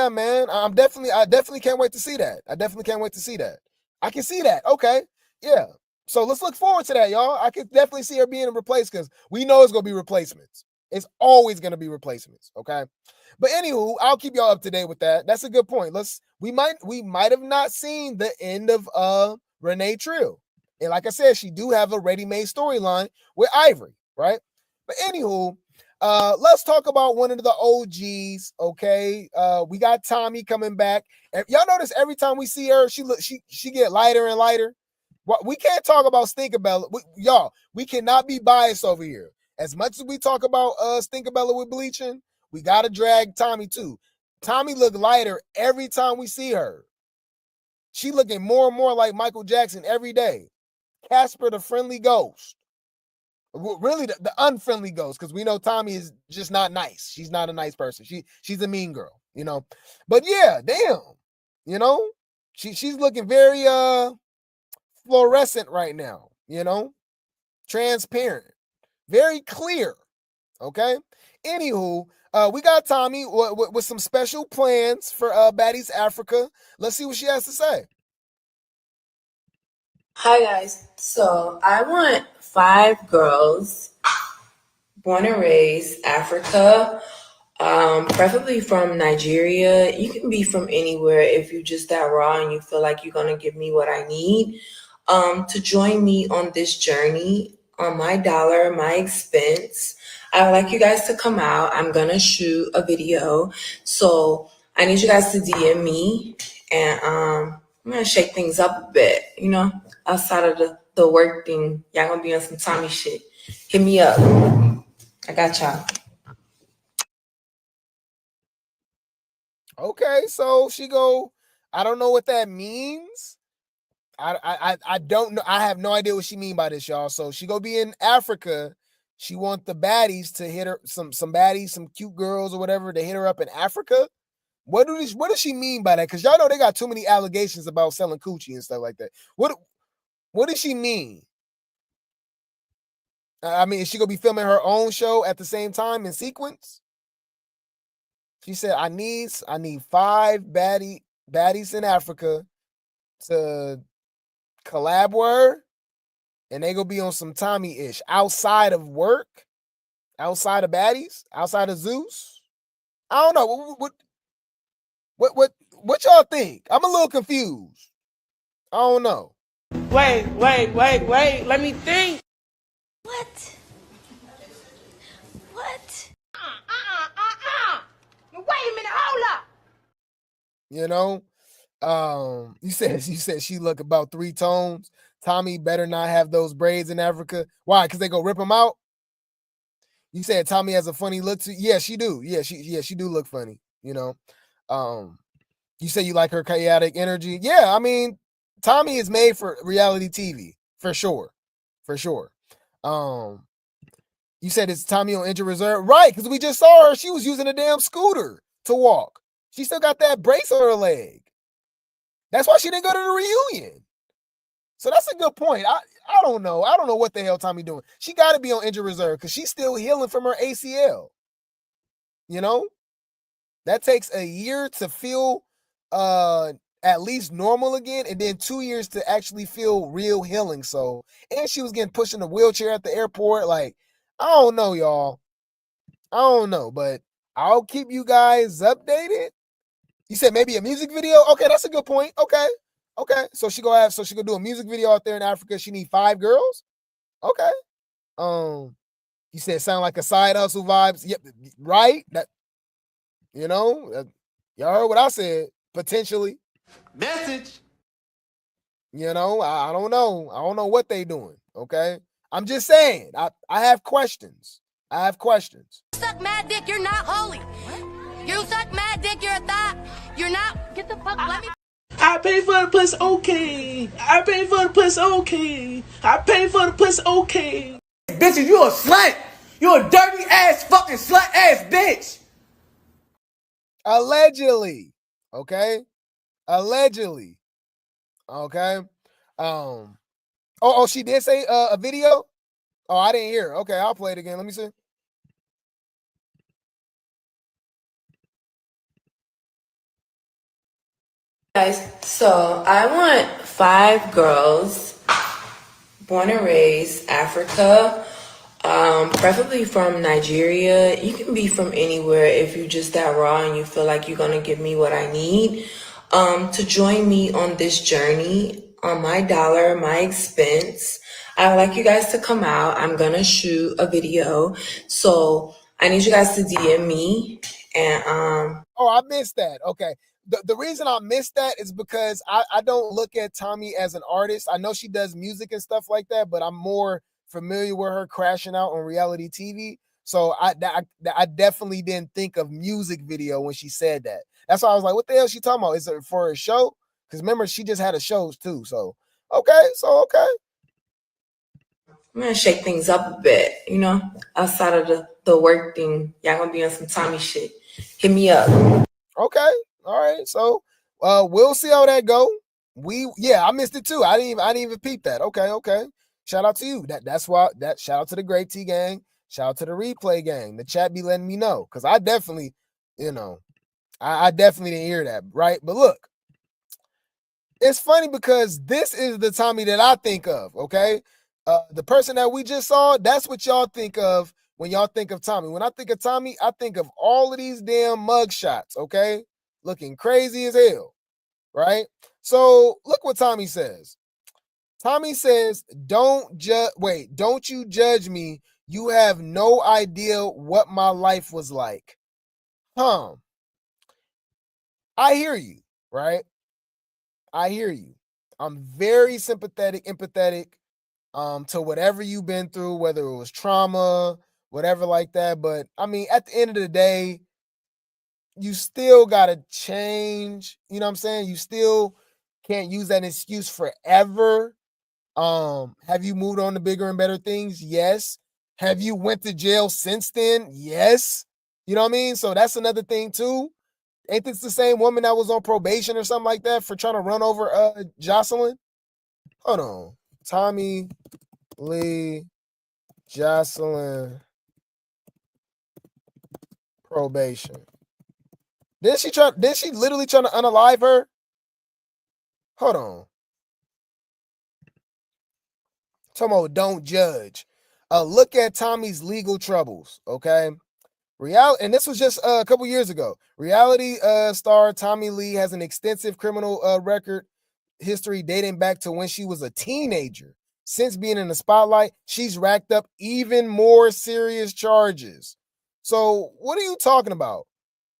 man. I definitely can't wait to see that. I can see that. Okay. Yeah. So let's look forward to that, y'all. I can definitely see her being replaced because we know it's gonna be replacements. It's always gonna be replacements. Okay. But anywho, I'll keep y'all up to date with that. That's a good point. We might have not seen the end of Renee Trill. And like I said, she do have a ready-made storyline with Ivory, right? But anywho, let's talk about one of the OGs. Okay. We got Tommy coming back. Y'all notice every time we see her, she get lighter and lighter. We can't talk about Stinkabella. Y'all, we cannot be biased over here. As much as we talk about Stinkabella with bleaching, we gotta drag Tommy too. Tommy look lighter every time we see her. She looking more and more like Michael Jackson every day. Casper the friendly ghost. Really the unfriendly ghost, because we know Tommy is just not nice. She's not a nice person. She's a mean girl, you know. But yeah, damn, you know, she's looking very fluorescent right now, you know, transparent, very clear. Okay. Anywho, we got Tommy with some special plans for Baddies Africa. Let's see what she has to say. Hi guys. So I want 5 girls born and raised Africa, preferably from Nigeria. You can be from anywhere if you're just that raw and you feel like you're gonna give me what I need. To join me on this journey on my dollar, my expense. I would like you guys to come out. I'm gonna shoot a video. So I need you guys to DM me and I'm gonna shake things up a bit, you know, outside of the work thing. Y'all gonna be on some Tommy shit. Hit me up. I got y'all. Okay, so she go, I don't know what that means. I don't know. I have no idea what she mean by this, y'all. So she go be in Africa. She want the baddies to hit her, some baddies, some cute girls or whatever, to hit her up in Africa. What does she mean by that? Because y'all know they got too many allegations about selling coochie and stuff like that. What does she mean? I mean, is she gonna be filming her own show at the same time in sequence? She said, I need 5 baddies in Africa to collab with her, and they gonna be on some Tommy-ish outside of work, outside of baddies, outside of Zeus. I don't know. What y'all think? I'm a little confused. I don't know. Wait. Let me think. What? Wait a minute, hold up. You know, you said she look about 3 tones. Tommy better not have those braids in Africa. Why? Because they go rip them out. You said Tommy has a funny look to. Yeah, she do. Yeah, she do look funny. You know, you say you like her chaotic energy. Yeah, I mean, Tommy is made for reality TV for sure. You said it's Tommy on injured reserve, right? Because we just saw her. She was using a damn scooter to walk. She still got that brace on her leg. That's why she didn't go to the reunion. So that's a good point. I don't know. I don't know what the hell Tommy doing. She got to be on injured reserve because she's still healing from her ACL. You know, that takes a year to feel at least normal again, and then 2 years to actually feel real healing. So, and she was getting pushed in a wheelchair at the airport. Like, I don't know, y'all. I don't know, but I'll keep you guys updated. You said maybe a music video? Okay, that's a good point. Okay. So she gonna do a music video out there in Africa. She need 5 girls? Okay. You said sound like a side hustle vibes. Yep, right? That, you know, y'all heard what I said. Potentially. Message. You know, I don't know. I don't know what they doing. Okay. I'm just saying. I have questions. You suck mad dick, you're not holy. You suck mad dick, you're a thought. You're not. Get the fuck. Let me. I pay for the pussy, okay. I pay for the pussy, okay. I pay for the pussy, okay. Bitches, you a slut. You a dirty ass fucking slut ass bitch. Allegedly. Okay. Okay. Oh, she did say a video? Oh, I didn't hear. Okay, I'll play it again. Let me see. Guys, so I want 5 girls born and raised Africa, preferably from Nigeria. You can be from anywhere if you just that raw and you feel like you're gonna give me what I need, to join me on this journey on my dollar, my expense. I would like you guys to come out. I'm gonna shoot a video, so I need you guys to DM me. And oh, I missed that. Okay. The reason I missed that is because I don't look at Tommy as an artist. I know she does music and stuff like that, but I'm more familiar with her crashing out on reality TV. So I definitely didn't think of music video when she said that. That's why I was like, what the hell is she talking about? Is it for a show? Because remember, she just had a shows too. So okay. I'm gonna shake things up a bit, you know, outside of the work thing. Y'all gonna be on some Tommy shit. Hit me up. Okay. All right. So we'll see how that go. I missed it too. I didn't even peep that. Okay. Shout out to you. That's why shout out to the Grape T gang. Shout out to the replay gang. The chat be letting me know. Cause I definitely, I definitely didn't hear that. Right. But look, it's funny because this is the Tommy that I think of. Okay. The person that we just saw, that's what y'all think of when y'all think of Tommy. When I think of Tommy, I think of all of these damn mug shots, okay? Looking crazy as hell, right? So look what Tommy says. Tommy says, don't you judge me. You have no idea what my life was like. I hear you, right? I hear you. I'm very sympathetic, empathetic to whatever you've been through, whether it was trauma, whatever like that. But I mean, at the end of the day, you still gotta change. You know what I'm saying? You still can't use that excuse forever. Have you moved on to bigger and better things? Yes. Have you went to jail since then? Yes. You know what I mean? So that's another thing too. Ain't this the same woman that was on probation or something like that for trying to run over Jocelyn? Hold on. Tommy Lee Jocelyn probation. Did she literally trying to unalive her? Hold on. Talking about don't judge. Look at Tommy's legal troubles, okay? And this was just a couple years ago. Reality star Tommy Lee has an extensive criminal record history dating back to when she was a teenager. Since being in the spotlight, she's racked up even more serious charges. So what are you talking about?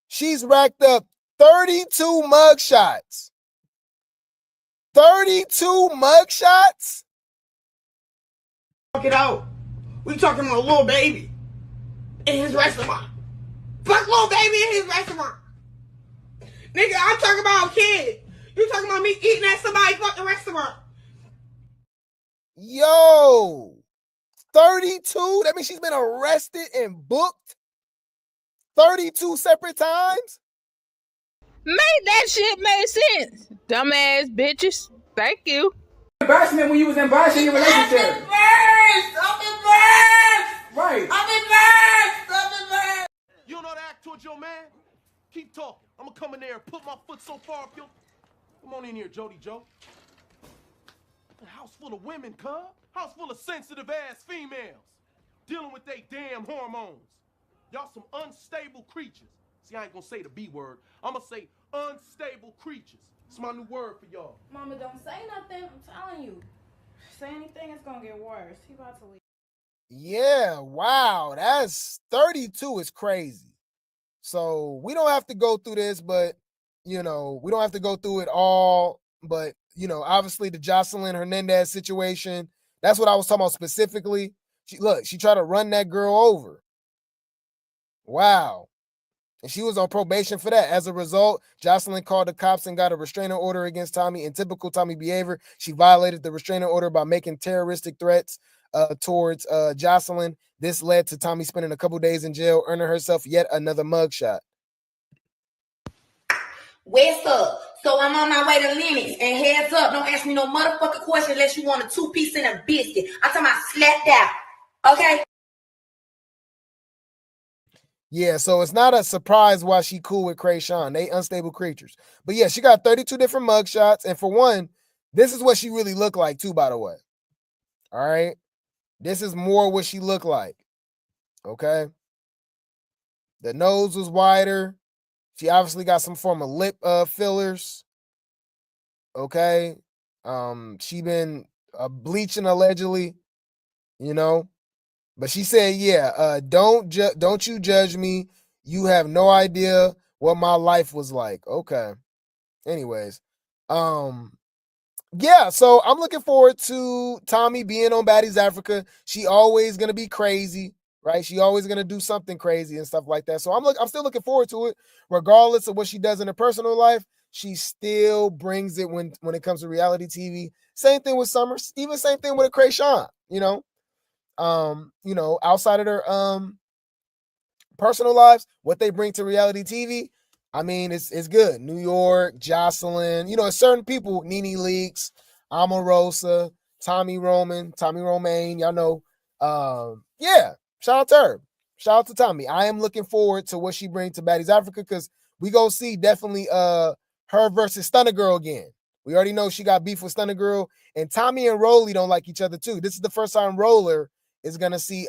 She's racked up 32 mugshots. 32 mugshots? Fuck it out. We talking about a little baby in his restaurant. Fuck little baby in his restaurant. Nigga, I'm talking about a kid. You talking about me eating at somebody's fucking restaurant. Yo, 32? That means she's been arrested and booked 32 separate times? Made that shit make sense. Dumbass bitches. Thank you. Embarrassment when you was embarrassed in your relationship. I'm embarrassed. Right. I'm embarrassed. You don't know how to act towards your man? Keep talking. I'm gonna come in there and put my foot so far up your... Come on in here, Jody Joe. A house full of women, cuz. House full of sensitive-ass females. Dealing with they damn hormones. Y'all some unstable creatures. See, I ain't gonna say the B word. I'm gonna say unstable creatures. It's my new word for y'all. Mama, don't say nothing. I'm telling you. Say anything, it's gonna get worse. He about to leave. Yeah, wow. That's 32 is crazy. So we don't have to go through this, but, you know, we don't have to go through it all. But, you know, obviously the Jocelyn Hernandez situation, that's what I was talking about specifically. She tried to run that girl over. Wow. And she was on probation for that. As a result, Jocelyn called the cops and got a restraining order against Tommy. In typical Tommy behavior, she violated the restraining order by making terroristic threats towards Jocelyn. This led to Tommy spending a couple days in jail, earning herself yet another mugshot. West up. So I'm on my way to Lennox. And heads up, don't ask me no motherfucking question unless you want a 2-piece and a biscuit. I'm talking about slapped out. Okay? Yeah, so it's not a surprise why she cool with Chrisean. They unstable creatures. But yeah, she got 32 different mugshots. And for one, this is what she really looked like too, by the way. All right? This is more what she looked like. Okay? The nose was wider. She obviously got some form of lip fillers. Okay? She been bleaching allegedly, you know? But she said, yeah, don't you judge me. You have no idea what my life was like. Okay. Anyways, yeah, so I'm looking forward to Tommy being on Baddies Africa. She always gonna be crazy, right? She always gonna do something crazy and stuff like that. So I'm still looking forward to it, regardless of what she does in her personal life. She still brings it when it comes to reality TV. Same thing with Summer, even same thing with a Chrisean, you know. Outside of their personal lives, what they bring to reality TV, I mean, it's good. New York, Jocelyn, certain people, Nene Leakes, Omarosa, Tommy Romaine, y'all know. Yeah, shout out to her. Shout out to Tommy. I am looking forward to what she brings to Baddies Africa because we go see definitely her versus Stunner Girl again. We already know she got beef with Stunner Girl, and Tommy and Rollie don't like each other too. This is the first time Roller is gonna see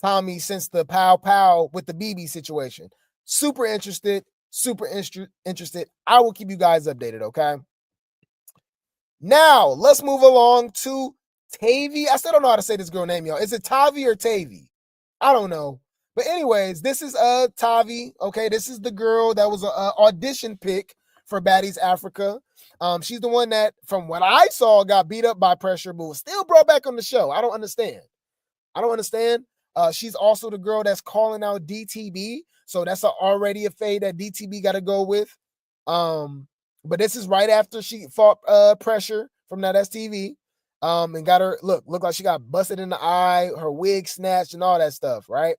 Tommy since the pow with the BB situation. Super interested. I will keep you guys updated, okay? Now, let's move along to Tavy. I still don't know how to say this girl name, y'all. Is it Tavy or Tavy? I don't know. But anyways, this is Tavy, okay? This is the girl that was an audition pick for Baddies Africa. She's the one that, from what I saw, got beat up by Pressure, but was still brought back on the show. I don't understand. She's also the girl that's calling out DTB So that's already a fade that DTB got to go with. But this is right after she fought pressure from that STV. And got her look like she got busted in the eye, her wig snatched and all that stuff, right?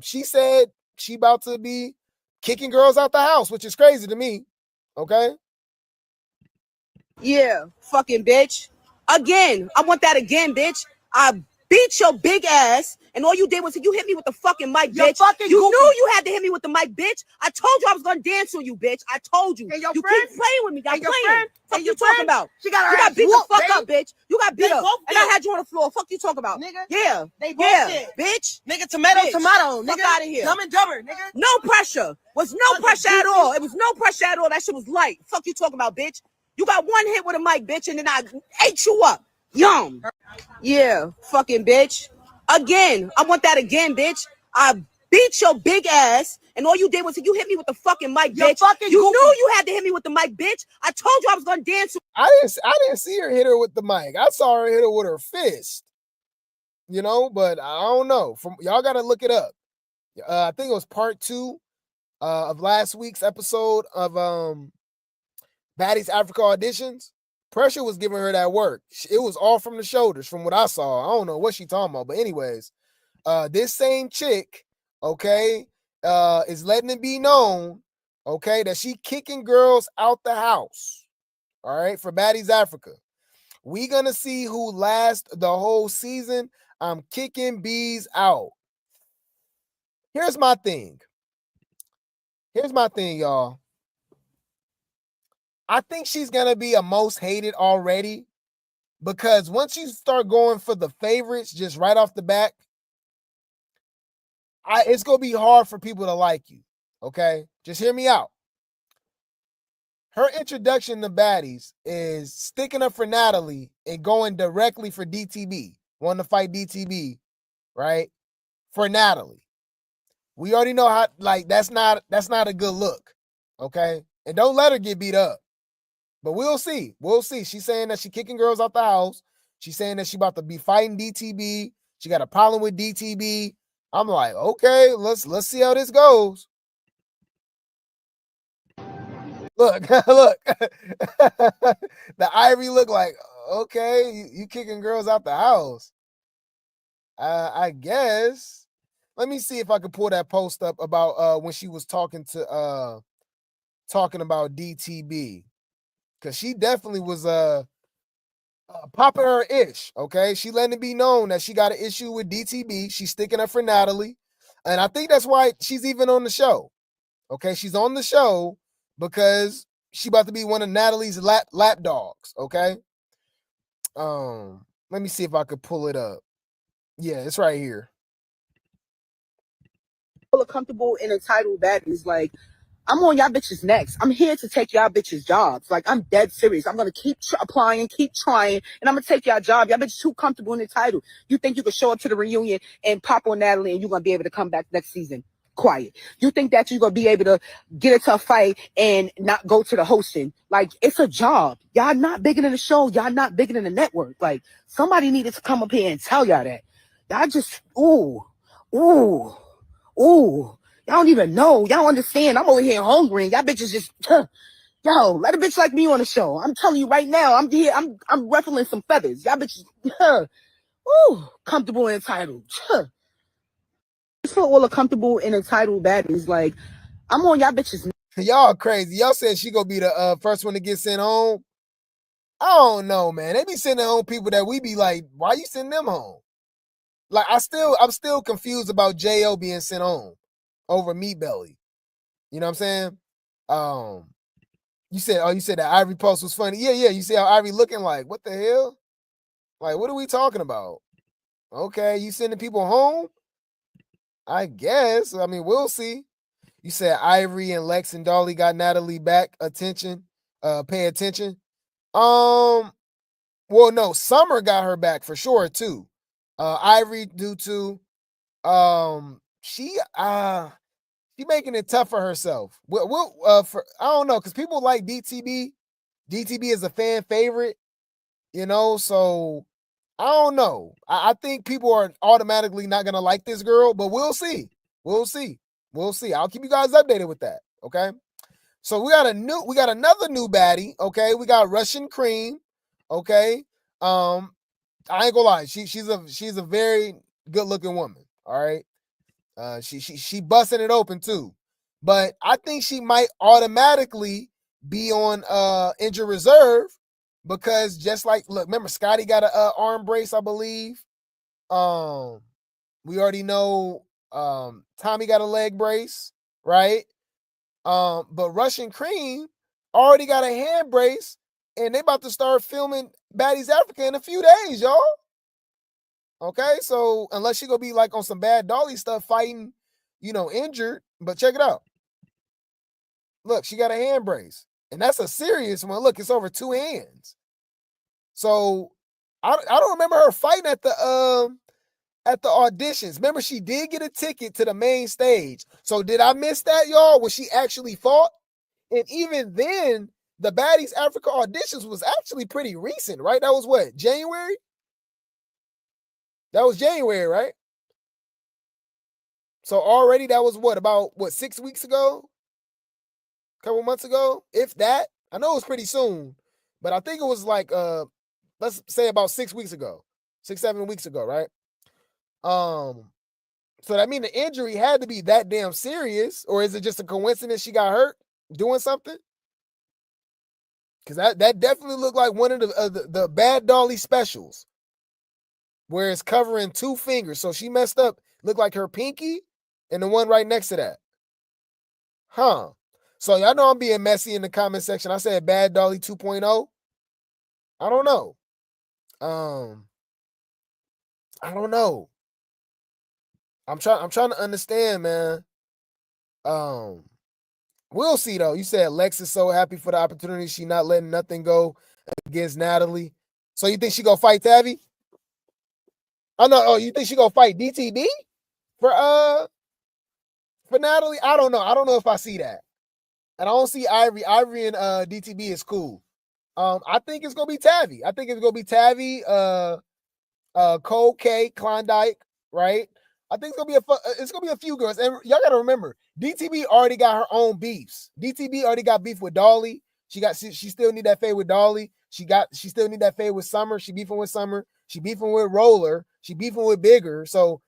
She said she about to be kicking girls out the house, which is crazy to me. Okay. Yeah, fucking bitch. Again, I want that again, bitch. I beat your big ass, and all you did was you hit me with the fucking mic, bitch. You knew you had to hit me with the mic, bitch. I told you I was gonna dance on you, bitch. I told you. You keep playing with me. Y'all playing. Fuck you talking about? You got beat the fuck up, bitch. You got beat up, and I had you on the floor. Fuck you talking about, nigga? Yeah, bitch. Nigga, tomato, tomato. Fuck out of here. Dumb and dumber, nigga. No pressure. Was no pressure at all. It was no pressure at all. That shit was light. Fuck you talking about, bitch. You got one hit with a mic, bitch, and then I ate you up. Yum. Yeah, fucking bitch. Again, I want that again, bitch. I beat your big ass, and all you did was you hit me with the fucking mic, bitch. You knew you had to hit me with the mic, bitch. I told you I was gonna dance. I didn't see her hit her with the mic. I saw her hit her with her fist. You know, but I don't know. From y'all gotta look it up. I think it was part 2 of last week's episode of Baddies Africa auditions. Pressure was giving her that work. It was all from the shoulders, from what I saw. I don't know what she talking about, but anyways, this same chick, okay, is letting it be known, okay, that she kicking girls out the house. All right, for Baddies Africa. We gonna see who lasts the whole season. I'm kicking bees out. Here's my thing, y'all. I think she's going to be a most hated already, because once you start going for the favorites just right off the back, it's going to be hard for people to like you, okay? Just hear me out. Her introduction to Baddies is sticking up for Natalie and going directly for DTB, wanting to fight DTB, right, for Natalie. We already know how, like, that's not a good look, okay? And don't let her get beat up. But we'll see. We'll see. She's saying that she's kicking girls out the house. She's saying that she about to be fighting DTB. She got a problem with DTB. I'm like, okay, let's see how this goes. Look, look. The Ivory look like, okay, you kicking girls out the house. I guess. Let me see if I can pull that post up about when she was talking about DTB. Because she definitely was popping her ish, okay? She letting it be known that she got an issue with DTB. She's sticking up for Natalie. And I think that's why she's even on the show, okay? She's on the show because she about to be one of Natalie's lap dogs, okay? Let me see if I could pull it up. Yeah, it's right here. Feel comfortable in a title that is like, I'm on y'all bitches next. I'm here to take y'all bitches jobs. Like, I'm dead serious. I'm going to keep applying, keep trying, and I'm going to take y'all job. Y'all bitches too comfortable in the title. You think you can show up to the reunion and pop on Natalie and you're going to be able to come back next season? Quiet. You think that you're going to be able to get into a fight and not go to the hosting? Like, it's a job. Y'all not bigger than the show. Y'all not bigger than the network. Like, somebody needed to come up here and tell y'all that. Y'all just, ooh. Y'all don't even know. Y'all don't understand. I'm over here hungry. And y'all bitches just, yo, let a bitch like me on the show. I'm telling you right now, I'm here. I'm ruffling some feathers. Y'all bitches, comfortable and entitled. Just for all the comfortable and entitled baddies, like, I'm on y'all bitches. Y'all crazy. Y'all said she gonna be the first one to get sent home. I don't know, man. They be sending home people that we be like, why you sending them home? Like, I'm still confused about J.O. being sent home over Meat Belly. You know what I'm saying? You said that Ivory post was funny. Yeah. You see how Ivory looking like, what the hell? Like, what are we talking about? Okay, you sending people home? I guess. I mean, we'll see. You said Ivory and Lex and Dolly got Natalie back. Pay attention. Well, no, Summer got her back for sure too. Ivory do too. She making it tough for herself. I don't know, because people like DTB. DTB is a fan favorite, you know, so I don't know. I think people are automatically not gonna like this girl, but we'll see. We'll see. We'll see. I'll keep you guys updated with that. Okay. So we got another new baddie. Okay. We got Russian Cream. Okay. I ain't gonna lie. She's a very good looking woman. All right. She busting it open too. But I think she might automatically be on injured reserve because just like, look, remember Scotty got an arm brace, I believe. We already know Tommy got a leg brace, right? But Russian Cream already got a hand brace, and they about to start filming Baddies Africa in a few days, y'all. Okay, so unless she gonna be like on some bad dolly stuff fighting, injured, but check it out. Look, she got a hand brace, and that's a serious one. Look, it's over 2 hands. So I don't remember her fighting at the auditions. Remember, she did get a ticket to the main stage. So did I miss that, y'all? When she actually fought? And even then, the Baddies Africa auditions was actually pretty recent, right? That was what, January? That was January, right? So already that was about 6 weeks ago? A couple months ago? If that. I know it was pretty soon, but I think it was like let's say about 6 weeks ago. 6-7 weeks ago, right? So that mean the injury had to be that damn serious, or is it just a coincidence she got hurt doing something? Because that definitely looked like one of the bad dolly specials, where it's covering 2 fingers. So she messed up, looked like her pinky and the one right next to that. Huh. So y'all know I'm being messy in the comment section. I said bad dolly 2.0. I don't know. I don't know. I'm trying to understand, man. We'll see though. You said Lex is so happy for the opportunity. She not letting nothing go against Natalie. So you think she gonna fight Tavy? Oh, you think she gonna fight DTB for Natalie? I don't know. I don't know if I see that. And I don't see Ivory. Ivory and DTB is cool. I think it's gonna be Tavy. I think it's gonna be Tavy, Cole K, Klondike, right? I think it's gonna be a few girls. And y'all gotta remember, DTB already got her own beefs. DTB already got beef with Dolly. She still need that fade with Dolly. She still need that fade with Summer. She beefing with Summer. She beefing with Roller. She beefing with Bigger. So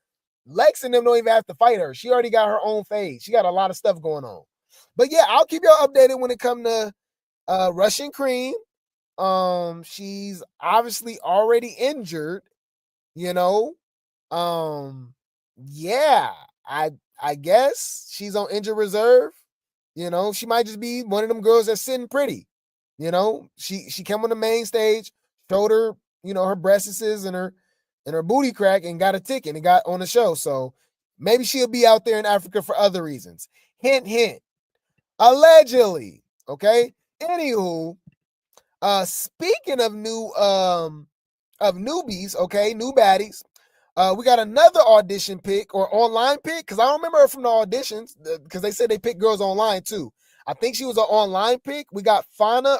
Lex and them don't even have to fight her. She already got her own fade. She got a lot of stuff going on. But yeah, I'll keep y'all updated when it comes to Russian Cream. She's obviously already injured, Yeah, I guess she's on injured reserve. She might just be one of them girls that's sitting pretty. She came on the main stage, showed her, her breasts and her booty crack and got a ticket and got on the show. So maybe she'll be out there in Africa for other reasons. Hint, hint. Allegedly. Okay. Anywho, speaking of newbies, okay, new baddies. We got another audition pick or online pick because I don't remember her from the auditions because they said they picked girls online too. I think she was an online pick. We got Fana.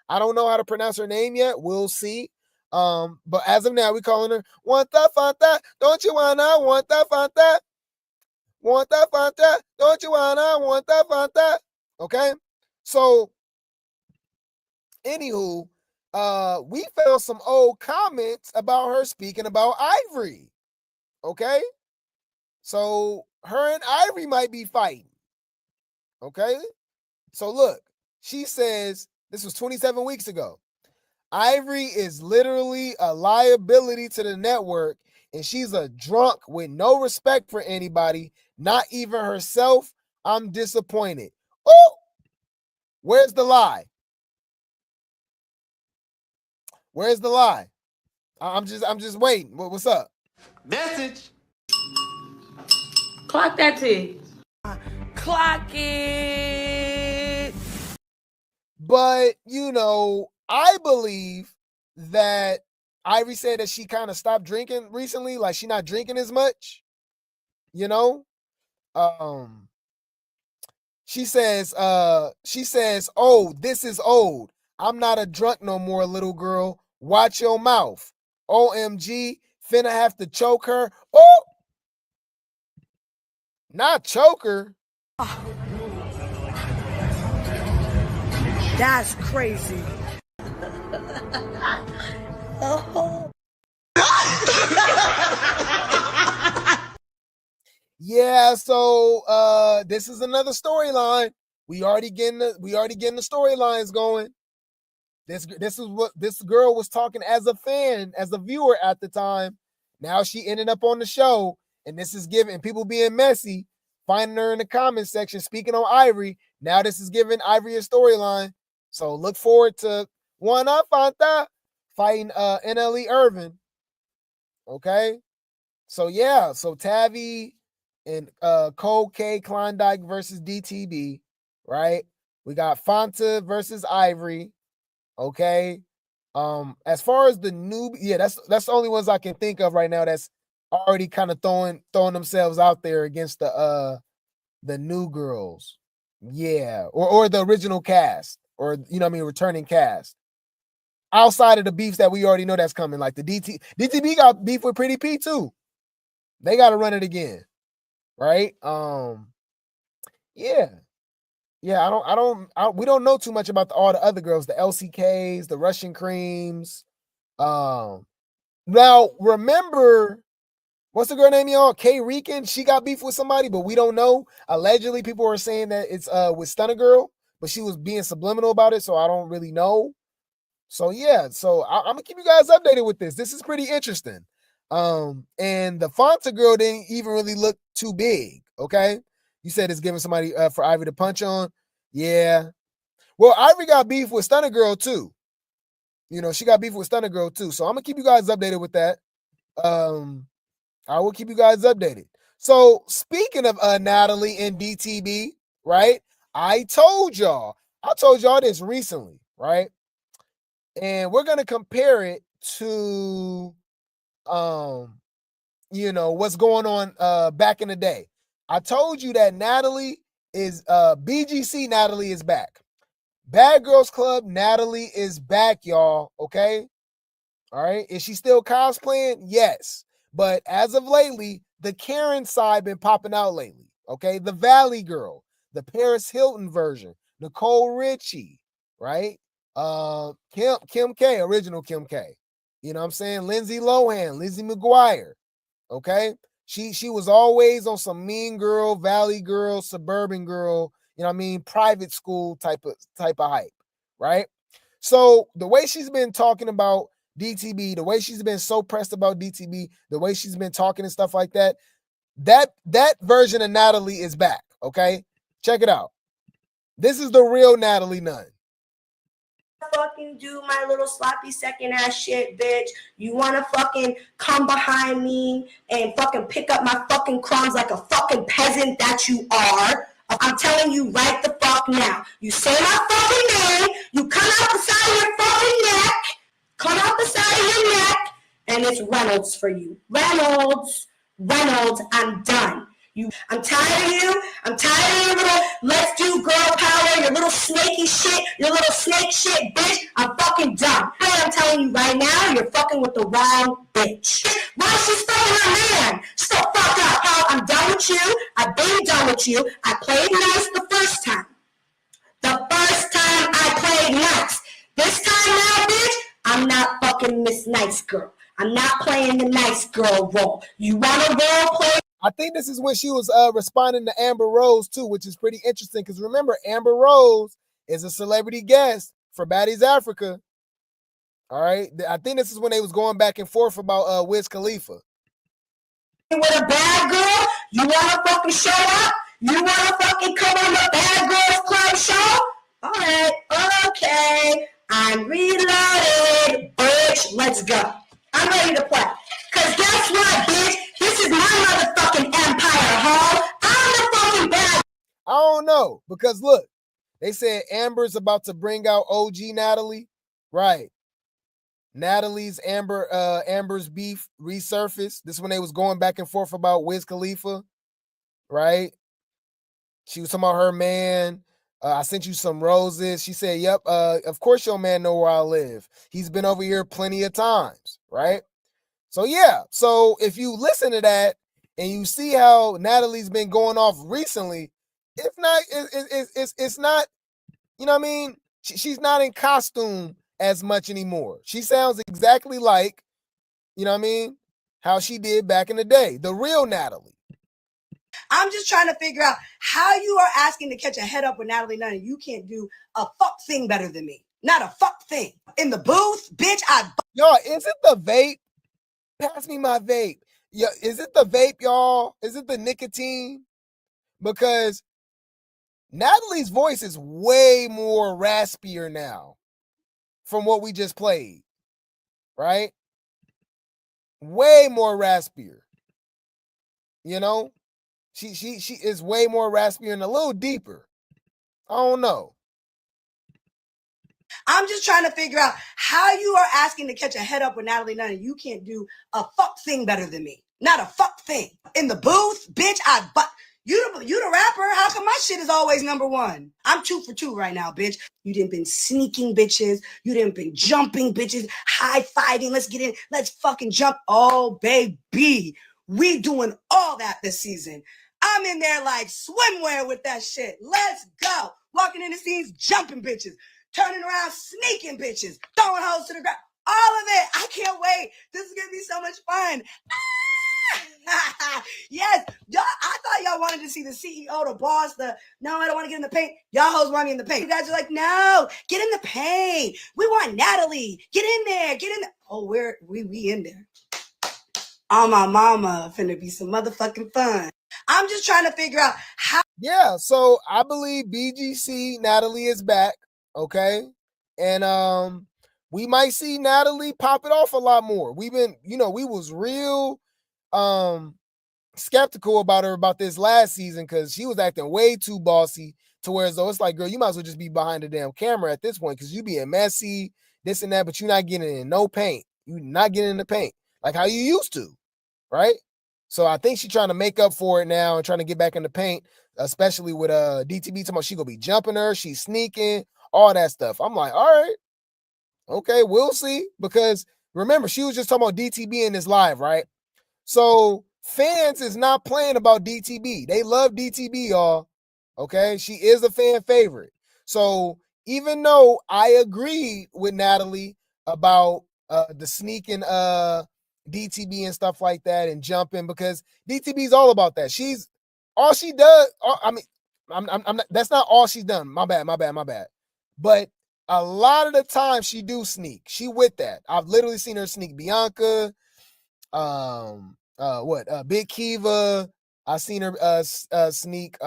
I don't know how to pronounce her name yet. We'll see. But as of now, we calling her want that Fanta. Don't you wanna want that Fanta? Want that Fanta? Don't you wanna want that Fanta? Okay. So, anywho. We found some old comments about her speaking about Ivory. Okay? So her and Ivory might be fighting. Okay? So look, she says, this was 27 weeks ago. Ivory is literally a liability to the network, and she's a drunk with no respect for anybody, not even herself. I'm disappointed. Oh, where's the lie? Where's the lie? I'm just waiting. What's up? Message. Clock that T. Clock it. But, I believe that Ivory said that she kind of stopped drinking recently. Like, she's not drinking as much. She says, oh, this is old. I'm not a drunk no more, little girl. Watch your mouth. OMG, finna have to choke her. Oh! Not choker. That's crazy. Yeah, so this is another storyline. We already getting the storylines going. This is what this girl was talking as a fan, as a viewer at the time. Now she ended up on the show, and this is giving people being messy, finding her in the comment section, speaking on Ivory. Now this is giving Ivory a storyline. So look forward to one up Fanta fighting NLE Irvin. Okay. So yeah, so Tavy and Cole K Klondike versus DTB, right? We got Fanta versus Ivory. Okay. As far as the new, yeah, that's the only ones I can think of right now that's already kind of throwing themselves out there against the new girls. Yeah, or the original cast, or returning cast. Outside of the beefs that we already know that's coming, like the DTB got beef with Pretty P too. They got to run it again, right? Yeah. We don't know too much about all the other girls, the LCKs, the Russian Creams. Now remember, what's the girl name, y'all? K Rican. She got beef with somebody, but we don't know. Allegedly, people are saying that it's with Stunner Girl, but she was being subliminal about it, so I don't really know. So yeah, so I'm gonna keep you guys updated with this. This is pretty interesting. And the Fanta girl didn't even really look too big. Okay, you said it's giving somebody for Ivory to punch on. Yeah, well, Ivory got beef with Stunner Girl too. She got beef with Stunner Girl too. So I'm gonna keep you guys updated with that. I will keep you guys updated. So speaking of Natalie and DTB, right? I told y'all this recently, right? And we're gonna compare it to what's going on back in the day. I told you that Natalie is BGC Natalie is back. Bad Girls Club Natalie is back, y'all. Okay. All right. Is she still cosplaying? Yes. But as of lately, the Karen side been popping out lately. Okay. The Valley Girl, the Paris Hilton version, Nicole Richie, right? Kim K, original Kim K. You know what I'm saying? Lindsay Lohan, Lizzie McGuire. Okay. She was always on some mean girl, Valley girl, suburban girl, private school type of hype, right? So the way she's been talking about DTB, the way she's been so pressed about DTB, the way she's been talking and stuff like that, that version of Natalie is back. Okay. Check it out. This is the real Natalie Nunn. Fucking do my little sloppy second ass shit, bitch. You wanna fucking come behind me and fucking pick up my fucking crumbs like a fucking peasant that you are. I'm telling you right the fuck now. You say my fucking name, you come out the side of your fucking neck, and it's Reynolds for you. Reynolds, I'm done. I'm tired of you. I'm tired of your little let's do girl power, your little snaky shit, your little snake shit, bitch. I'm fucking done. I'm telling you right now, you're fucking with the wrong bitch. Why she's fucking her man? So fuck up, pal. I'm done with you. I've been done with you. I played nice the first time. I played nice. This time now, bitch, I'm not fucking Miss Nice Girl. I'm not playing the nice girl role. You want a role play? I think this is when she was responding to Amber Rose too, which is pretty interesting because remember, Amber Rose is a celebrity guest for Baddies Africa. All right, I think this is when they was going back and forth about Wiz Khalifa. With a bad girl, you want to fucking show up? You want to fucking come on the Bad Girls Club show? All right, okay, I'm reloaded, bitch. Let's go. I'm ready to play. Cause guess what, bitch? This is my motherfucking empire, ho. I'm the fucking bad. I don't know, because look, they said Amber's about to bring out OG Natalie. Right. Natalie's Amber's beef resurfaced. This is when they was going back and forth about Wiz Khalifa. Right. She was talking about her man. I sent you some roses. She said, yep, of course your man know where I live. He's been over here plenty of times. Right. So yeah, so if you listen to that and you see how Natalie's been going off recently, it's not, you know what I mean? She's not in costume as much anymore. She sounds exactly like, you know what I mean, how she did back in the day, the real Natalie. I'm just trying to figure out how you are asking to catch a head up with Natalie Nunn and you can't do a fuck thing better than me. Not a fuck thing. In the booth, bitch, Y'all, is it the vape? Pass me my vape. Yeah, is it the vape, y'all? Is it the nicotine? Because Natalie's voice is way more raspier now from what we just played, right? Way more raspier. You know? She is way more raspier and a little deeper. I don't know. I'm just trying to figure out how you are asking to catch a head up with Natalie Nunn and you can't do a fuck thing better than me. Not a fuck thing. In the booth, bitch, you the rapper. How come my shit is always number one? I'm 2 for 2 right now, bitch. You didn't been sneaking bitches. You didn't been jumping bitches, high-fiving. Let's get in. Let's fucking jump. Oh, baby. We doing all that this season. I'm in there like swimwear with that shit. Let's go. Walking in the scenes, jumping bitches. Turning around, sneaking bitches. Throwing hoes to the ground. All of it. I can't wait. This is going to be so much fun. Yes, y'all, I thought y'all wanted to see the CEO, the boss, no, I don't want to get in the paint. Y'all hoes want me in the paint. You guys are like, no, get in the paint. We want Natalie. Get in there. Get in there. Oh, we in there. Oh, my mama, finna be some motherfucking fun. I'm just trying to figure out how. Yeah, so I believe BGC Natalie is back, okay? And we might see Natalie pop it off a lot more. We've been, we was real skeptical about her about this last season because she was acting way too bossy to where as though it's like, girl, you might as well just be behind the damn camera at this point because you being messy, this and that, but you're not getting in no paint. You're not getting in the paint like how you used to, right? So I think she's trying to make up for it now and trying to get back in the paint, especially with DTB talking about she gonna be jumping her, she's sneaking, all that stuff. I'm like, all right, okay, we'll see. Because remember, she was just talking about DTB in this live, right? So fans is not playing about DTB. They love DTB, y'all. Okay, she is a fan favorite. So even though I agreed with Natalie about the sneaking DTB and stuff like that and jumping, because DTB is all about that. She's all she does. I'm not, that's not all she's done. My bad. But a lot of the time she do sneak. She with that. I've literally seen her sneak Bianca. Big Kiva. I've seen her sneak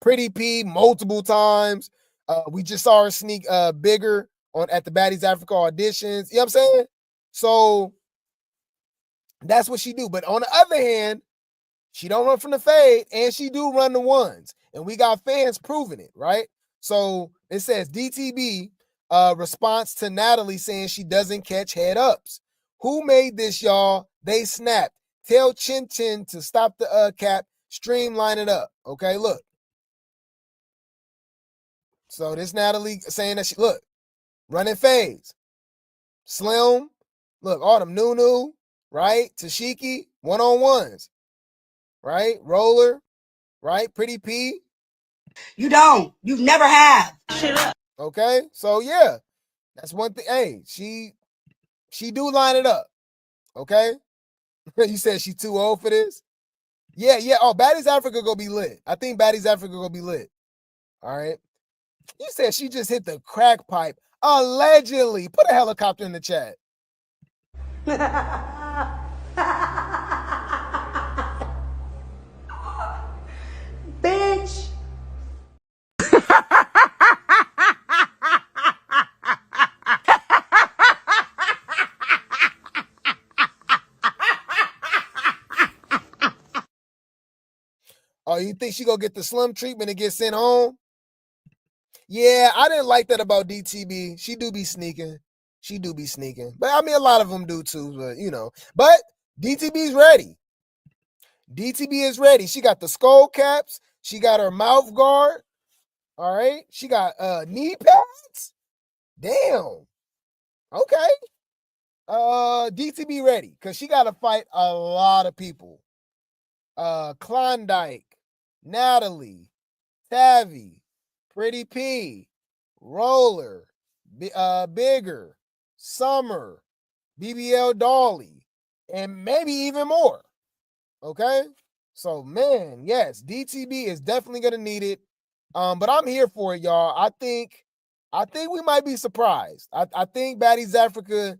Pretty P multiple times. We just saw her sneak bigger at the Baddies Africa auditions. You know what I'm saying? So that's what she do. But on the other hand, she don't run from the fade, and she do run the ones. And we got fans proving it, right? So it says DTB response to Natalie saying she doesn't catch head ups. Who made this, y'all? They snapped. Tell Chin Chin to stop the cap. Streamline it up. Okay, look. So this Natalie saying that she, look, running fades. Slim, look, all them Nunu, right? Tesehki, one-on-ones, right? Roller, right? Pretty P. You don't. You've never have. Shit up. Okay, so yeah, that's one thing. Hey, she do line it up. Okay, you said she's too old for this. Yeah. Oh, Baddies Africa gonna be lit. I think Baddies Africa gonna be lit. All right. You said she just hit the crack pipe. Allegedly. Put a helicopter in the chat. Bitch. Oh, you think she gonna get the Slim treatment and get sent home? Yeah, I didn't like that about DTB. She do be sneaking. But I mean, a lot of them do too, but But DTB's ready. DTB is ready. She got the skull caps. She got her mouth guard. All right. She got knee pads. Damn. Okay. DTB ready because she got to fight a lot of people. Klondike, Natalie, Tavy, Pretty P, Roller, Bigger, Summer, BBL Dolly, and maybe even more. Okay? So, man, yes, DTB is definitely going to need it. But I'm here for it, y'all. I think we might be surprised. I think Baddies Africa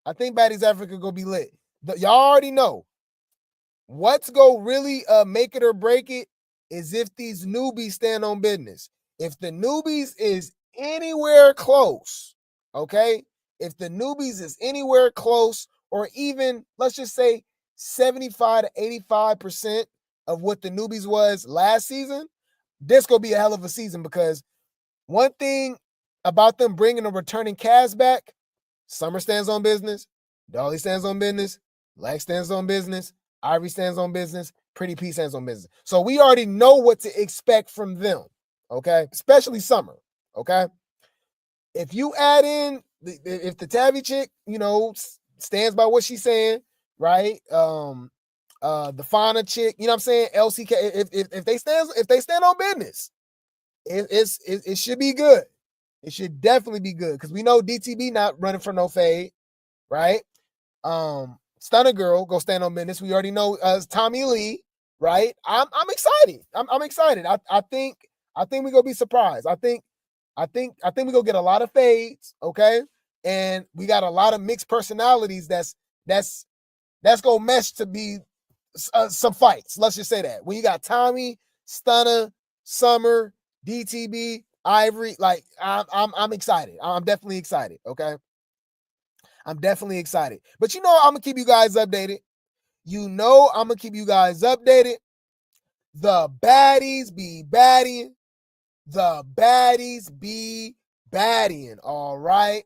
gonna be lit. Y'all already know what's gonna really make it or break it is if these newbies stand on business. If the newbies is anywhere close, okay? If the newbies is anywhere close, or even let's just say 75 to 85% of what the newbies was last season, this gonna be a hell of a season, because one thing about them bringing a returning cast back, Summer stands on business, Dolly stands on business, Lex stands on business, Ivory stands on business, Pretty P stands on business. So we already know what to expect from them, okay? Especially Summer, okay? If you add in, if the Tavy chick, stands by what she's saying, right? The Fauna chick, you know what I'm saying? LCK, if they stand on business, it should be good. It should definitely be good, because we know DTB not running for no fade, right? Stunner Girl go stand on business. We already know Tommy Lee, right? I'm excited. I'm excited. I think we're gonna be surprised. I think we're gonna get a lot of fades, okay? And we got a lot of mixed personalities that's gonna mesh to be some fights. Let's just say that. When you got Tommy, Stunner, Summer, DTB, Ivory, like I'm excited. I'm definitely excited, okay? I'm definitely excited. But I'm gonna keep you guys updated. I'm gonna keep you guys updated. The baddies be badding. The baddies be badding, all right?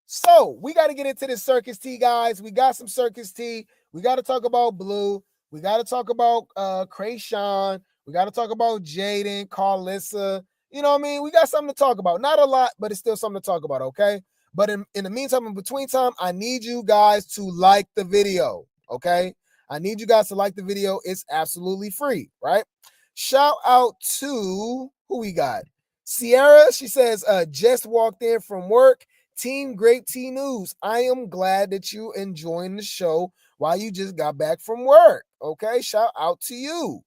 So we got to get into this Circus tea, guys. We got some Circus tea. We got to talk about Blue. We got to talk about Chrisean. We got to talk about Jaden, Carlissa. You know what I mean? We got something to talk about. Not a lot, but it's still something to talk about, okay? But in the meantime, in between time, I need you guys to like the video, okay? I need you guys to like the video. It's absolutely free, right? Shout out to, who we got? Sierra, she says, just walked in from work. Team Grape Tea News. I am glad that you enjoying the show while you just got back from work, okay? Shout out to you.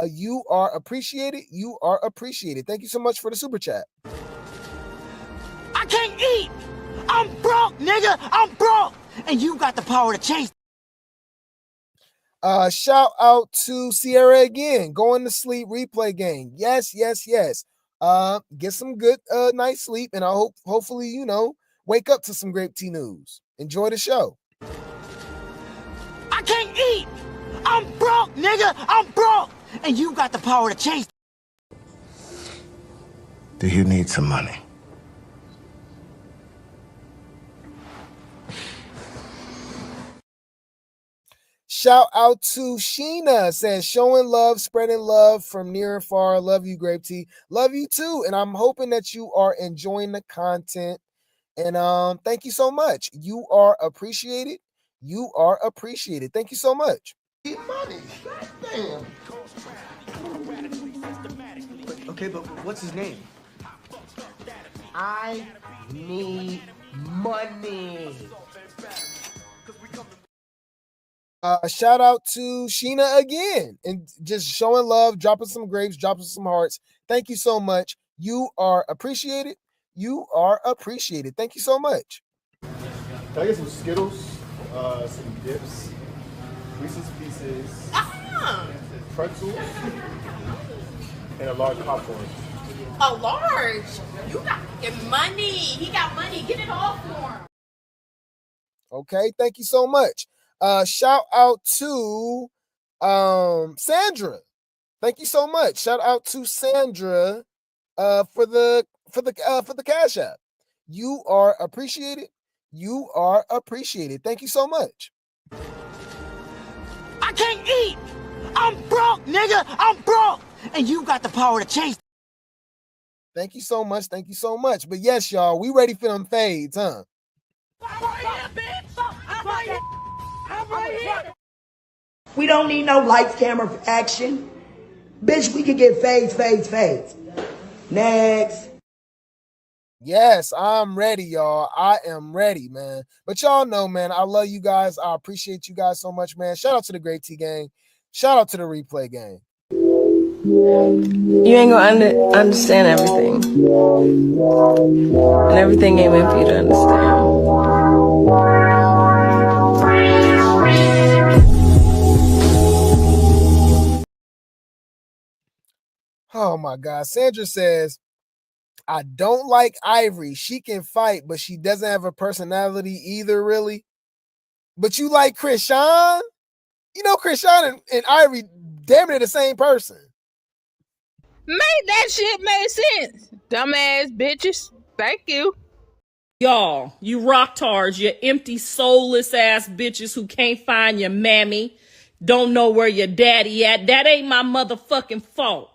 You are appreciated. You are appreciated. Thank you so much for the super chat. I can't eat. I'm broke, nigga. I'm broke. And you got the power to change. Shout out to Sierra again. Going to sleep replay game. Yes. Get some good night's sleep, and I hopefully, wake up to some Grape Tea News. Enjoy the show. I can't eat. I'm broke, nigga. I'm broke. And you got the power to change. Do you need some money? Shout out to Sheena, says showing love, spreading love from near and far. Love you, Grape Tea. Love you too. And I'm hoping that you are enjoying the content. And thank you so much. You are appreciated. You are appreciated. Thank you so much. Money. Damn. Okay, but what's his name? I need money. Shout out to Sheena again, and just showing love, dropping some grapes, dropping some hearts. Thank you so much. You are appreciated. You are appreciated. Thank you so much. Can I get some Skittles, some dips, Reese's Pieces, pretzels, and a large popcorn? A large? You got money. He got money. Get it all for him. Okay, thank you so much. Shout out to Sandra. Thank you so much. Shout out to Sandra for the Cash App. You are appreciated. You are appreciated. Thank you so much. I can't eat. I'm broke, nigga. I'm broke. And you got the power to change. Thank you so much. Thank you so much. But yes, y'all, we ready for them fades, huh? We don't need no lights, camera, action. Bitch, we can get fades. Next. Yes, I'm ready, y'all. I am ready, man. But y'all know, man, I love you guys. I appreciate you guys so much, man. Shout out to the Grape T gang. Shout out to the replay gang. You ain't gonna understand everything. And everything ain't meant for you to understand. Oh my God. Sandra says, I don't like Ivory. She can fight, but she doesn't have a personality either, really. But you like Chrisean? You know, Chrisean and Ivory damn near the same person. Make that shit make sense. Dumbass bitches. Thank you. Y'all, you rocktards, you empty, soulless ass bitches who can't find your mammy, don't know where your daddy at. That ain't my motherfucking fault.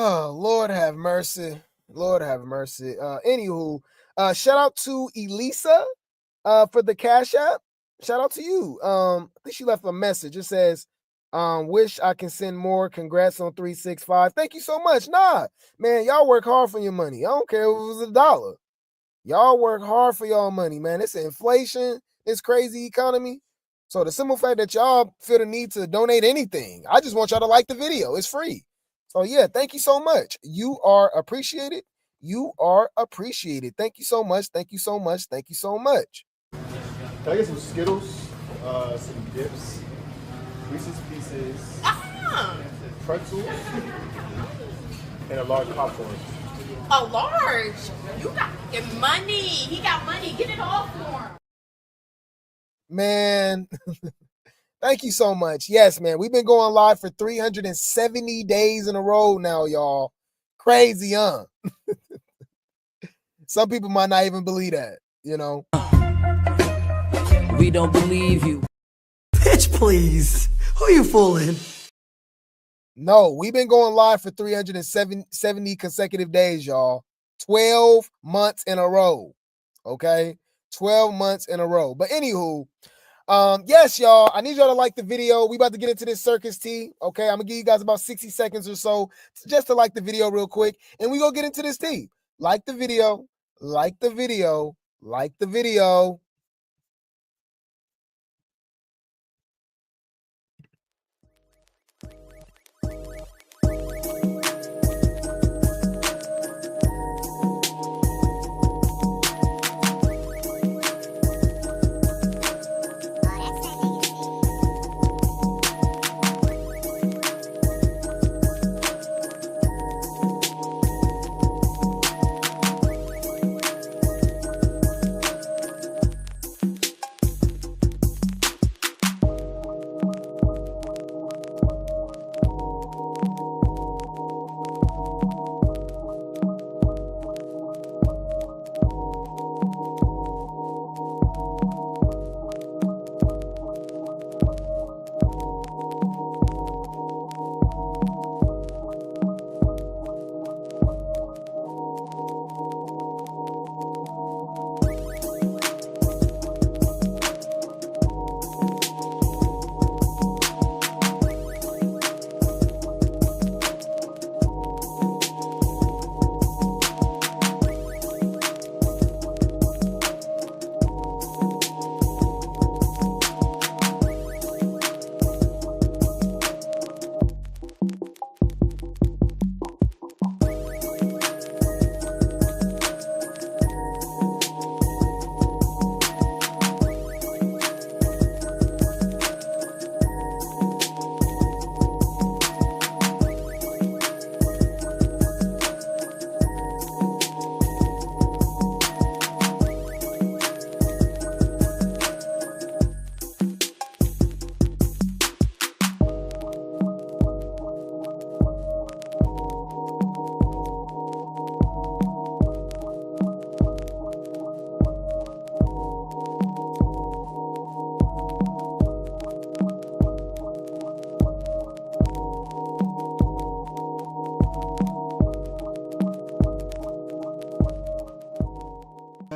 Oh, Lord have mercy. Lord have mercy. Anywho, shout out to Elisa for the Cash App. Shout out to you. I think she left a message. It says, wish I can send more. Congrats on 365. Thank you so much. Nah, man, y'all work hard for your money. I don't care if it was $1. Y'all work hard for y'all money, man. It's inflation. It's crazy economy. So the simple fact that y'all feel the need to donate anything, I just want y'all to like the video. It's free. So yeah, thank you so much. You are appreciated. You are appreciated. Thank you so much. Thank you so much. Thank you so much. Can I get some Skittles, some dips, Reese's Pieces, pretzels, and a large popcorn. A large? You got money. He got money. Get it all for him. Man, thank you so much. Yes, man, we've been going live for 370 days in a row now, y'all. Crazy, huh? Some people might not even believe that, you know. We don't believe you. Bitch, please. Who you fooling? No, we've been going live for 370 consecutive days, y'all. 12 months in a row. Okay? 12 months in a row. But anywho, yes, y'all, I need y'all to like the video. We about to get into this Circus tea. Okay, I'm gonna give you guys about 60 seconds or so just to like the video real quick, and we gonna get into this tea. Like the video, like the video, like the video.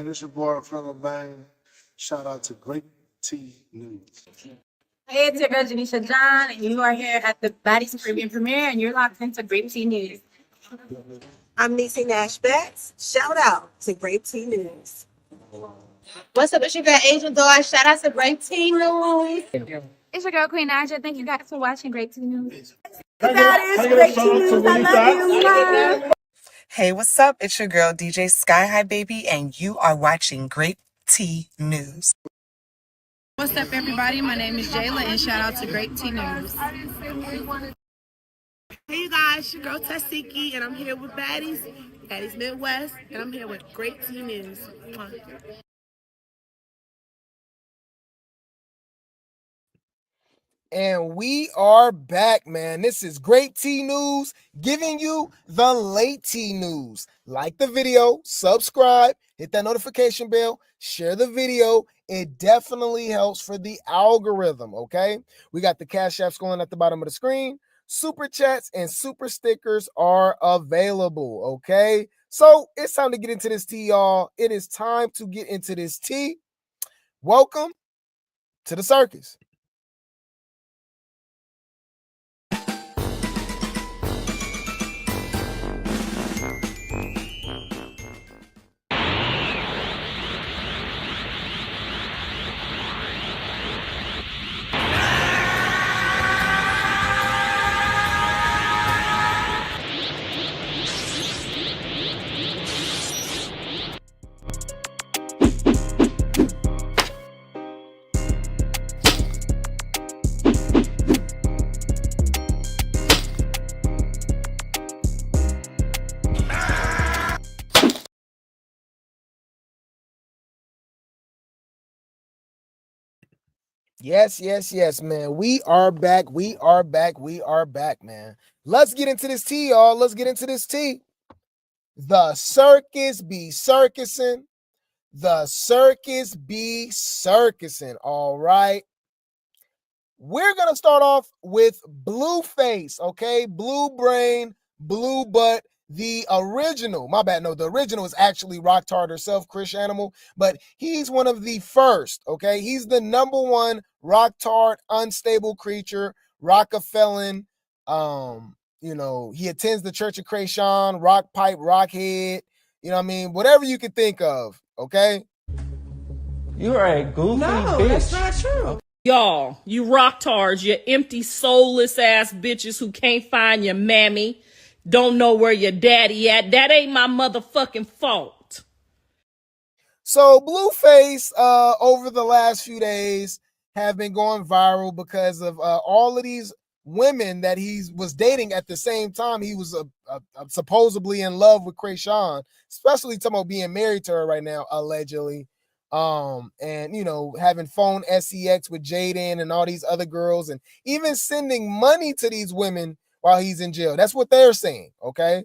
This your boy from Bang. Shout out to Grape T News. Hey, it's your girl Janisha John, and you are here at the Baddies Caribbean premiere, and you're locked into Grape Tea News. I'm Niecy Nash Betts. Shout out to Grape Tea News. What's up? It's your girl Angel Dawes. Shout out to Grape Tea News. It's your girl Queen Naja. Thank you guys for watching Grape Tea News. Baddies, Grape Tea News. I love you. Hey, what's up? It's your girl DJ Sky High Baby, and you are watching Grape Tea News. What's up, everybody? My name is Jayla, and shout out to Grape Tea News. Hey, you guys, your girl Tesehki, and I'm here with Baddies Midwest, and I'm here with Grape Tea News. And we are back, man. This is Grape Tea News, giving you the late tea news. Like the video, subscribe, hit that notification bell, share the video. It definitely helps for the algorithm, okay? We got the cash apps going at the bottom of the screen. Super chats and super stickers are available, okay? So it's time to get into this tea, y'all. It is time to get into this tea. Welcome to the circus. Yes, man. We are back, man. Let's get into this tea, y'all. Let's get into this tea. The circus be circusing. The circus be circusing, all right? We're going to start off with Blueface, okay? Blue brain, blue butt. The original, my bad, no, the original is actually Rocktard herself, Chrisean, but he's one of the first, okay? He's the #1 Rocktard unstable creature, Rockefeller. He attends the Church of Chrisean, rock pipe, rockhead, whatever you can think of, okay? You are a goofy bitch. That's not true. Y'all, you rocktards, you empty, soulless ass bitches who can't find your mammy, don't know where your daddy at. That ain't my motherfucking fault. So Blueface, over the last few days, have been going viral because of all of these women that he was dating at the same time. He was supposedly in love with Chrisean, especially talking about being married to her right now, allegedly. And having phone sex with Jaden and all these other girls, and even sending money to these women while he's in jail. That's what they're saying, okay?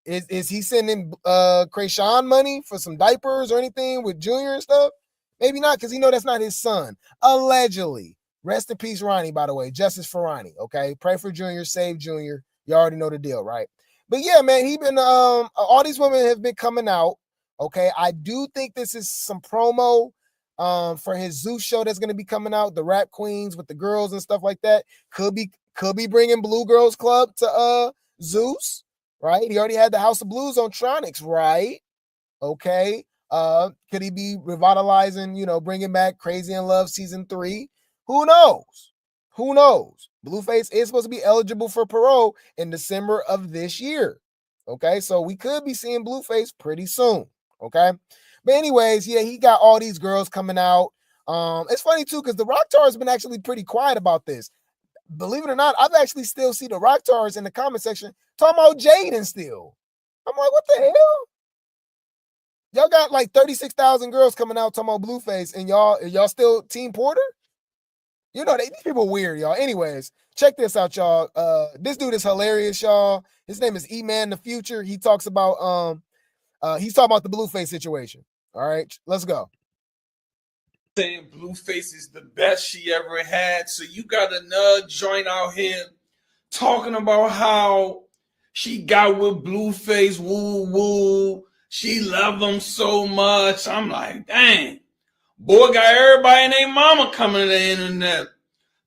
Is he sending Chrisean money for some diapers or anything with Junior and stuff? Maybe not, because that's not his son. Allegedly. Rest in peace, Ronnie, by the way. Justice for Ronnie, okay? Pray for Junior, save Junior. You already know the deal, right? But yeah, man, he been all these women have been coming out, okay? I do think this is some promo for his Zeus show that's going to be coming out, the rap queens with the girls and stuff like that. Could be bringing Blue Girls Club to Zeus, right? He already had the House of Blues on Tronics, right? Okay. Could he be revitalizing, bringing back Crazy in Love season 3? Who knows? Blueface is supposed to be eligible for parole in December of this year. Okay, so we could be seeing Blueface pretty soon. Okay, but anyways, yeah, he got all these girls coming out. It's funny too, because the Rocktar has been actually pretty quiet about this. Believe it or not, I've actually still see the Rocktars in the comment section talking about Jaden still. I'm like, what the hell? Y'all got like 36,000 girls coming out talking about Blueface, and y'all still Team Porter? These people weird, y'all. Anyways, check this out, y'all. This dude is hilarious, y'all. His name is E-Man the Future. He talks about he's talking about the Blueface situation. All right, let's go. Saying Blueface is the best she ever had. So you got another joint out here talking about how she got with Blueface, woo woo. She love him so much. I'm like, dang. Boy got everybody and their mama coming to the internet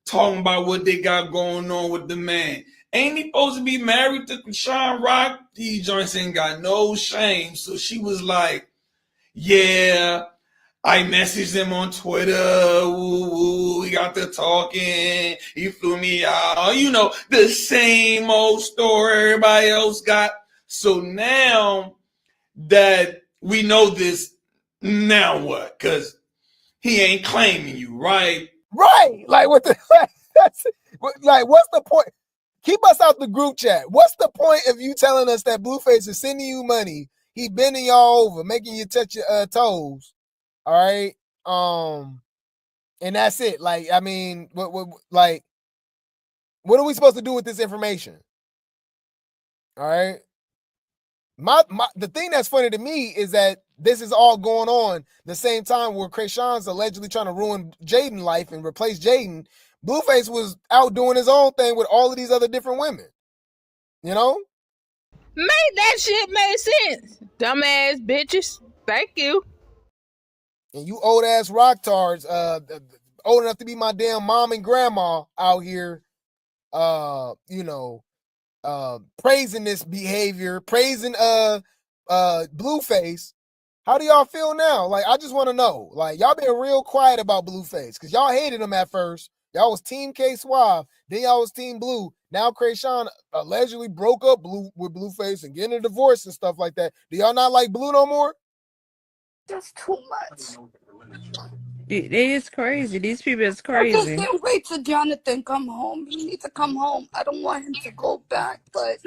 talking about what they got going on with the man. Ain't he supposed to be married to Chrisean Rock? These joints ain't got no shame. So she was like, yeah, I messaged him on Twitter. Ooh, we got to talking. He flew me out. You know, the same old story everybody else got. So now that we know this, now what? Because he ain't claiming you, right? Right. Like, what the like, what's the point? Keep us out the group chat. What's the point of you telling us that Blueface is sending you money? He bending y'all over, making you touch your toes. All right. And that's it. Like, I mean, what are we supposed to do with this information? All right. The thing that's funny to me is that this is all going on the same time where Chrisean's allegedly trying to ruin Jaden's life and replace Jaden. Blueface was out doing his own thing with all of these other different women. You know? Make that shit make sense. Dumbass bitches. Thank you. And you old ass rock tards, old enough to be my damn mom and grandma out here, praising this behavior, praising Blueface. How do y'all feel now? Like, I just want to know. Like, y'all been real quiet about Blueface because y'all hated him at first. Y'all was Team K Suave, then y'all was Team Blue. Now Chrisean allegedly broke up with Blueface and getting a divorce and stuff like that. Do y'all not like Blue no more? That's too much. It is crazy. These people is I just crazy. can't wait till Jonathan come home. He needs to come home. I don't want him to go back, but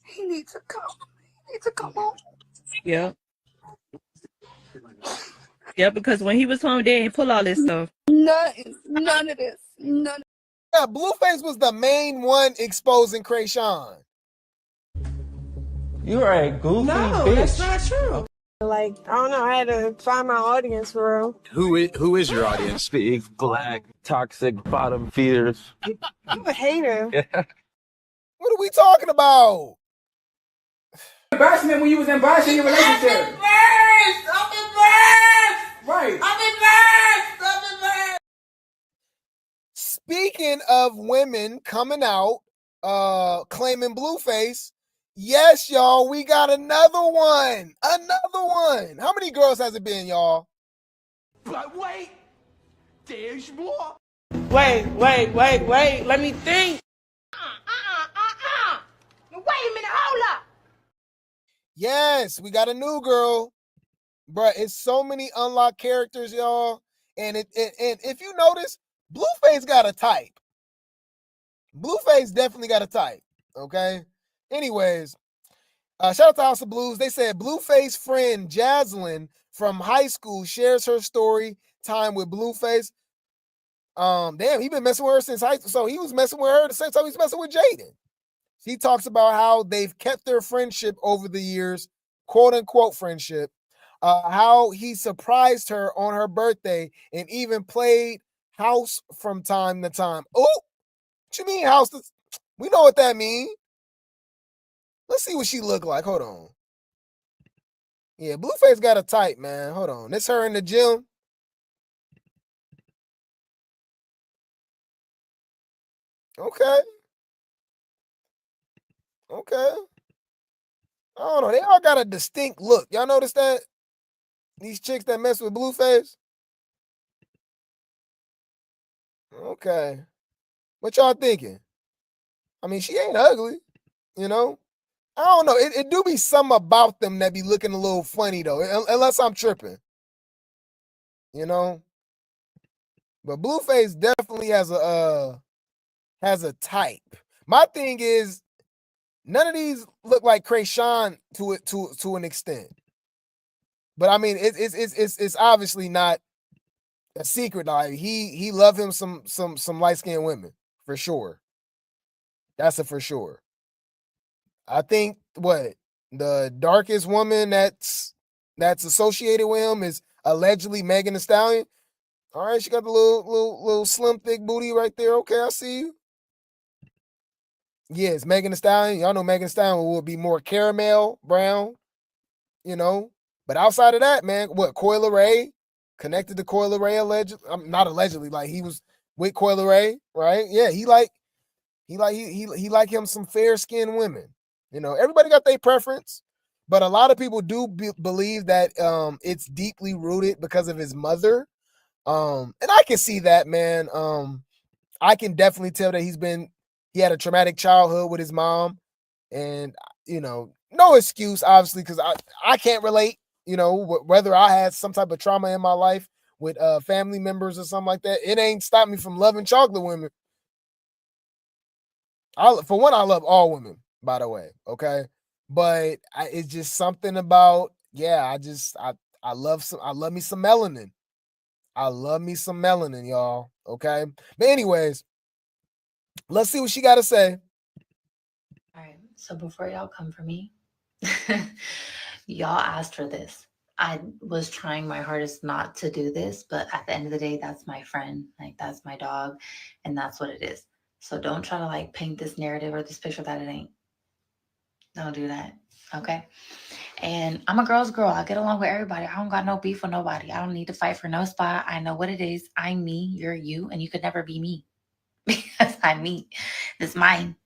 he needs to come. He needs to come home. Yep. Yeah, because when he was home, they didn't pull all this stuff. None of this. None. Yeah, Blueface was the main one exposing Chrisean. You are a goofy bitch. That's not true. Like, I don't know, I had to find my audience for real. Who is your audience? Big, black, toxic, bottom feeders. You a hater. Yeah. What are we talking about? Embarrassment when you was embarrassing your relationship. I'm embarrassed. Right. I'm embarrassed. Speaking of women coming out, claiming Blueface, yes, y'all, we got another one. How many girls has it been, y'all? But wait, there's more. Wait. Let me think. Wait a minute, hold up. Yes, we got a new girl. Bruh, it's so many unlocked characters, y'all. And and if you notice, Blueface got a type. Blueface definitely got a type. Okay. Anyways, shout out to House of Blues. They said Blueface friend Jaslyn from high school shares her story time with Blueface. Damn, he been messing with her since high school. So he was messing with her the same time he's messing with Jaden. She talks about how they've kept their friendship over the years, quote unquote friendship. How he surprised her on her birthday and even played house from time to time. Oh, what you mean house? We know what that means. Let's see what she look like. Hold on. Yeah, Blueface got a type, man. Hold on. This her in the gym. Okay. I don't know. They all got a distinct look. Y'all notice that? These chicks that mess with Blueface? Okay. What y'all thinking? I mean, she ain't ugly, you know? I don't know. It do be something about them that be looking a little funny, though, unless I'm tripping. You know? But Blueface definitely has a type. My thing is, none of these look like Chrisean to an extent. But I mean, it's obviously not a secret. Like he love him some light-skinned women for sure. That's a for sure. I think the darkest woman that's associated with him is allegedly Megan Thee Stallion. All right, she got the little slim thick booty right there. Okay, I see you. Yes, Megan Thee Stallion. Y'all know Megan Thee Stallion will be more caramel brown, you know. But outside of that, man, Coyle Ray connected to Coyle Ray not allegedly, like he was with Coyle Ray, right? Yeah, he like him some fair-skinned women. You know, everybody got their preference, but a lot of people do believe that it's deeply rooted because of his mother. And I can see that, man. I can definitely tell that he had a traumatic childhood with his mom, and you know, no excuse, obviously, because I can't relate. You know, whether I had some type of trauma in my life with family members or something like that, it ain't stopped me from loving chocolate women. For one, I love all women, by the way, okay? But it's just something about, I love me some melanin. I love me some melanin, y'all, okay? But anyways, let's see what she got to say. All right, so before y'all come for me, y'all asked for this. I was trying my hardest not to do this, but at the end of the day, that's my friend, like that's my dog, and that's what it is. So don't try to like paint this narrative or this picture that it ain't. Don't do that, okay? And I'm a girl's girl. I get along with everybody. I don't got no beef with nobody. I don't need to fight for no spot. I know what it is. I'm me, you're you, and you could never be me because I'm me. It's mine.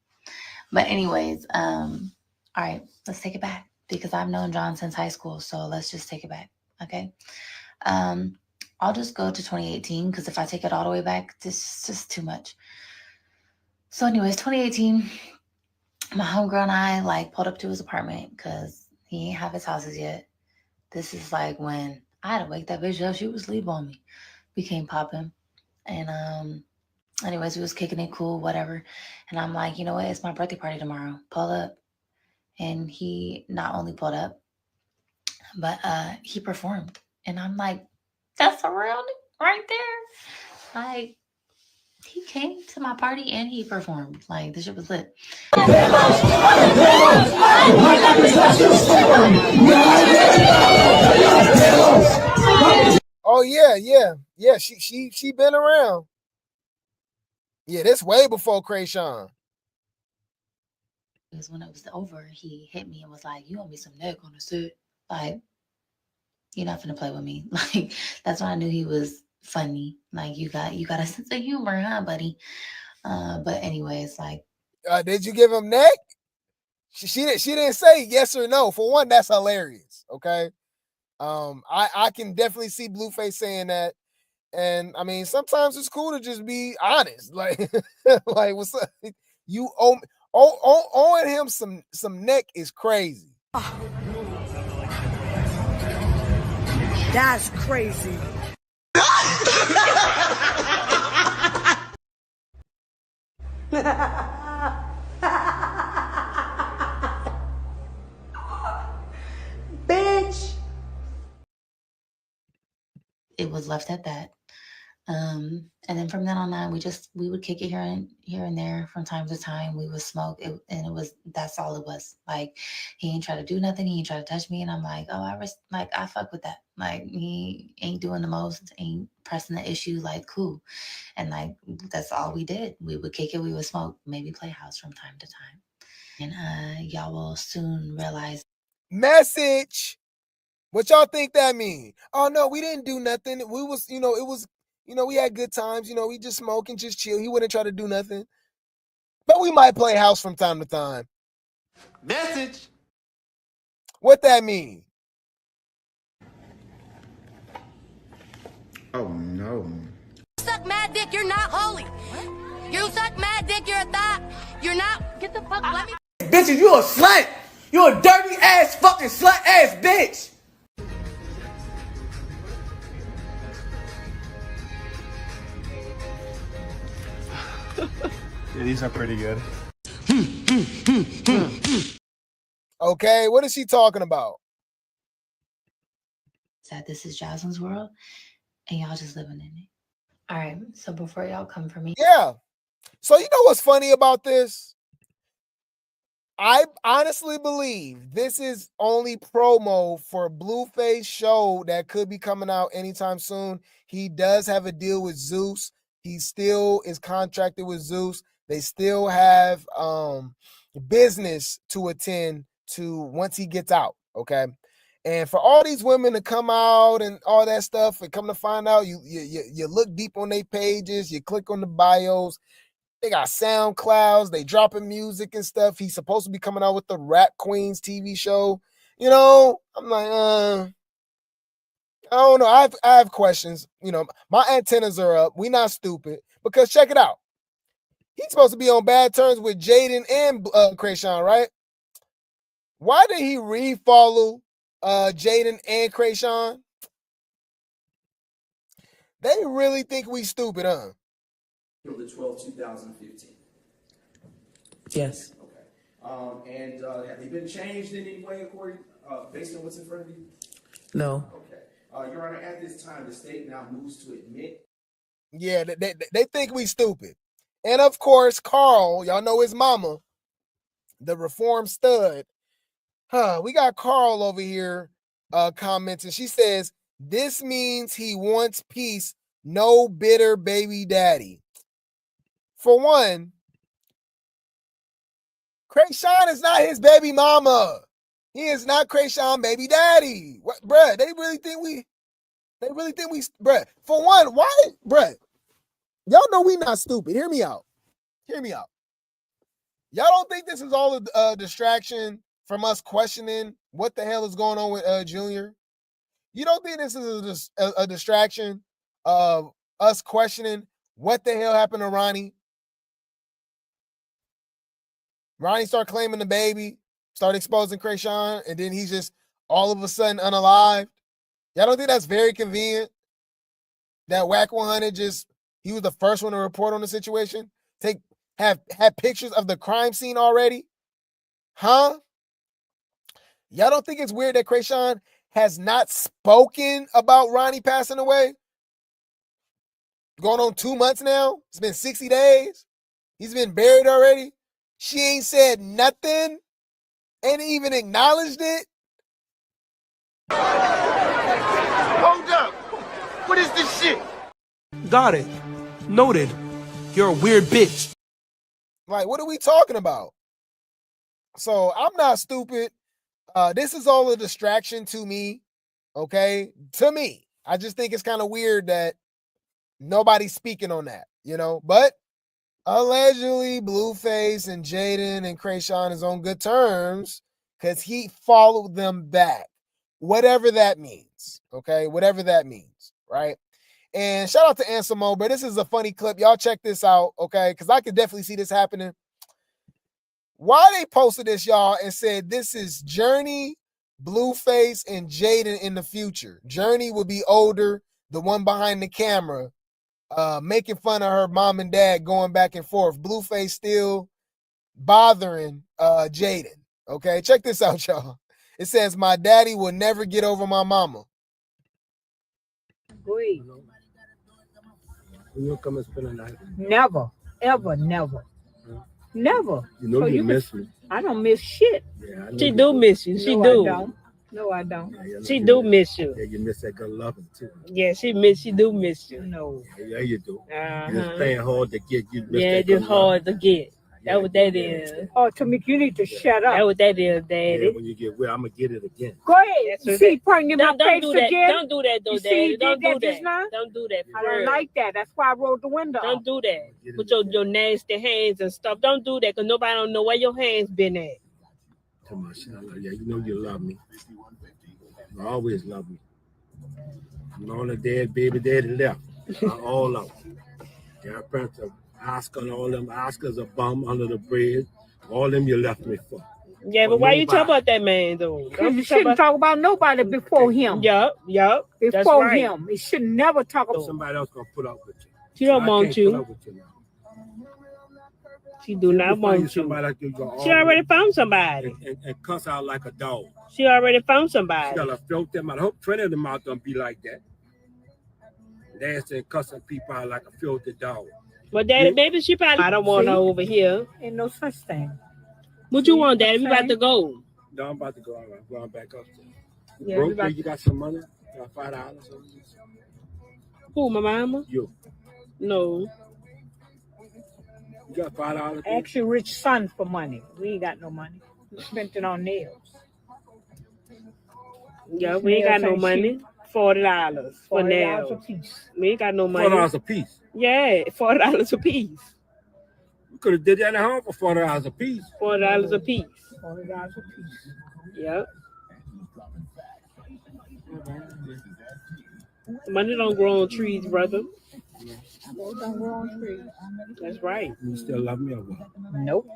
But anyways, all right, let's take it back because I've known John since high school. So let's just take it back, okay? I'll just go to 2018 because if I take it all the way back, this is just too much. So anyways, 2018, my homegirl and I like pulled up to his apartment because he ain't have his houses yet. This is like when I had to wake that bitch up. She was asleep on me. We came popping. And anyways, we was kicking it cool, whatever. And I'm like, you know what? It's my birthday party tomorrow. Pull up. And he not only pulled up, but he performed. And I'm like, that's a real right there. Like, he came to my party and he performed. Like, this shit was lit. Oh yeah. She been around. Yeah, this way before Chrisean. Because when it was over, he hit me and was like, "You owe me some neck on the set." Like, you're not finna play with me. Like, that's when I knew he was funny. Like, you got a sense of humor, huh, buddy? But anyways, like, did you give him neck? She didn't say yes or no. For one, that's hilarious. Okay. I can definitely see Blueface saying that. And I mean, sometimes it's cool to just be honest. Like, like what's up? You owing him some neck is crazy. That's crazy. bitch. It was left at that. And then from then on, we would kick it here and there from time to time. We would smoke, that's all it was. Like, he ain't try to do nothing. He ain't try to touch me, and I'm like, oh, I fuck with that. Like, he ain't doing the most, ain't pressing the issue. Like, cool. And like, that's all we did. We would kick it. We would smoke, maybe play house from time to time. And y'all will soon realize. Message. What y'all think that mean? Oh no, we didn't do nothing. We was, it was. We had good times. We just smoke and just chill. He wouldn't try to do nothing. But we might play house from time to time. Message. What that mean? Oh, no. You suck mad dick, you're not holy. What? You suck mad dick, you're a thought. You're not. Get the fuck, let me. Bitches, you a slut. You a dirty ass fucking slut ass bitch. Yeah, these are pretty good. Okay, what is she talking about? That this is Jasmine's world, and y'all just living in it. All right, so before y'all come for me. Yeah. So you know what's funny about this? I honestly believe this is only promo for Blueface show that could be coming out anytime soon. He does have a deal with Zeus. He still is contracted with Zeus. They still have business to attend to once he gets out, okay? And for all these women to come out and all that stuff, and come to find out, you look deep on their pages, you click on the bios, they got SoundClouds, they dropping music and stuff. He's supposed to be coming out with the Rap Queens TV show. You know, I'm like, I don't know. I have questions. You know, my antennas are up. We not stupid. Because check it out. He's supposed to be on bad terms with Jaden and Chrisean, right? Why did he refollow Jaden and Chrisean? They really think we stupid, huh? The 12th, 2015. Yes. Okay. And have they been changed in any way according, based on what's in front of you? No. Okay. Your Honor, at this time, the state now moves to admit. Yeah, they think we stupid. And of course, Carl, y'all know his mama, the reform stud. We got Carl over here commenting. She says, this means he wants peace, no bitter baby daddy. For one, Chrisean is not his baby mama. He is not Chrisean baby daddy. What, bruh, they really think we, bruh. For one, why, bruh? Y'all know we not stupid. Hear me out. Y'all don't think this is all a distraction from us questioning what the hell is going on with Junior? You don't think this is a distraction of us questioning what the hell happened to Ronnie? Ronnie started claiming the baby, started exposing Chrisean, and then he's just all of a sudden unalived. Y'all don't think that's very convenient? That Whack 100 he was the first one to report on the situation? Have pictures of the crime scene already? Huh? Y'all don't think it's weird that Chrisean has not spoken about Ronnie passing away? Going on 2 months now? It's been 60 days. He's been buried already. She ain't said nothing. Ain't even acknowledged it. Hold up. What is this shit? Got it. Noted. You're a weird bitch. Like, what are we talking about? So I'm not stupid. This is all a distraction to me. Okay? To me. I just think it's kind of weird that nobody's speaking on that, you know? But allegedly, Blueface and Jaden and Chrisean is on good terms because he followed them back. Whatever that means. Okay? Whatever that means. Right? And shout out to Ansemo, but this is a funny clip. Y'all check this out, okay? Because I could definitely see this happening. Why they posted this, y'all, and said this is Journey, Blueface, and Jaden in the future. Journey will be older, the one behind the camera, making fun of her mom and dad going back and forth. Blueface still bothering Jaden, okay? Check this out, y'all. It says, my daddy will never get over my mama. Great. When you come and spend a night? Never, ever, never. Never. You know so you miss me. I don't miss shit. Yeah, She do miss you. She do. I don't. No, I don't. She do miss you. Yeah, you miss that good loving too. Yeah, she do miss you. No. Yeah, you do. Uh-huh. It's playing hard to get. You miss yeah, that good it's hard loving. to get. That's what that is. Oh, Tamika, you need to shut up. That's what that is, Daddy. Yeah, when you get well, I'm gonna get it again. Go ahead. You see, pointing in my face do that. again. Don't do that, though, You Daddy. see, you Don't did do that that. just now? Don't do that. I don't like that. That's why I rolled the window. Don't do that. With your nasty hands and stuff. Don't do that, because nobody don't know where your hands been at. Come on, yeah, you know you love me. You always love me. I'm the only dead baby daddy left. All of them. Yeah, Prince, Oscar and all them. Oscar's a bum under the bridge. All them you left me for. Yeah, but why you talk about that man, though? You shouldn't talk about nobody before him. Yup. Before him. He should never talk about somebody else gonna put up with you. She don't want you. Put up with you now. She do not want you. She already found somebody. And cuss out like a dog. She already found somebody. She gotta float them out. I hope 20 of them out don't be like that. Dancing and cussing people out like a filthy dog. Well, Daddy, maybe she probably. I don't want her over here. Ain't no such thing. What you want, Daddy? We about to go. No, I'm about to go. I'm going back up. Yeah, Broke, you got some money? Got $5? Who, my mama? You. No. You got $5? Ask your rich son for money. We ain't got no money. We spent it on nails. Yeah, we ain't got no money. $40 for nails. $40 a piece. We ain't got no money. $4 a piece. Yeah, $40 a piece. We could have did that at home for $40 a piece. $40 a piece. $40 a piece. Yep. Money don't grow on trees, brother. Money don't grow on trees. That's right. You still love me or what? Nope.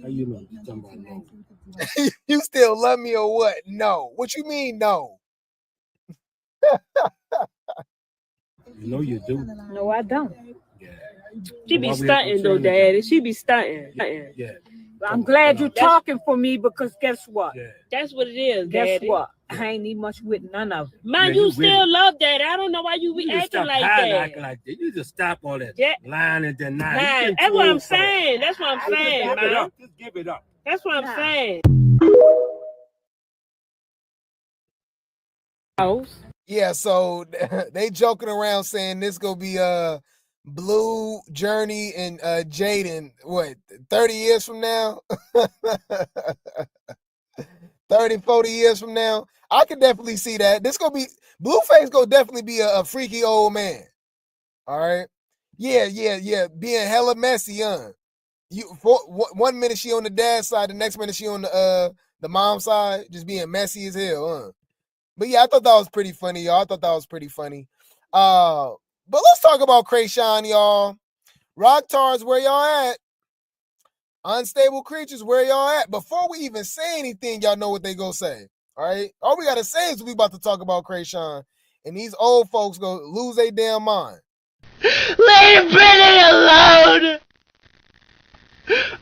How you know? Somebody know. You still love me or what? No. What you mean no? You know you do. No, I don't. She be stunting though, Daddy. She be stunting. Yeah. I'm glad you're talking for me because guess what? Yeah. That's what it is, Guess Daddy. what? I ain't need much with none of them. Man, you still love Daddy. I don't know why you be acting like that. Acting like that. You just stop all that lying and denying. That's what I'm saying. That's what I'm saying, Give it man. up. Just give it up. That's what I'm saying. Yeah, so they joking around saying this gonna be Blue, Journey, and Jaden, what, 30 years from now? 30, 40 years from now? I can definitely see that. This gonna be, Blueface gonna definitely be a freaky old man. All right? Yeah. Being hella messy, one minute she on the dad's side, the next minute she on the mom's side, just being messy as hell, But yeah, I thought that was pretty funny, y'all. I thought that was pretty funny. But let's talk about Chrisean, y'all. Rocktards, where y'all at? Unstable creatures, where y'all at? Before we even say anything, y'all know what they gonna say. All right? All we gotta say is we about to talk about Chrisean, and these old folks go lose their damn mind. Leave Brittany alone!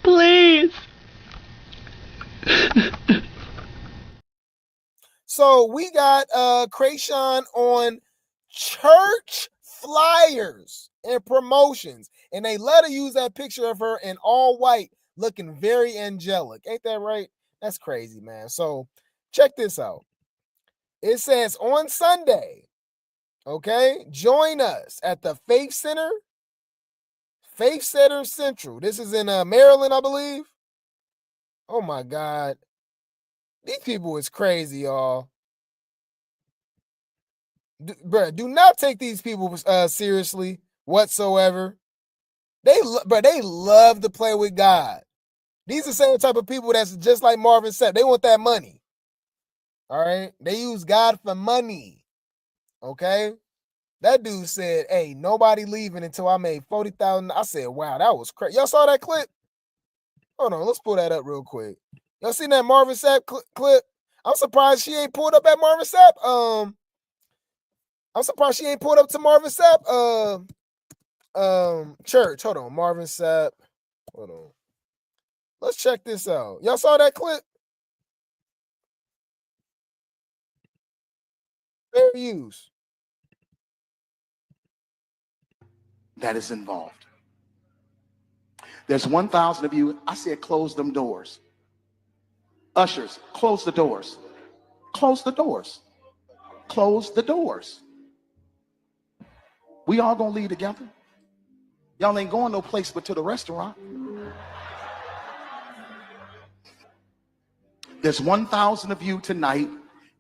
Please! So we got Chrisean on church flyers and promotions, and they let her use that picture of her in all white, looking very angelic. Ain't that right? That's crazy, man. So check this out. It says on Sunday, okay, join us at the Faith Center Central. This is in Maryland, I believe. Oh my God. These people is crazy, y'all. Do not take these people seriously whatsoever. They love to play with God. These are the same type of people that's just like Marvin said. They want that money. All right? They use God for money. Okay? That dude said, hey, nobody leaving until I made $40,000. I said, wow, that was crazy. Y'all saw that clip? Hold on, let's pull that up real quick. Y'all seen that Marvin Sapp clip? I'm surprised she ain't pulled up at Marvin Sapp. I'm surprised she ain't pulled up to Marvin Sapp church. Hold on, Marvin Sapp. Hold on. Let's check this out. Y'all saw that clip? Fair use. That is involved. There's 1,000 of you. I said close them doors. Ushers, close the doors. Close the doors. Close the doors. We all gonna leave together. Y'all ain't going no place but to the restaurant. There's 1,000 of you tonight,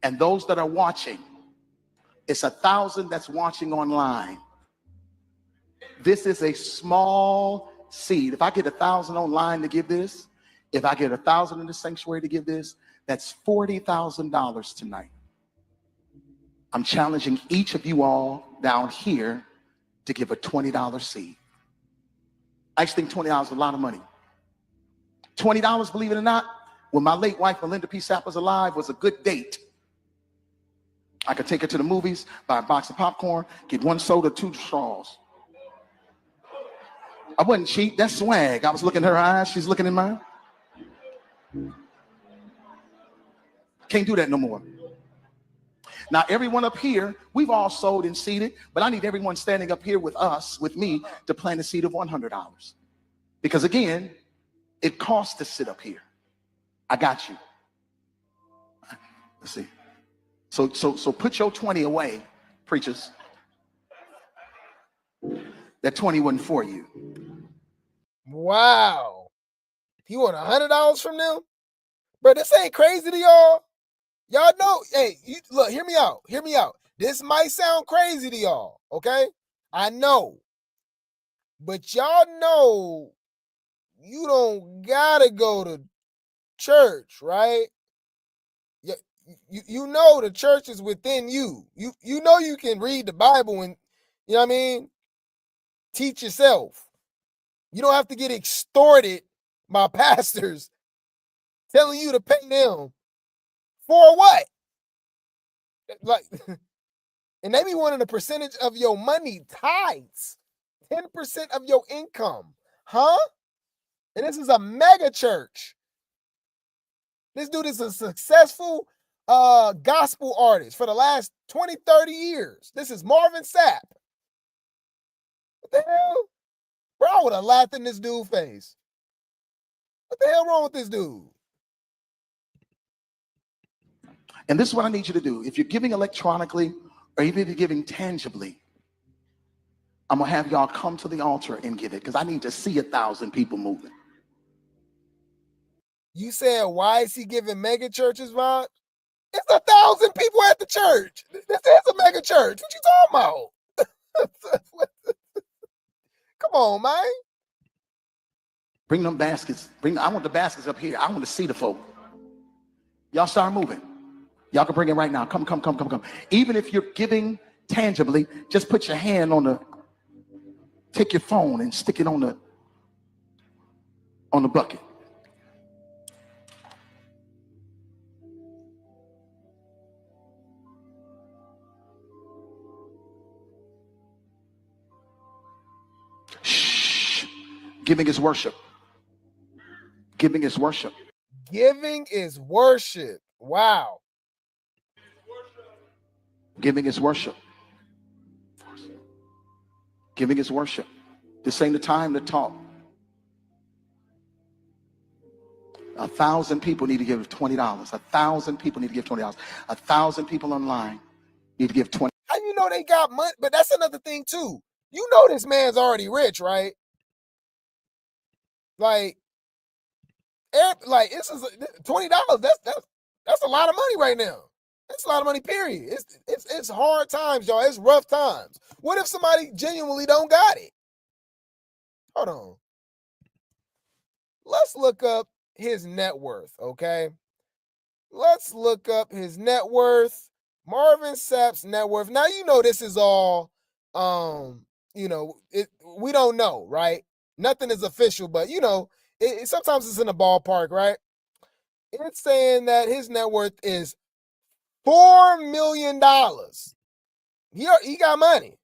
and those that are watching, it's 1,000 that's watching online. This is a small seed. If I get 1,000 online to give this, if I get 1,000 in the sanctuary to give this, that's $40,000 tonight. I'm challenging each of you all down here to give a $20 seed. I actually think $20 is a lot of money. $20, believe it or not, when my late wife, Melinda P. Sapp, was alive, was a good date. I could take her to the movies, buy a box of popcorn, get 1 soda, 2 straws. I wasn't cheap, that's swag. I was looking in her eyes, she's looking in mine. Can't do that no more. Now, everyone up here, we've all sold and seeded, but I need everyone standing up here with us, with me, to plant a seed of $100. Because again, it costs to sit up here. I got you. Let's see. So put your 20 away, preachers. That 20 wasn't for you. Wow. You want $100 from them? Bro, this ain't crazy to y'all? Y'all know, hey, look, hear me out. Hear me out. This might sound crazy to y'all, okay? I know. But y'all know you don't gotta go to church, right? You know the church is within you. You know you can read the Bible and, you know what I mean, teach yourself. You don't have to get extorted by pastors telling you to pay them for what? Like, and they be wanting a percentage of your money, tithes, 10% of your income, huh? And this is a mega church. This dude is a successful gospel artist for the last 20, 30 years. This is Marvin Sapp. What the hell? Bro, I would have laughed in this dude's face. What the hell wrong with this dude? And this is what I need you to do. If you're giving electronically or even if you're giving tangibly, I'm going to have y'all come to the altar and give it because I need to see 1,000 people moving. You said, why is he giving mega churches vibes? It's 1,000 people at the church. This is a mega church. What you talking about? Come on, man. Bring them baskets. I want the baskets up here. I want to see the folk. Y'all start moving. Y'all can bring it right now. Come. Even if you're giving tangibly, just put your hand on take your phone and stick it on the bucket. Shh. Giving is worship. Giving is worship. Giving is worship. Wow. Giving is worship. Giving is worship. This ain't the time to talk. 1,000 people need to give $20. 1,000 people need to give $20. 1,000 people online need to give $20. How you know they got money? But that's another thing too. You know this man's already rich, right? Like this is $20. That's a lot of money right now. That's a lot of money, period. It's hard times, y'all. It's rough times. What if somebody genuinely don't got it? Hold on. Let's look up his net worth, okay? Let's look up his net worth. Marvin Sapp's net worth. Now, you know this is all, we don't know, right? Nothing is official, but, sometimes it's in the ballpark, right? It's saying that his net worth is $4 million. He got money,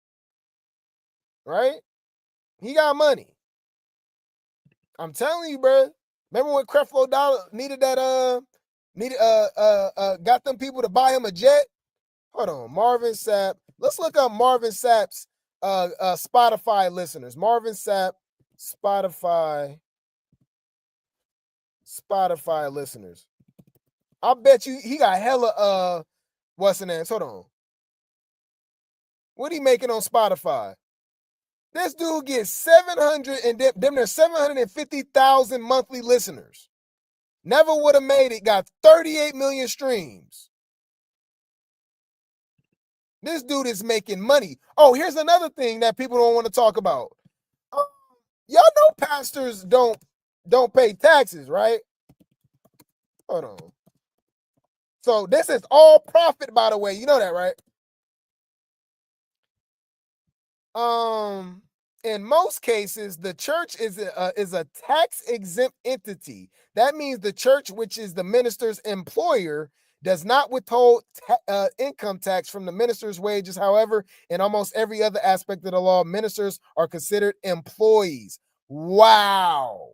right? He got money. I'm telling you, bro. Remember when Creflo Dollar got them people to buy him a jet? Hold on, Marvin Sapp. Let's look up Marvin Sapp's Spotify listeners. Marvin Sapp, Spotify listeners. I bet you he got hella what's the name? Hold on. What he making on Spotify? This dude gets 750,000 monthly listeners. Never would have made it. Got 38 million streams. This dude is making money. Oh, here's another thing that people don't want to talk about. Y'all know pastors don't pay taxes, right? Hold on. So this is all profit, by the way. You know that, right? In most cases, the church is a tax-exempt entity. That means the church, which is the minister's employer, does not withhold income tax from the minister's wages. However, in almost every other aspect of the law, ministers are considered employees. Wow.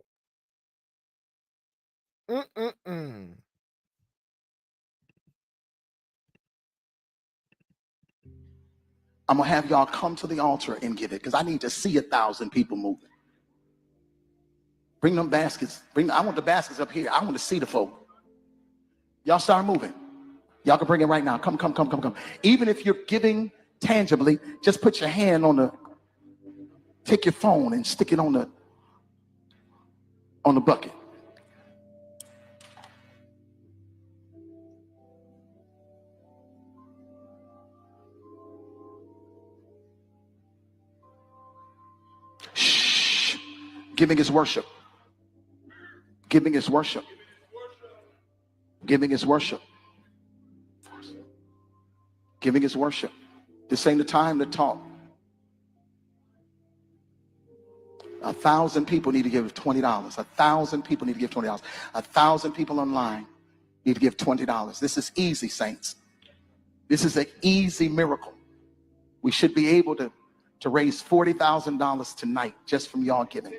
I'm going to have y'all come to the altar and give it because I need to see 1,000 people moving. Bring them baskets. I want the baskets up here. I want to see the folk. Y'all start moving. Y'all can bring it right now. Come. Even if you're giving tangibly, just put your hand take your phone and stick it on the bucket. Giving is worship. Giving is worship. Giving is worship. Giving is worship. This ain't the time to talk. 1,000 people need to give $20. 1,000 people need to give $20. 1,000 people online need to give $20. This is easy, saints. This is an easy miracle. We should be able to raise $40,000 tonight just from y'all giving.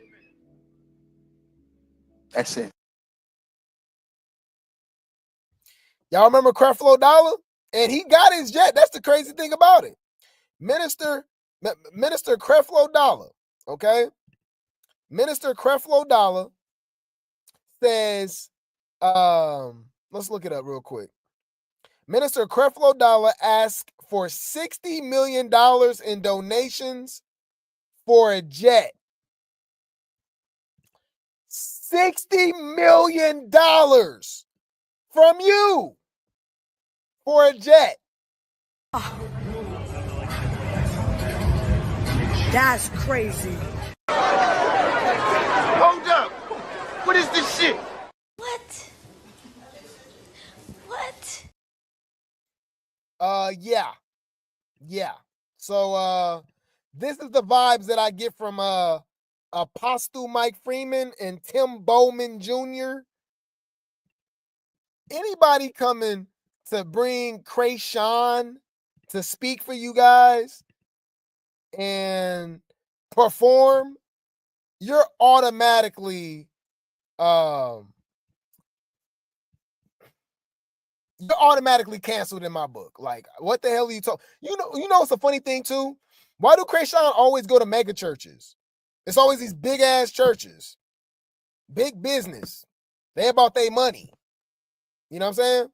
That's it. Y'all remember Creflo Dollar? And he got his jet. That's the crazy thing about it. Minister Creflo Dollar, okay? Minister Creflo Dollar says, let's look it up real quick. Minister Creflo Dollar asked for $60 million in donations for a jet. $60 million from you for a jet. That's crazy. Hold up. What is this shit? What? What? Yeah. So this is the vibes that I get from Apostle Mike Freeman and Tim Bowman Jr. Anybody coming to bring Chrisean to speak for you guys and perform, you're automatically canceled in my book. Like, what the hell are you talking? You know it's a funny thing too. Why do Chrisean always go to mega churches? It's always these big ass churches, big business. They about their money. You know what I'm saying?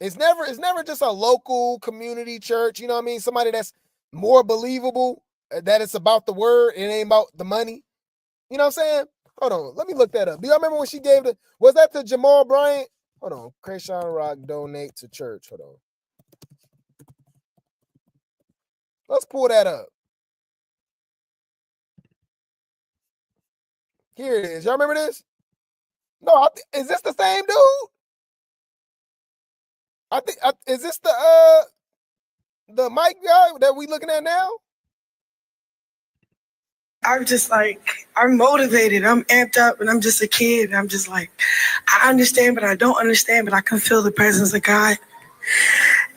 It's never just a local community church. You know what I mean? Somebody that's more believable, that it's about the word. It ain't about the money. You know what I'm saying? Hold on. Let me look that up. Do y'all remember when she gave was that to Jamal Bryant? Hold on. Chrisean Rock donate to church. Hold on. Let's pull that up. Here it is. Y'all remember this? No, is this the same dude? Is this the mic guy that we looking at now? I'm just like, I'm motivated. I'm amped up and I'm just a kid. I'm just like, I understand, but I don't understand, but I can feel the presence of God.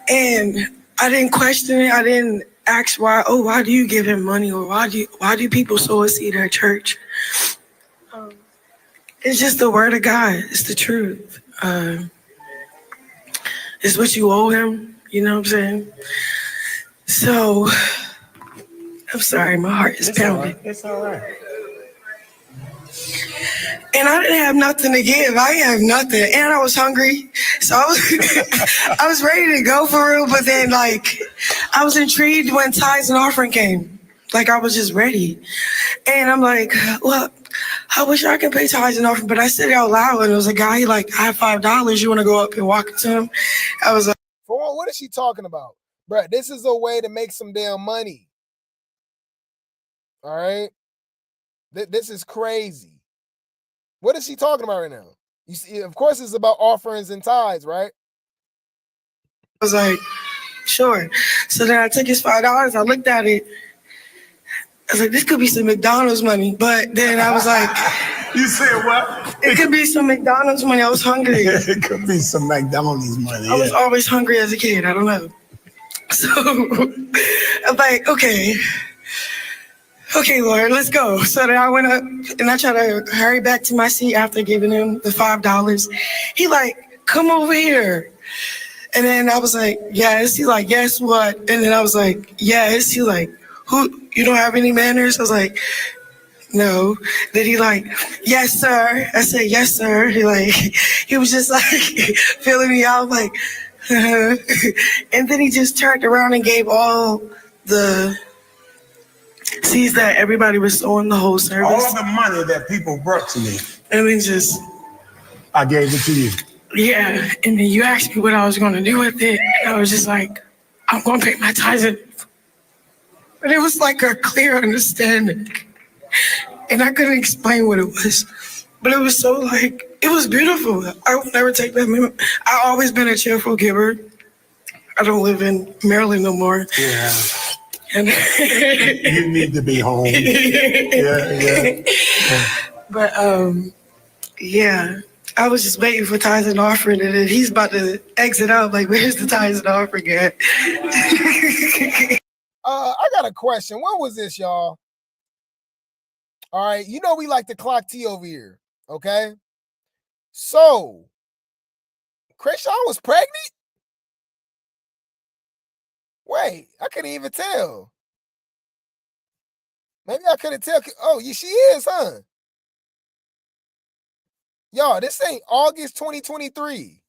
And I didn't question it. I didn't ask why do you give him money? Or why do people sow a seed at church? It's just the word of God. It's the truth. It's what you owe him. You know what I'm saying? So, I'm sorry, my heart is pounding. It's all right. And I didn't have nothing to give. I didn't have nothing. And I was hungry. So I was ready to go for real. But then, like, I was intrigued when tithes and offering came. Like, I was just ready. And I'm like, well, I wish I could pay tithes and offering. But I said it out loud. And it was a guy, like, I have $5. You want to go up and walk to him? I was like, for what is she talking about? Bruh, this is a way to make some damn money. All right? This is crazy. What is she talking about right now? You see, of course, it's about offerings and tithes, right? I was like, sure. So then I took his $5. I looked at it. I was like, this could be some McDonald's money. But then I was like, you said what? It could be some McDonald's money. I was hungry. It could be some McDonald's money. I was always hungry as a kid. I don't know. So I'm like, okay, Lord, let's go. So then I went up and I tried to hurry back to my seat after giving him the $5. He like, come over here. And then I was like, yes. He like, yes, what? And then I was like, yes. He like, who? You don't have any manners? I was like, no. Then he like, yes, sir. I said, yes, sir. He was just like feeling me out, like, and then he just turned around and gave all the seeds that everybody was sowing the whole service. All the money that people brought to me. And then I gave it to you. Yeah. And then you asked me what I was going to do with it. And I was just like, I'm going to pay my tithes. But it was like a clear understanding. and I couldn't explain what it was, but it was so like, it was beautiful. I will never take that memory. I've always been a cheerful giver. I don't live in Maryland no more. Yeah. And You need to be home. Yeah. But yeah, I was just waiting for tithes and offering, and then he's about to exit out. Like, where's the tithes and offering at? I got a question. When was this, y'all? All right, you know we like to clock T over here, okay? So, Chrisean was pregnant? Wait, I couldn't even tell. Maybe I couldn't tell. Oh, yeah, she is, huh? Y'all, this ain't August 2023.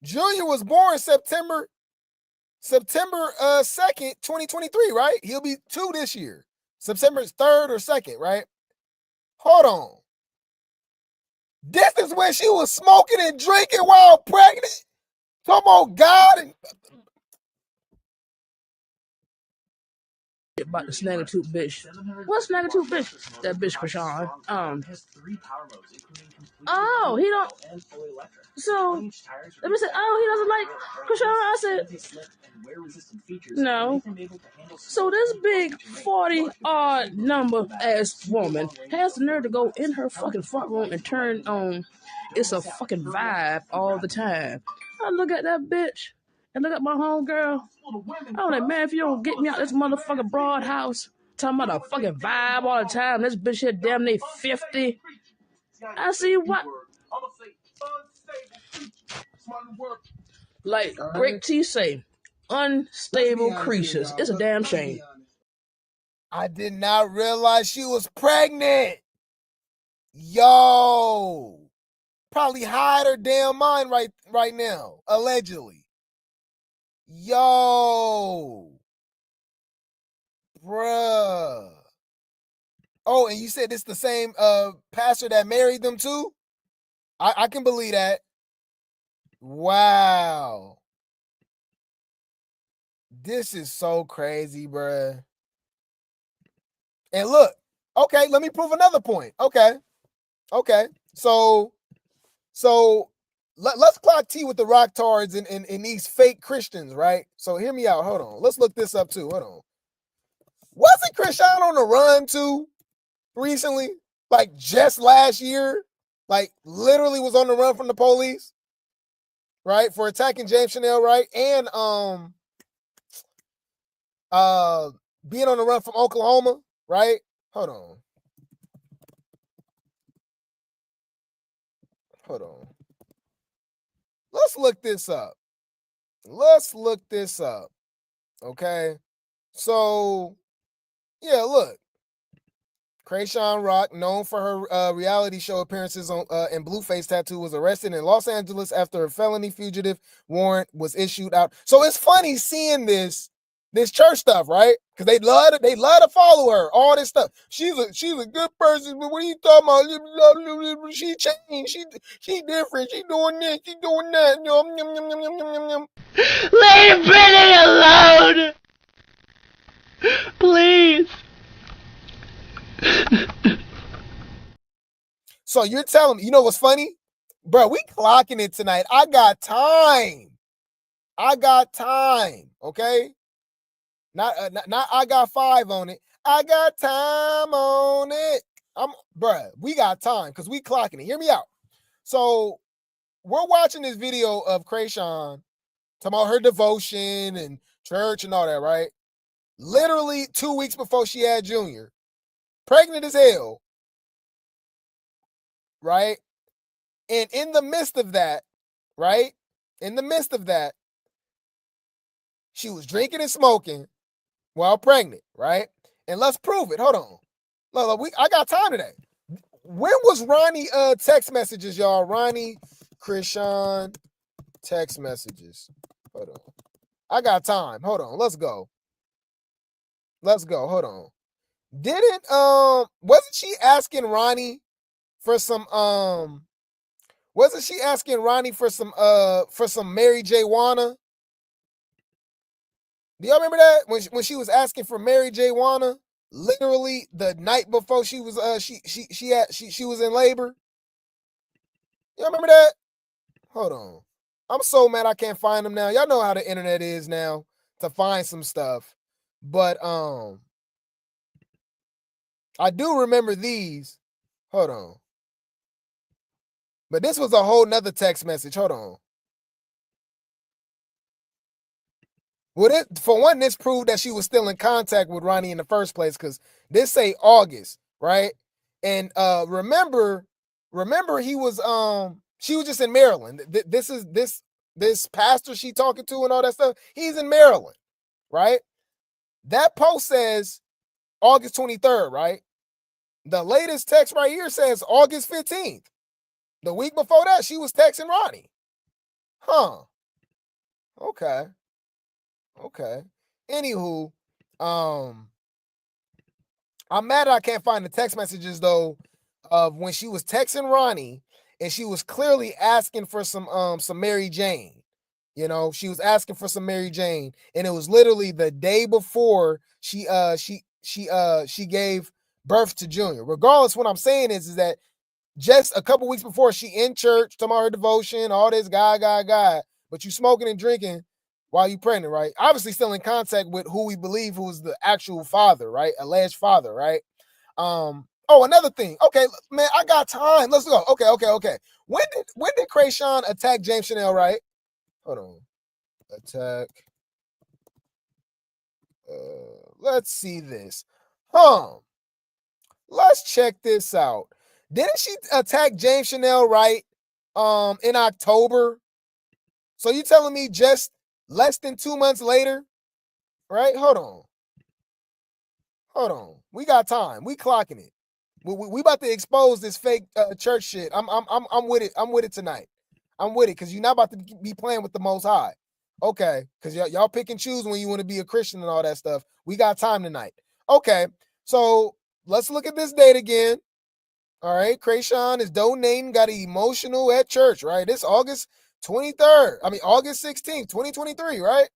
Junior was born September 2nd, 2023, right? He'll be 2 this year. September 3rd or 2nd, right? Hold on. This is when she was smoking and drinking while pregnant? Come on, God. About the snaggletooth bitch. What's snaggletooth bitch? That bitch Chrisean. Oh, he don't. So let me say, oh, he doesn't like Chrisean. I said, no. So this big 40 odd number ass woman has the nerve to go in her fucking front room and turn on It's a fucking Vibe all the time. I look at that bitch and look at my homegirl. I'm like, man, if you don't get me out this motherfucking broad house, talking about a fucking Vibe all the time, this bitch here damn near 50. I see what. Like Grape T say, unstable creatures. It's a damn shame. I did not realize she was pregnant. Yo. Probably hide her damn mind right now, allegedly. Yo. Bruh. Oh, and you said it's the same pastor that married them too? I can believe that. Wow. This is so crazy, bruh. And look, okay, let me prove another point. Okay. So let's clock T with the rock tards and these fake Christians, right? So hear me out. Hold on. Let's look this up too. Hold on. Wasn't Chrisean on the run too recently? Like just last year? Like literally was on the run from the police, right? For attacking James Chanel, right? And being on the run from Oklahoma, right? Hold on. Let's look this up. Okay. So, yeah, look. Chrisean Rock, known for her reality show appearances on and Blueface tattoo, was arrested in Los Angeles after a felony fugitive warrant was issued out. So it's funny seeing this church stuff, right? Because they love to follow her, all this stuff. She's a good person, but what are you talking about? She changed, she different, she doing this, she doing that. Leave Brittany alone! Please! So you're telling me, you know what's funny? Bro, we clocking it tonight. I got time, okay? Not I got 5 on it. I got time on it. Bruh, we got time because we clocking it. Hear me out. So we're watching this video of Chrisean talking about her devotion and church and all that, right? Literally 2 weeks before she had Junior. Pregnant as hell. Right? And in the midst of that, right? She was drinking and smoking while pregnant, right? And let's prove it. Hold on. Look, I got time today. When was Ronnie text messages, y'all? Ronnie, Chrisean text messages. Hold on. I got time. Hold on. Let's go. Hold on. Wasn't she asking Ronnie for some Mary J. Wanna? Do y'all remember that? When she was asking for Mary J. Wanna? literally the night before she was she was in labor. You remember that? Hold on. I'm so mad I can't find them now. Y'all know how the internet is now to find some stuff. But I do remember these. Hold on. But this was a whole nother text message. Hold on. Well, for one, this proved that she was still in contact with Ronnie in the first place, because this say August, right? And remember he was she was just in Maryland. This pastor she talking to and all that stuff, he's in Maryland, right? That post says August 23rd, right? The latest text right here says August 15th. The week before that, she was texting Ronnie. Huh. Okay. Anywho, I'm mad I can't find the text messages though of when she was texting Ronnie and she was clearly asking for some Mary Jane. You know, she was asking for some Mary Jane, and it was literally the day before she gave birth to Junior. Regardless, what I'm saying is that just a couple weeks before, she in church, talking about her devotion, all this guy, but you smoking and drinking while you pregnant, right? Obviously still in contact with who we believe who is the actual father, right? Alleged father, right? Oh, another thing. Okay, man, I got time. Let's go. Okay. When did Chrisean attack James Chanel, right? Hold on. Attack. Let's see this. Let's check this out. Didn't she attack James Chanel, right? In October? So you telling me just less than 2 months later, right? Hold on. We got time. We clocking it. We about to expose this fake church shit. I'm with it. I'm with it tonight. I'm with it because you're not about to be playing with the Most High. Okay, because y'all pick and choose when you want to be a Christian and all that stuff. We got time tonight. Okay, so let's look at this date again. All right, Chrisean is donating, got emotional at church, right? It's August 23rd. August 16th, 2023, right?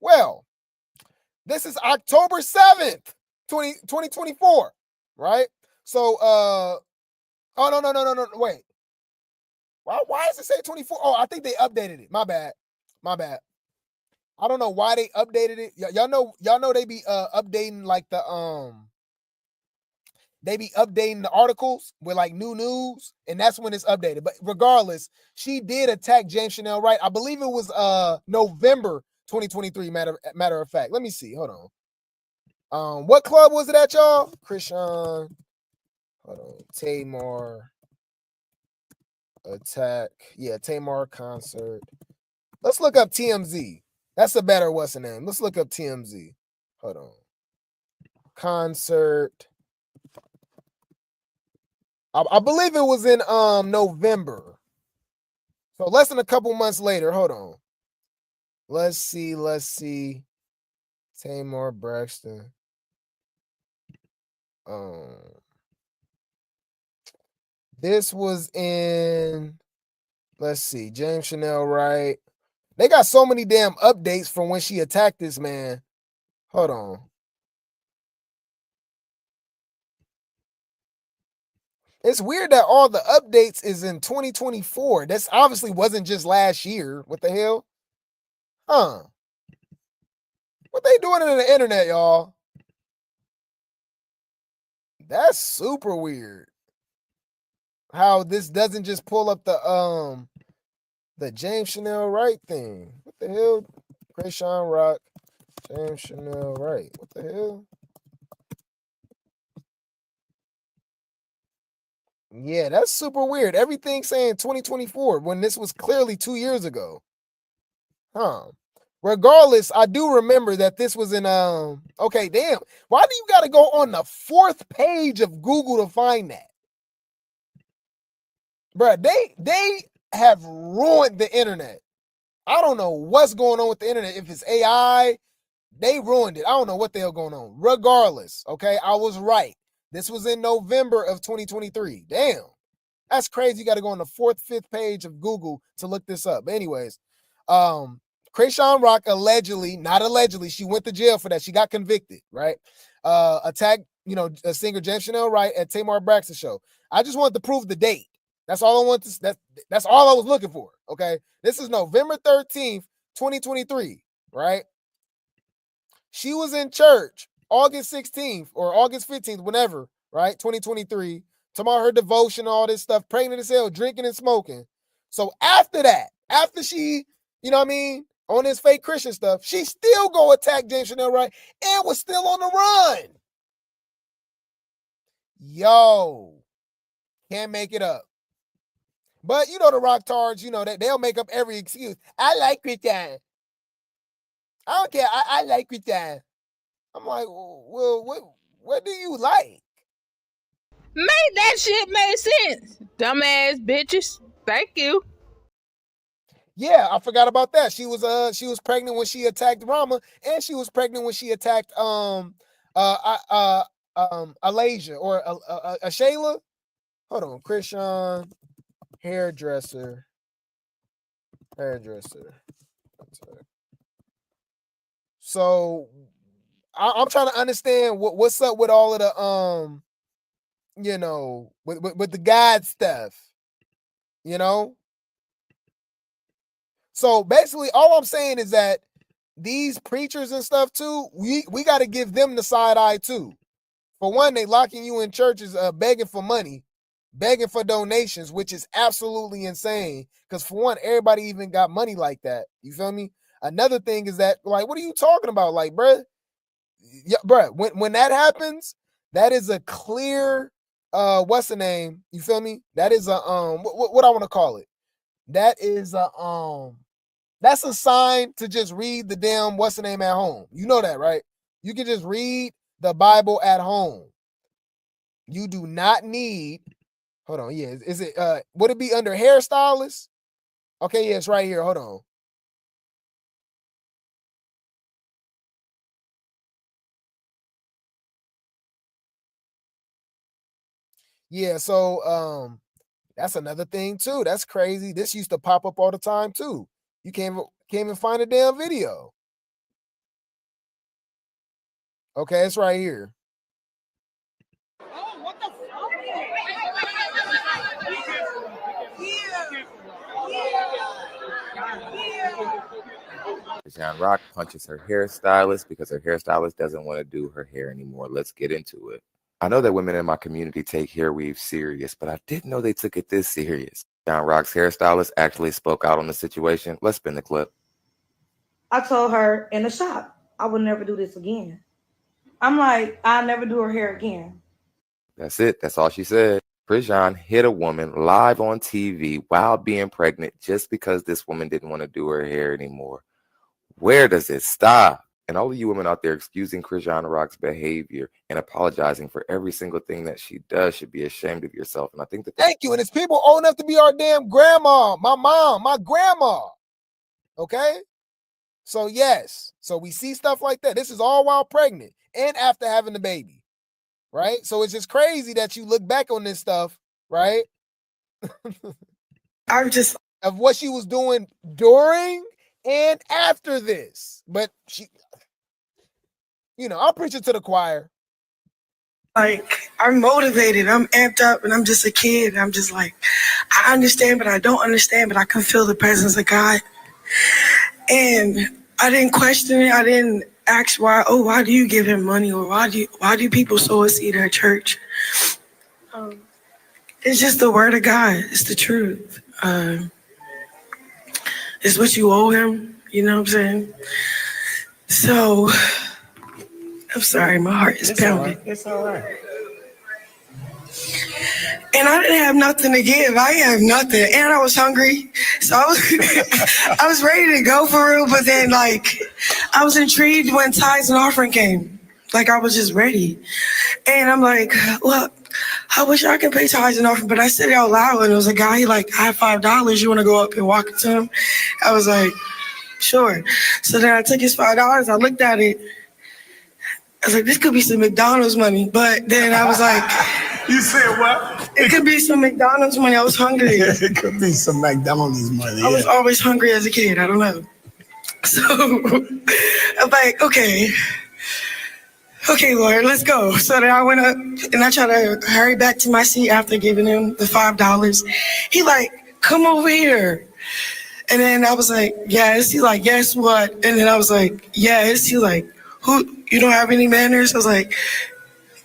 Well, this is October 7th, 2024, right? So, oh, no, wait. Why does it say 24? Oh, I think they updated it. My bad. I don't know why they updated it. Y'all know they be updating like they be updating the articles with like new news, and that's when it's updated. But regardless, she did attack James Chanel, right? I believe it was November 2023, matter of fact. Let me see. Hold on. What club was it at, y'all? Chrisean. Hold on. Tamar attack. Yeah, Tamar concert. Let's look up TMZ. That's a better what's the name. Let's look up TMZ. Hold on. Concert. I believe it was in November. So less than a couple months later. Hold on. Let's see. Tamar Braxton. This was in, let's see, James Chanel, right? They got so many damn updates from when she attacked this man. Hold on. It's weird that all the updates is in 2024. This obviously wasn't just last year. What the hell? What they doing on the internet, y'all? That's super weird. How this doesn't just pull up the James Chanel Wright thing. What the hell? Chrisean Rock, James Chanel Wright. What the hell? Yeah, that's super weird. Everything saying 2024 when this was clearly 2 years ago. Regardless, I do remember that this was in okay, damn. Why do you gotta go on the 4th page of Google to find that? Bruh, they have ruined the internet. I don't know what's going on with the internet. If it's AI, they ruined it. I don't know what the hell going on. Regardless, okay, I was right. This was in November of 2023. Damn, that's crazy. You got to go on the 4th, 5th page of Google to look this up. But anyways, Chrisean Rock allegedly, not allegedly, she went to jail for that. She got convicted, right? Attacked, a singer James Chanel Wright at Tamar Braxton show. I just wanted to prove the date. That's all I want to. That's all I was looking for. Okay, this is November 13th, 2023, right? She was in church August 16th or August 15th, whenever, right? 2023. Talking about her devotion, all this stuff, pregnant as hell, drinking and smoking. So after that, after she, on this fake Christian stuff, she still go attack James Chanel Wright and was still on the run. Yo, can't make it up. But the rock tards, they'll make up every excuse. I like Chrisean. I don't care. I like Chrisean. I'm like, well, what do you like? Make that shit make sense. Dumbass bitches. Thank you. Yeah, I forgot about that. She was pregnant when she attacked Rama, and she was pregnant when she attacked Alasia or Shayla. Hold on, Chrisean hairdresser. So I'm trying to understand what's up with all of the with the God stuff, So basically, all I'm saying is that these preachers and stuff too, we got to give them the side eye too. For one, they locking you in churches, begging for money, begging for donations, which is absolutely insane. Because for one, everybody even got money like that. You feel me? Another thing is that, like, what are you talking about, like, bruh? Yeah, bruh. When that happens, that is a clear. What's the name? You feel me? That is a what I want to call it. That is a that's a sign to just read the damn what's the name at home. You know that, right? You can just read the Bible at home. You do not need. Hold on, yeah. Is it would it be under hairstylist? Okay, yeah, it's right here. Hold on. Yeah, so that's another thing too. That's crazy. This used to pop up all the time too. You can't even find a damn video. Okay, it's right here. Oh, what the Chrisean Rock punches her hairstylist because her hairstylist doesn't want to do her hair anymore. Let's get into it. I know that women in my community take hair weave serious, but I didn't know they took it this serious. Chrisean Rock's hairstylist actually spoke out on the situation. Let's spin the clip. I told her in the shop, I would never do this again. I'm like, I'll never do her hair again. That's it. That's all she said. Chrisean hit a woman live on TV while being pregnant just because this woman didn't want to do her hair anymore. Where does it stop? And all of you women out there excusing Chrisean Rock's behavior and apologizing for every single thing that she does should be ashamed of yourself. And I think that thank you. And it's people old enough to be our damn grandma, my mom, my grandma. Okay? So yes. So we see stuff like that. This is all while pregnant and after having the baby. Right? So it's just crazy that you look back on this stuff, right? I'm just of what she was doing during and after this. But she, I'm preaching to the choir. Like, I'm motivated, I'm amped up, and I'm just a kid. I'm just like, I understand, but I don't understand, but I can feel the presence of God. And I didn't question it. I didn't ask why do you give him money? Or why do people sow a seed at church? It's just the word of God. It's the truth. It's what you owe him. You know what I'm saying? So, I'm sorry, my heart is pounding. It's all right. And I didn't have nothing to give. I didn't have nothing. And I was hungry. So I was I was ready to go for real, but then I was intrigued when tithes and offering came. I was just ready. And I'm like, look, I wish I could pay tithes and offering, but I said it out loud and it was a guy, I have $5. You want to go up and walk it to him? I was like, sure. So then I took his $5. I looked at it. I was like, this could be some McDonald's money. But then I was like, you said what? It could be some McDonald's money. I was hungry. It could be some McDonald's money. I was always hungry as a kid. I don't know. So I'm like, okay, Lord, let's go. So then I went up and I tried to hurry back to my seat after giving him the $5. He like, come over here. And then I was like, yes. He's like, yes, what? And then I was like, yes. He's like, who? You don't have any manners? I was like,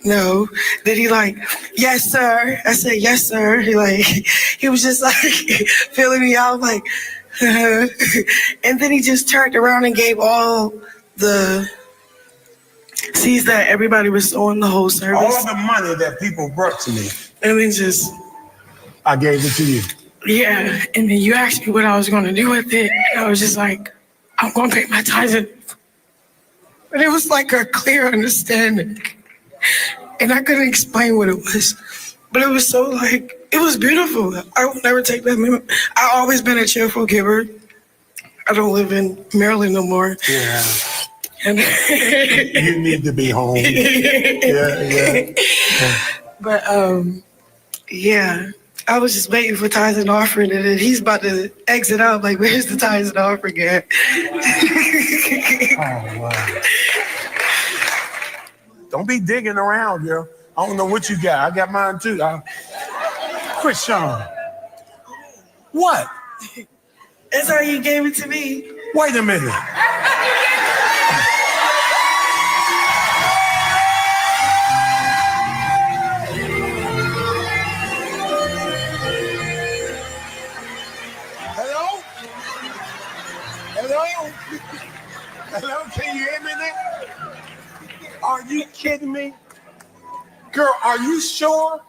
no. Then he like, yes, sir. I said, yes, sir. He was just like feeling me out, like, and then he just turned around and gave all the seeds that everybody was sowing the whole service. All the money that people brought to me. And then just, I gave it to you. Yeah. And then you asked me what I was going to do with it. And I was just like, I'm going to pay my tithes. But it was like a clear understanding. And I couldn't explain what it was. But it was so like, it was beautiful. I will never take that. I've always been a cheerful giver. I don't live in Maryland no more. Yeah. And you need to be home. Yeah. But yeah, I was just waiting for tithes and offering, and then he's about to exit out. Like, where's the tithes and offering at? Oh, wow. Don't be digging around, girl. I don't know what you got. I got mine too. Chrisean. What? That's how you gave it to me. Wait a minute. Hello? Hello? Hello? Can you hear me now? Are you kidding me? Girl, are you sure?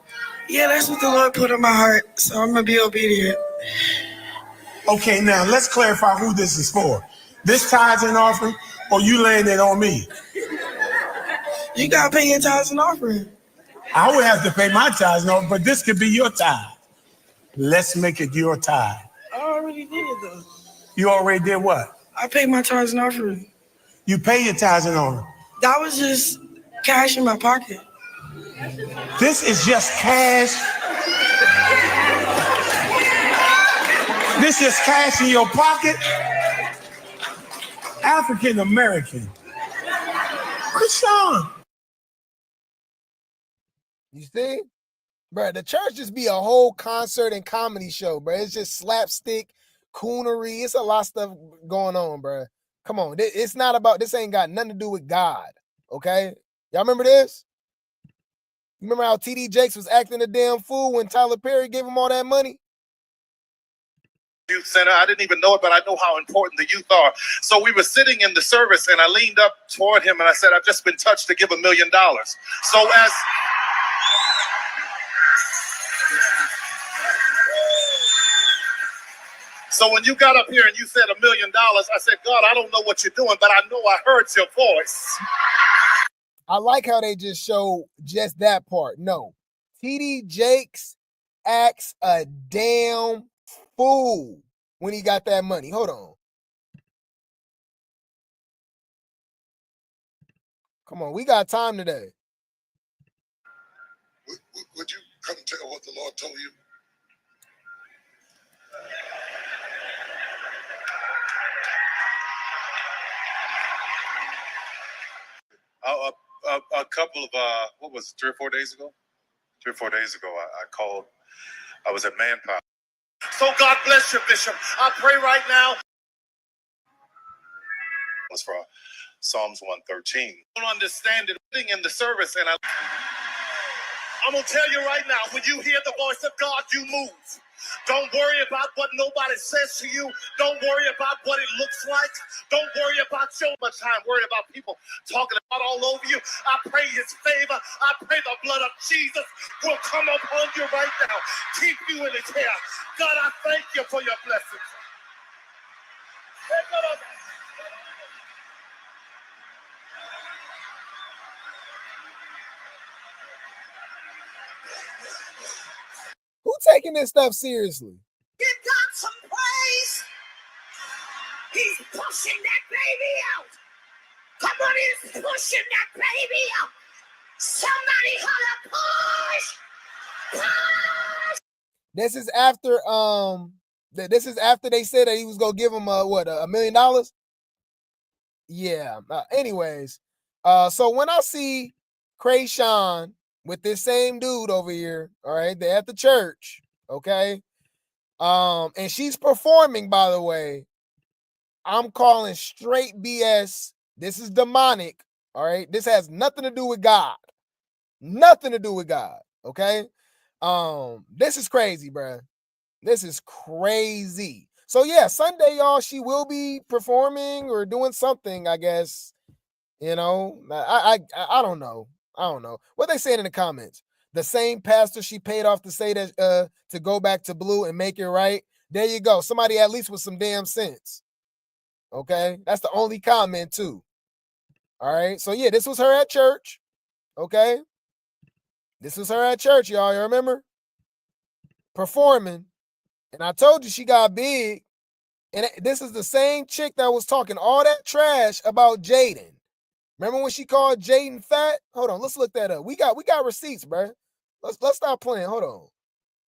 Yeah, that's what the Lord put in my heart, so I'm going to be obedient. Okay, now let's clarify who this is for. This tithes and offering, or you laying it on me? You got to pay your tithes and offering. I would have to pay my tithes and offering, but this could be your tithe. Let's make it your tithe. I already did it, though. You already did what? I paid my tithes and offering. You pay your tithes and offering. That was just cash in my pocket. This is just cash. This is cash in your pocket. African American. Chrisean. You see? Bro, the church just be a whole concert and comedy show, bro. It's just slapstick, coonery. It's a lot of stuff going on, bro. Come on. It's not about, this ain't got nothing to do with God, okay? Y'all remember this? You remember how TD Jakes was acting a damn fool when Tyler Perry gave him all that money? Youth center. I didn't even know it, but I know how important the youth are. So we were sitting in the service and I leaned up toward him and I said, I've just been touched to give $1 million. So when you got up here and you said $1 million, I said, God, I don't know what you're doing, but I know I heard your voice. I like how they just show just that part. No, TD Jakes acts a damn fool when he got that money. Hold on. Come on, we got time today. Would you come tell what the Lord told you? A couple of, what was it, 3 or 4 days ago? 3 or 4 days ago, I called. I was at Manpower. So God bless you, Bishop. I pray right now. It was for Psalms 113. I don't understand it. In the service, and I'm going to tell you right now, when you hear the voice of God, you move. Don't worry about what nobody says to you. Don't worry about what it looks like. Don't worry about so much time. Worry about people talking about all over you. I pray his favor. I pray the blood of Jesus will come upon you right now. Keep you in his hair. God, I thank you for your blessings. Who taking this stuff seriously? Give God some praise. He's pushing that baby out. Come on, he's pushing that baby out. Somebody holler, push, push. This is after they said that he was gonna give him $1 million. yeah. Anyways, so when I see Chrisean with this same dude over here, all right, they're at the church, okay, and she's performing, by the way, I'm calling straight BS. This is demonic, all right. This has nothing to do with God, nothing to do with God, okay. This is crazy, bruh. This is crazy. So yeah, Sunday, y'all, she will be performing or doing something, I guess. You know, I don't know. I don't know what they saying in the comments. The same pastor she paid off to say that to go back to Blue and make it right. There you go. Somebody at least with some damn sense. Okay, that's the only comment too. All right. So yeah, this was her at church. Okay, this was her at church, y'all. You remember performing, and I told you she got big. And this is the same chick that was talking all that trash about Jaden. Remember when she called Jaden fat? Hold on, let's look that up. We got receipts, bro. Let's stop playing. Hold on.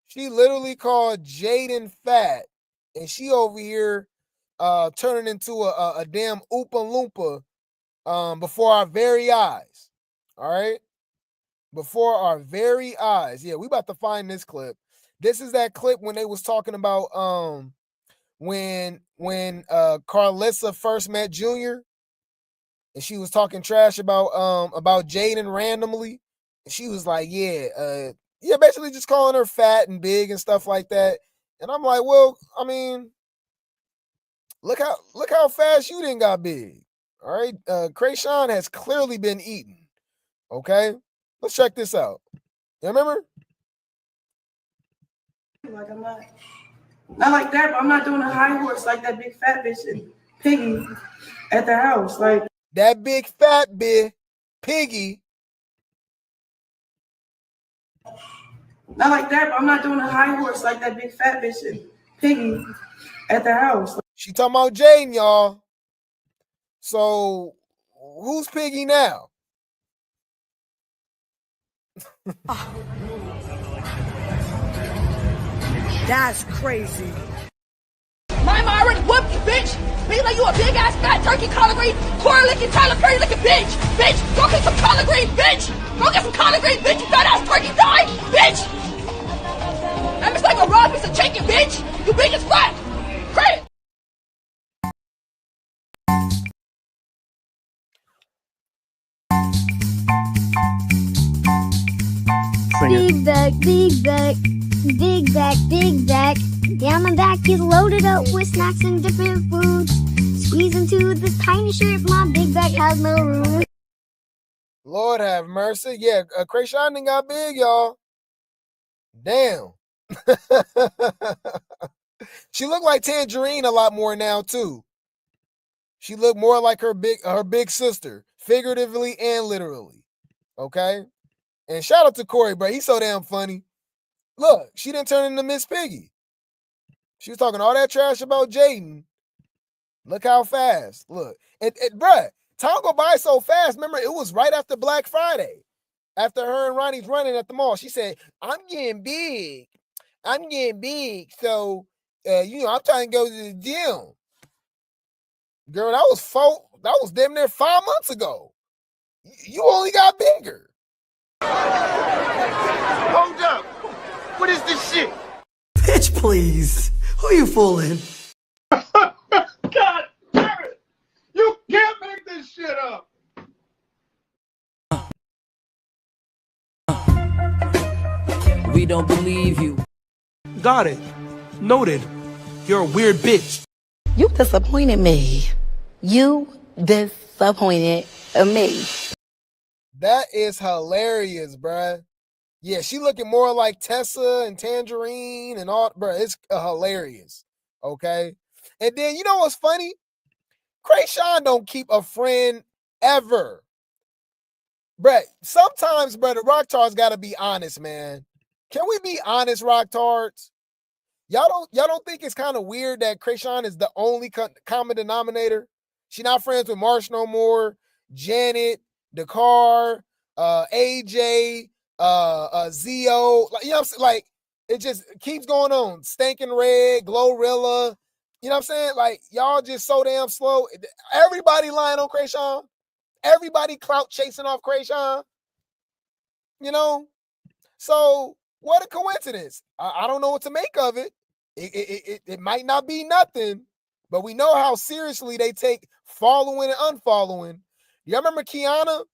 She literally called Jaden fat, and she over here turning into a damn Oompa Loompa before our very eyes. All right? Before our very eyes. Yeah, we about to find this clip. This is that clip when they was talking about when Carlissa first met Junior, and she was talking trash about Jaden randomly, and she was like, yeah, basically just calling her fat and big and stuff like that. And I'm like, well, I mean, look how fast you didn't got big. All right, Chrisean has clearly been eating. Okay, let's check this out. You remember? Like I'm not like that, but I'm not doing a high horse like that big fat bitch and Piggy at the house. Like that big fat bitch, Piggy. Not like that, but I'm not doing a high horse like that big fat bitch and Piggy at the house. She talking about Jaden, y'all. So who's Piggy now? That's crazy. My already whooped you, bitch. Be like you a big ass fat turkey collard green, corn licking, Tyler Perry licking bitch. Bitch, go get some collard green, bitch. Go get some collard green, bitch. You fat ass turkey die, bitch. That bitch like a raw piece of chicken, bitch. You big as fuck. Great. Big back, big back, big back, big back. Yeah, my back is loaded up with snacks and different foods. Squeeze into this tiny shirt, my big back has no room. Lord have mercy. Yeah, Chrisean done got big, y'all. Damn. She looked like Tangerine a lot more now too. She looked more like her big sister, figuratively and literally. Okay. And shout out to Corey, bro. He's so damn funny. Look, she didn't turn into Miss Piggy. She was talking all that trash about Jaden. Look how fast. Look. Bruh, time go by so fast. Remember, it was right after Black Friday. After her and Ronnie's running at the mall. She said, I'm getting big. I'm getting big. So, I'm trying to go to the gym. Girl, that was damn near 5 months ago. You only got bigger. Hold up. What is this shit? Bitch, please. Who you fooling? God damn it. You can't make this shit up. We don't believe you. Got it. Noted. You're a weird bitch. You disappointed me. You disappointed me. That is hilarious, bruh. Yeah, she looking more like Tessa and Tangerine and all, bruh. It's hilarious. Okay. And then, you know what's funny? Chrisean don't keep a friend ever. Bruh, sometimes, bruh, the Rocktards gotta be honest, man. Can we be honest, Rocktards? Y'all don't think it's kind of weird that Chrisean is the only common denominator? She not friends with Marsh no more, Janet, Dakar, AJ, Zio. Like, you know what I'm saying? Like, it just keeps going on. Stankin' Red, Glorilla, You know what I'm saying? Like, y'all just so damn slow. Everybody lying on Chrisean. Everybody clout chasing off Chrisean. You know? So, what a coincidence. I don't know what to make of it. It might not be nothing, but we know how seriously they take following and unfollowing. You remember Kiana?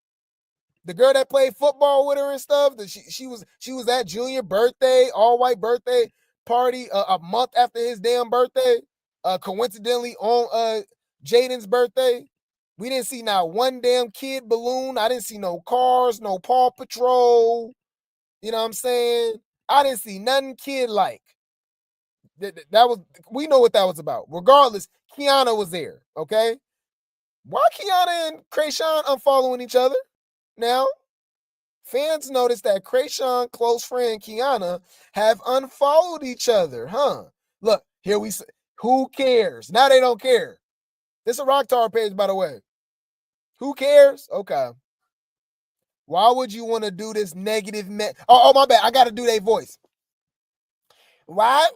The girl that played football with her and stuff? She was at Junior birthday, all-white birthday party a month after his damn birthday. Coincidentally on Jaden's birthday. We didn't see not one damn kid balloon. I didn't see no cars, no Paw Patrol. You know what I'm saying? I didn't see nothing kid-like. That was, we know what that was about. Regardless, Kiana was there, okay? Why Kiana and Chrisean unfollowing each other? Now, fans noticed that Chrisean close friend Kiana have unfollowed each other, huh? Look, here we say, who cares? Now they don't care. This is a Rock Tower page, by the way. Who cares? Okay. Why would you want to do this negative oh, my bad. I got to do their voice. Why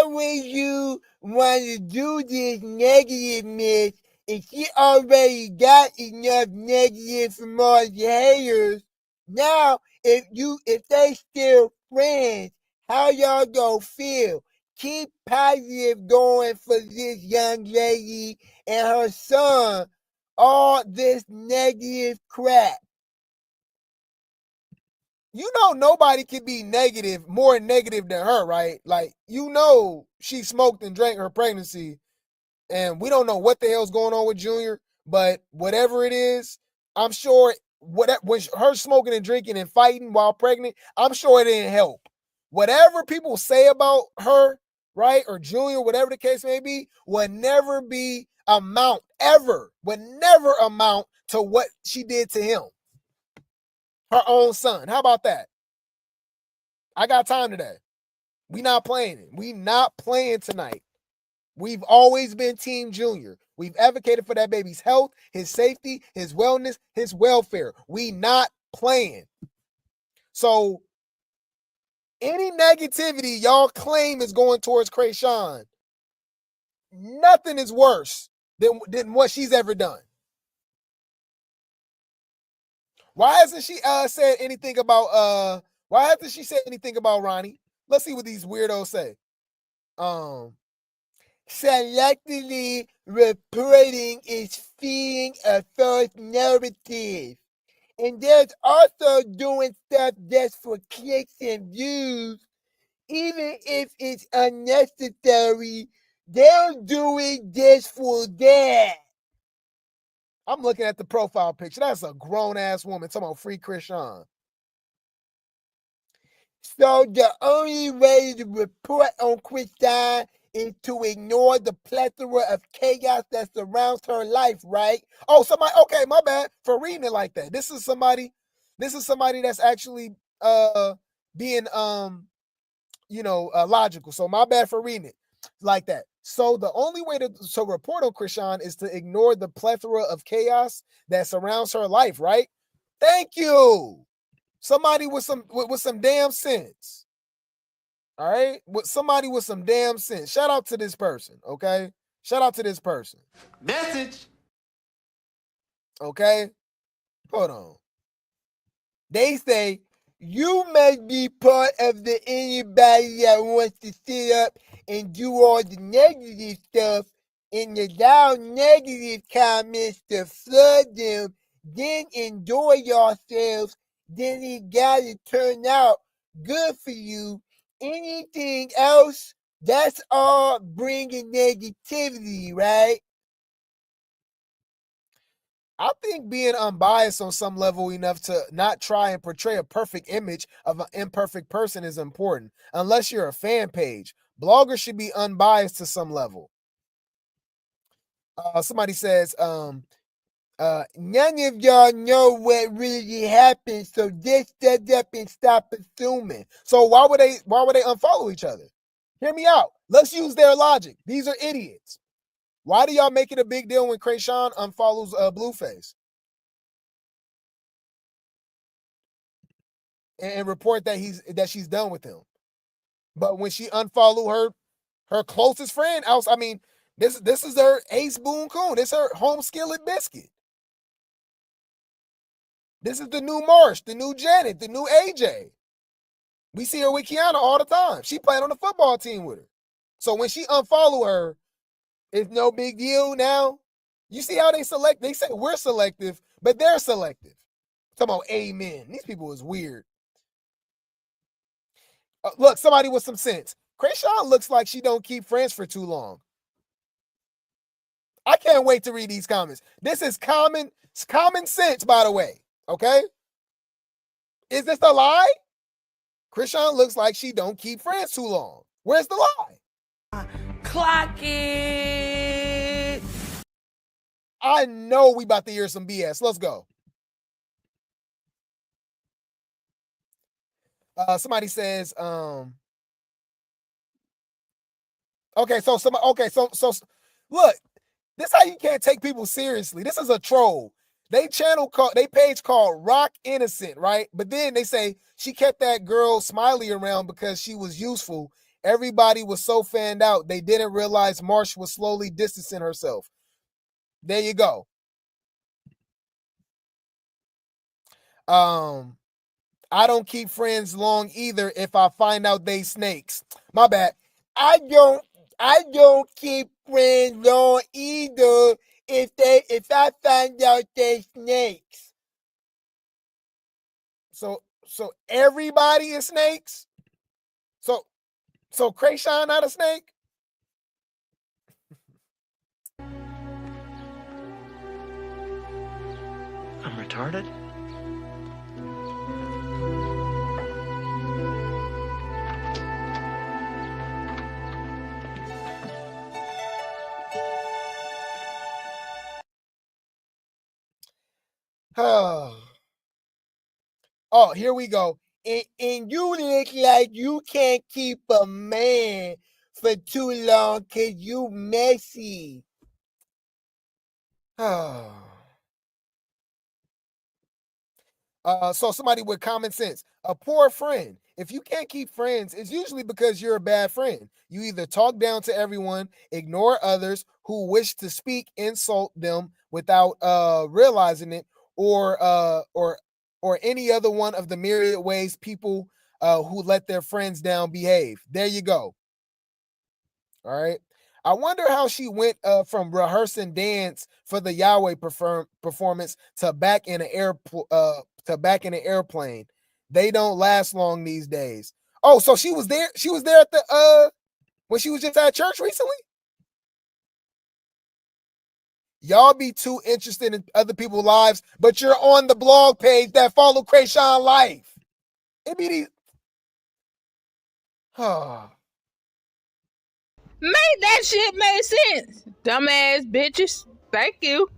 would you want to do this negative mess if she already got enough negative from all the haters? Now, if they still friends, how y'all gonna feel? Keep positive going for this young lady and her son. All this negative crap. You know nobody can be negative, more negative than her, right? Like, you know she smoked and drank her pregnancy, and we don't know what the hell's going on with Junior, but whatever it is, I'm sure when her smoking and drinking and fighting while pregnant, I'm sure it didn't help. Whatever people say about her, right, or Junior, whatever the case may be, would never amount to what she did to him. Her own son. How about that? I got time today. We not playing it. We not playing tonight. We've always been Team Junior. We've advocated for that baby's health, his safety, his wellness, his welfare. We not playing. So any negativity y'all claim is going towards Chrisean, nothing is worse than what she's ever done. Why hasn't she said anything about Ronnie? Let's see what these weirdos say. Selectively reporting is feeding a false narrative. And there's also doing stuff just for clicks and views. Even if it's unnecessary, they're doing this for that. I'm looking at the profile picture. That's a grown-ass woman talking about free Chrisean. So the only way to report on Chrisean is to ignore the plethora of chaos that surrounds her life, right? Oh, somebody, okay, my bad for reading it like that. This is somebody that's actually being logical. So my bad for reading it like that. So the only way to report on Chrisean is to ignore the plethora of chaos that surrounds her life, right? Thank you. Somebody with some damn sense. All right? Somebody with some damn sense. Shout out to this person, okay? Shout out to this person. Message. Okay? Hold on. They say, you must be part of the anybody that wants to sit up and do all the negative stuff and allow negative comments to flood them, then enjoy yourselves, then it gotta turn out good for you. Anything else, that's all bringing negativity, right? I think being unbiased on some level enough to not try and portray a perfect image of an imperfect person is important. Unless you're a fan page, bloggers should be unbiased to some level. Somebody says, none of y'all know what really happened, so just shut up and stop assuming. So why would they unfollow each other? Hear me out. Let's use their logic. These are idiots. Why do y'all make it a big deal when Chrisean unfollows Blueface? And report that she's done with him. But when she unfollowed her closest friend, This is her Ace Boon Coon. This is her home skillet biscuit. This is the new Marsh, the new Janet, the new AJ. We see her with Kiana all the time. She played on the football team with her. So when she unfollow her, it's no big deal now. You see how they select? They say we're selective, but they're selective. Talking about amen. These people is weird. Look, somebody with some sense. Chrisean looks like she don't keep friends for too long. I can't wait to read these comments. This is common sense, by the way. Okay? Is this a lie? Chrisean looks like she don't keep friends too long. Where's the lie? Clock it. I know we about to hear some BS. Let's go. Somebody says, okay, so look, this is how you can't take people seriously. This is a troll. They page called Rock Innocent, right? But then they say she kept that girl Smiley around because she was useful. Everybody was so fanned out they didn't realize Marsh was slowly distancing herself. There you go. I don't keep friends long either if I find out they snakes. My bad. I don't keep friends long either if I find out they snakes. So everybody is snakes? So Chrisean not a snake? I'm retarded? Oh, here we go. And you look like you can't keep a man for too long because you messy. So somebody with common sense. A poor friend. If you can't keep friends, it's usually because you're a bad friend. You either talk down to everyone, ignore others who wish to speak, insult them without realizing it, or any other one of the myriad ways people who let their friends down behave. There you go. All right. I wonder how she went from rehearsing dance for the Yahweh performance to back in an airplane. They don't last long these days. Oh, so she was there. She was there at the when she was just at church recently. Y'all be too interested in other people's lives, but you're on the blog page that follow Chrisean life. It be these. Make that shit make sense, dumbass bitches. Thank you.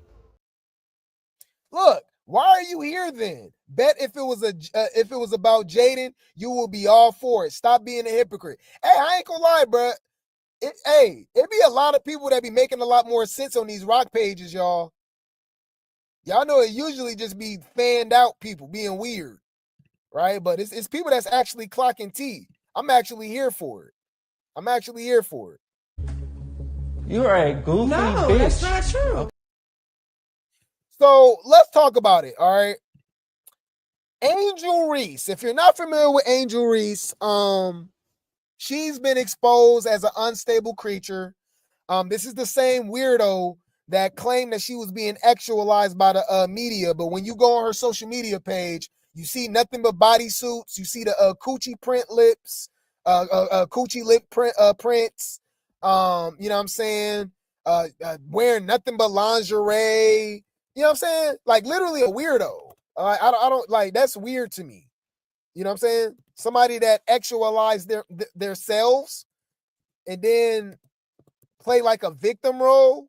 Look, why are you here then? Bet if it was about Jaden, you will be all for it. Stop being a hypocrite. Hey, I ain't gonna lie, bro. It be a lot of people that be making a lot more sense on these rock pages, y'all. Y'all know it usually just be fanned out people being weird, right? But it's people that's actually clocking T. I'm actually here for it. You're a goofy bitch. No, that's not true. So let's talk about it, all right? Angel Reese. If you're not familiar with Angel Reese, she's been exposed as an unstable creature. This is the same weirdo that claimed that she was being actualized by the media, but when you go on her social media page, you see nothing but bodysuits. You see the coochie print lips, coochie lip prints. You know what I'm saying? Wearing nothing but lingerie. You know what I'm saying? Like literally a weirdo. I don't like, that's weird to me. You know what I'm saying? Somebody that actualized their selves and then play like a victim role.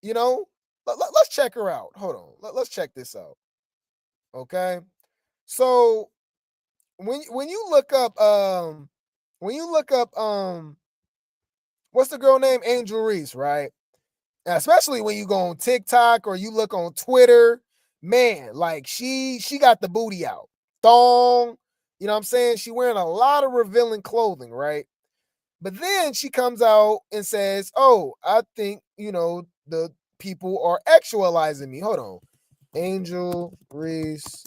You know, let's check her out. Hold on, let's check this out. Okay, so when you look up what's the girl name? Angel Reese, right? Especially when you go on TikTok or you look on Twitter, man, like she got the booty out, thong. You know what I'm saying? She wearing a lot of revealing clothing, right? But then she comes out and says, oh, I think, the people are actualizing me. Hold on. Angel Reese.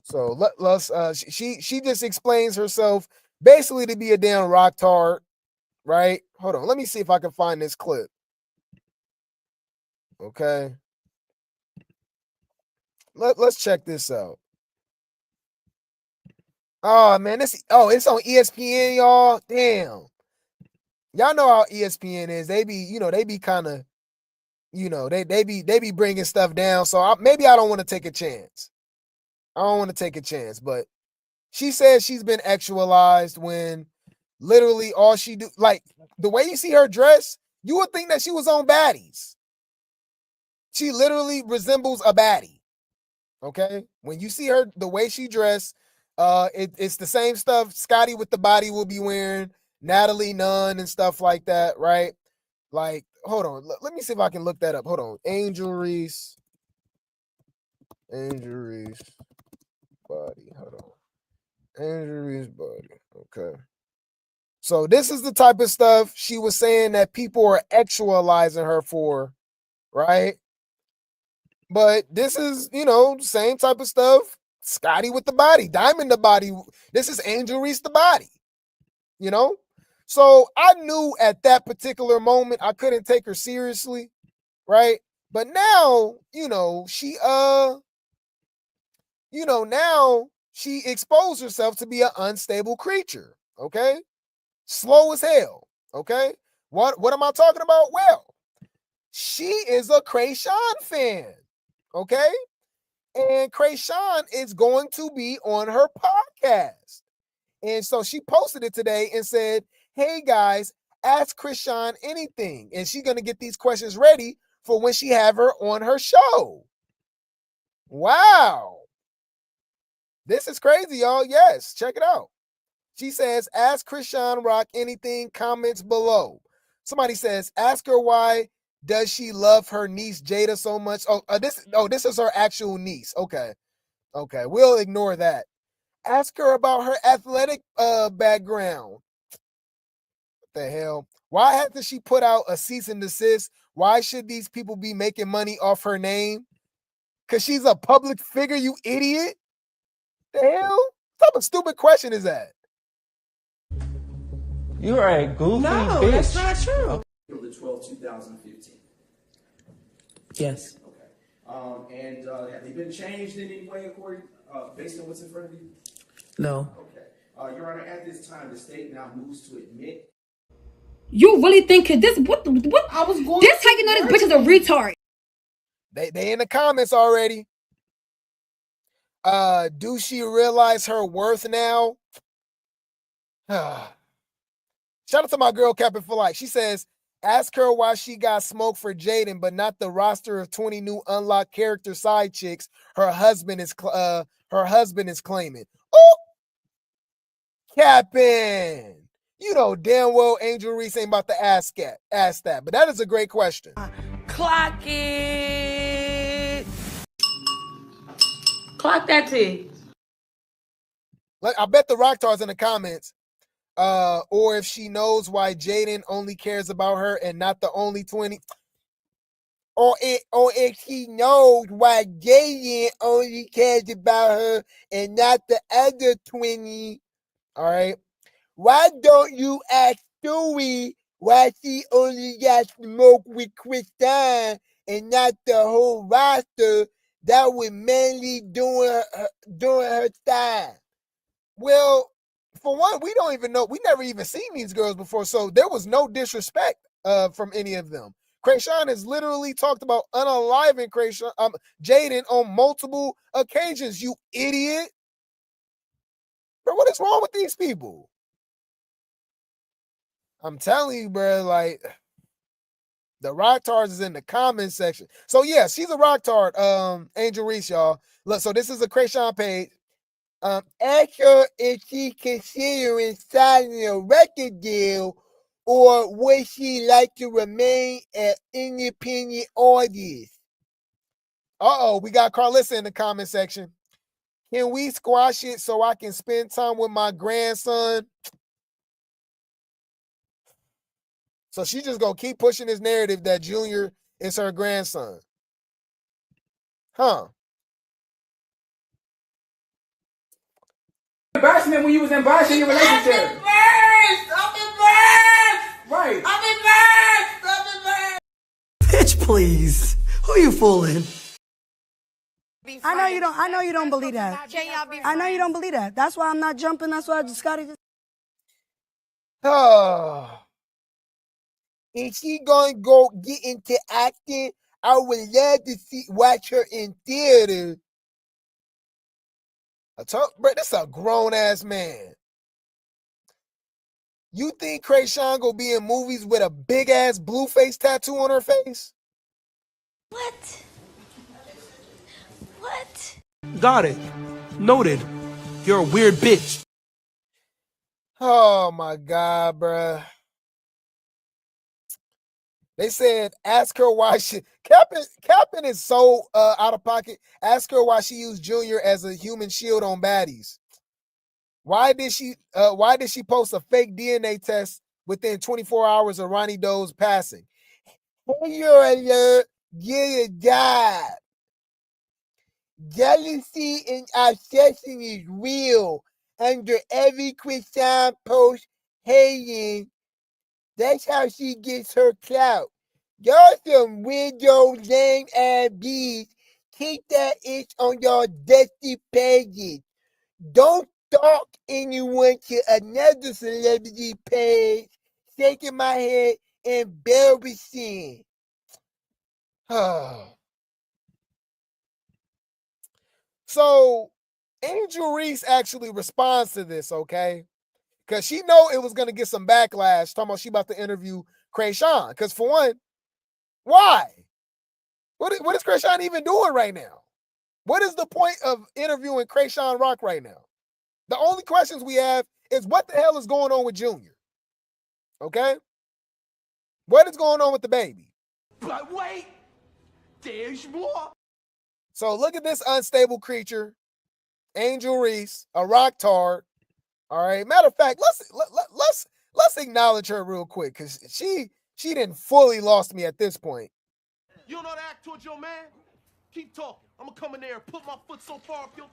So let's she just explains herself basically to be a damn rock tart, right? Hold on. Let me see if I can find this clip. Okay. Let's check this out. Oh man, it's on ESPN, y'all. Damn. Y'all know how ESPN is. They be, they be kind of, they be bringing stuff down. So maybe I don't want to take a chance. I don't want to take a chance, but she says she's been actualized when literally all she do, like the way you see her dress, you would think that she was on Baddies. She literally resembles a baddie. Okay, when you see her, the way she dressed, it's the same stuff Scotty with the body will be wearing, Natalie Nunn and stuff like that, right? Like, hold on, let me see if I can look that up. Hold on, Angel Reese, body. Hold on, Angel Reese body. Okay, so this is the type of stuff she was saying that people are actualizing her for, right? But this is, same type of stuff. Scotty with the body, Diamond the body. This is Angel Reese the body, So I knew at that particular moment I couldn't take her seriously, right? But now, now she exposed herself to be an unstable creature, okay? Slow as hell, okay? What am I talking about? Well, she is a Chrisean fan. Okay? And Chrisean is going to be on her podcast. And so she posted it today and said, hey guys, ask Chrisean anything. And she's going to get these questions ready for when she have her on her show. Wow. This is crazy, y'all. Yes, check it out. She says, ask Chrisean Rock anything, comments below. Somebody says, ask her why does she love her niece Jada so much? This is her actual niece. Okay, we'll ignore that. Ask her about her athletic background. What the hell? Why hasn't she put out a cease and desist? Why should these people be making money off her name? Because she's a public figure, you idiot. The hell? What type of stupid question is that? You're a goofy bitch. No, that's not true. The 12th, 2015. Yes. Okay. And have they been changed in any way according, based on what's in front of you? No. Okay. Your Honor, at this time, the state now moves to admit. You really think this? What? I was going. This how you know this bitch is a retard. They in the comments already. Do she realize her worth now? Shout out to my girl Captain for Life. She says, ask her why she got smoke for Jaden, but not the roster of 20 new unlocked character side chicks her husband is claiming. Oh, Captain. You know damn well Angel Reese ain't about to ask that, but that is a great question. Clock it. Clock that T. Like, I bet the Rocktar's in the comments. Or if she knows why Jaden only cares about her and not the only 20. Or if she knows why Jaden only cares about her and not the other 20. All right. Why don't you ask Stewie why she only got smoke with Chrisean and not the whole roster that was mainly doing her style? Well, for one, we don't even know. We never even seen these girls before, so there was no disrespect from any of them. Chrisean has literally talked about unaliving Jaden on multiple occasions. You idiot! Bro, what is wrong with these people? I'm telling you, bro. Like, the Rocktars is in the comment section. So yeah, she's a Rocktard. Angel Reese, y'all. Look, so this is a Chrisean page. Ask her if she considering signing a record deal or would she like to remain an independent artist? We got Carlissa in the comment section. Can we squash it so I can spend time with my grandson? So she just gonna keep pushing this narrative that Junior is her grandson. Huh. Embarrassment when you was embarrassing your relationship. I'm embarrassed. Right. I'm embarrassed. Bitch, please. Who you fooling? I know you don't believe that. I know you don't believe that. That's why I'm not jumping. That's why I just gotta just. Oh. Is she gonna go get into acting? I would love to watch her in theater. Bro, this a grown ass man. You think Chrisean gonna be in movies with a big ass Blueface tattoo on her face? What? What? Got it. Noted. You're a weird bitch. Oh my God, bruh. They said, ask her why she Captain is so out of pocket. Ask her why she used Junior as a human shield on Baddies. Why did she post a fake DNA test within 24 hours of Ronnie Doe's passing? Hey, you're alert, get a job. Jealousy and obsession is real. Under every Chrisean post hating, that's how she gets her clout. Y'all some weirdo lame ass bees. Keep that itch on your dusty pages. Don't stalk anyone to another celebrity page. Shaking my head, embarrassing. So Angel Reese actually responds to this, okay? Because she know it was going to get some backlash talking about she about to interview Chrisean. Because for one, why? What is Chrisean even doing right now? What is the point of interviewing Chrisean Rock right now? The only questions we have is what the hell is going on with Junior? Okay? What is going on with the baby? But wait, there's more. So look at this unstable creature, Angel Reese, a rock tard. All right. Matter of fact, let's acknowledge her real quick because she didn't fully lost me at this point. You don't know how to act towards your man? Keep talking. I'm gonna come in there and put my foot so far up your.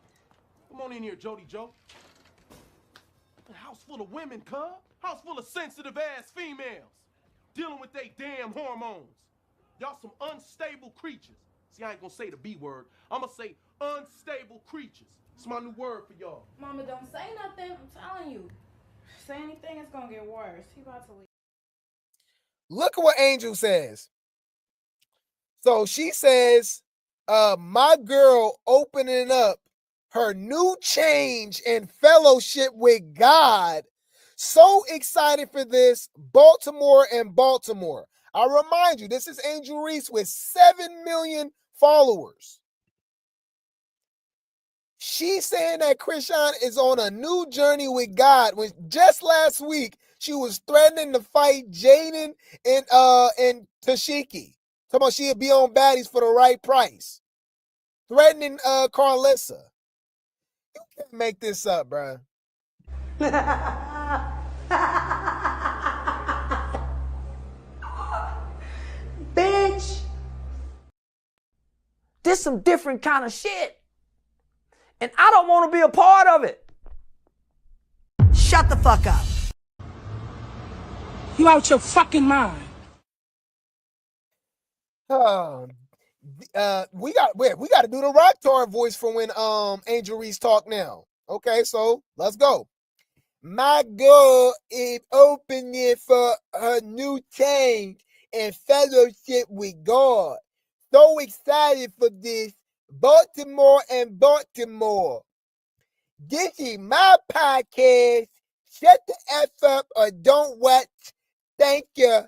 Come on in here, Jody Joe. A house full of women, cuz. House full of sensitive ass females. Dealing with they damn hormones. Y'all some unstable creatures. See, I ain't gonna say the B word. I'm gonna say unstable creatures. It's my new word for y'all. Mama, don't say nothing. I'm telling you. Say anything, it's gonna get worse. He about to leave. Look at what Angel says. So she says, my girl opening up her new change and fellowship with God. So excited for this. Baltimore and Baltimore. I remind you, this is Angel Reese with 7 million followers. She's saying that Chrisean is on a new journey with God. When just last week she was threatening to fight Jaden and Tesehki. Talking about she'd be on Baddies for the right price. Threatening Carlissa. You can't make this up, bruh. Bitch. This some different kind of shit. And I don't want to be a part of it. Shut the fuck up. You out your fucking mind. We got to do the rock tar voice for when Angel Reese talk now. Okay, so let's go. My girl is opening for her new change and fellowship with God. So excited for this. Baltimore and Baltimore. This is my podcast. Shut the F up or don't watch. Thank you.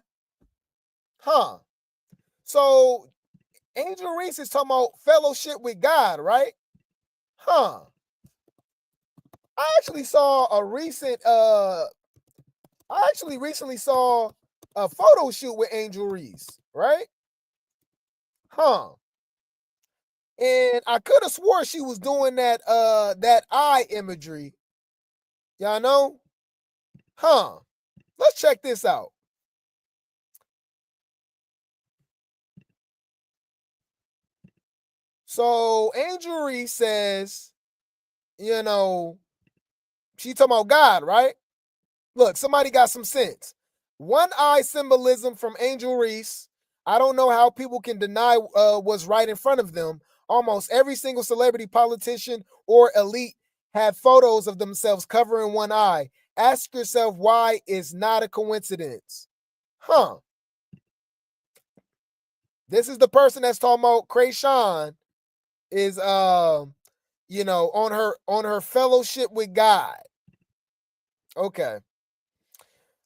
So Angel Reese is talking about fellowship with God, right? I actually recently saw a photo shoot with Angel Reese, right? And I could have swore she was doing that eye imagery. Y'all know? Huh. Let's check this out. So Angel Reese says, you know, she talking about God, right? Look, somebody got some sense. One eye symbolism from Angel Reese. I don't know how people can deny what's right in front of them. Almost every single celebrity, politician, or elite have photos of themselves covering one eye. Ask yourself why it's not a coincidence. Huh. This is the person that's talking about Chrisean is you know, on her fellowship with God. Okay.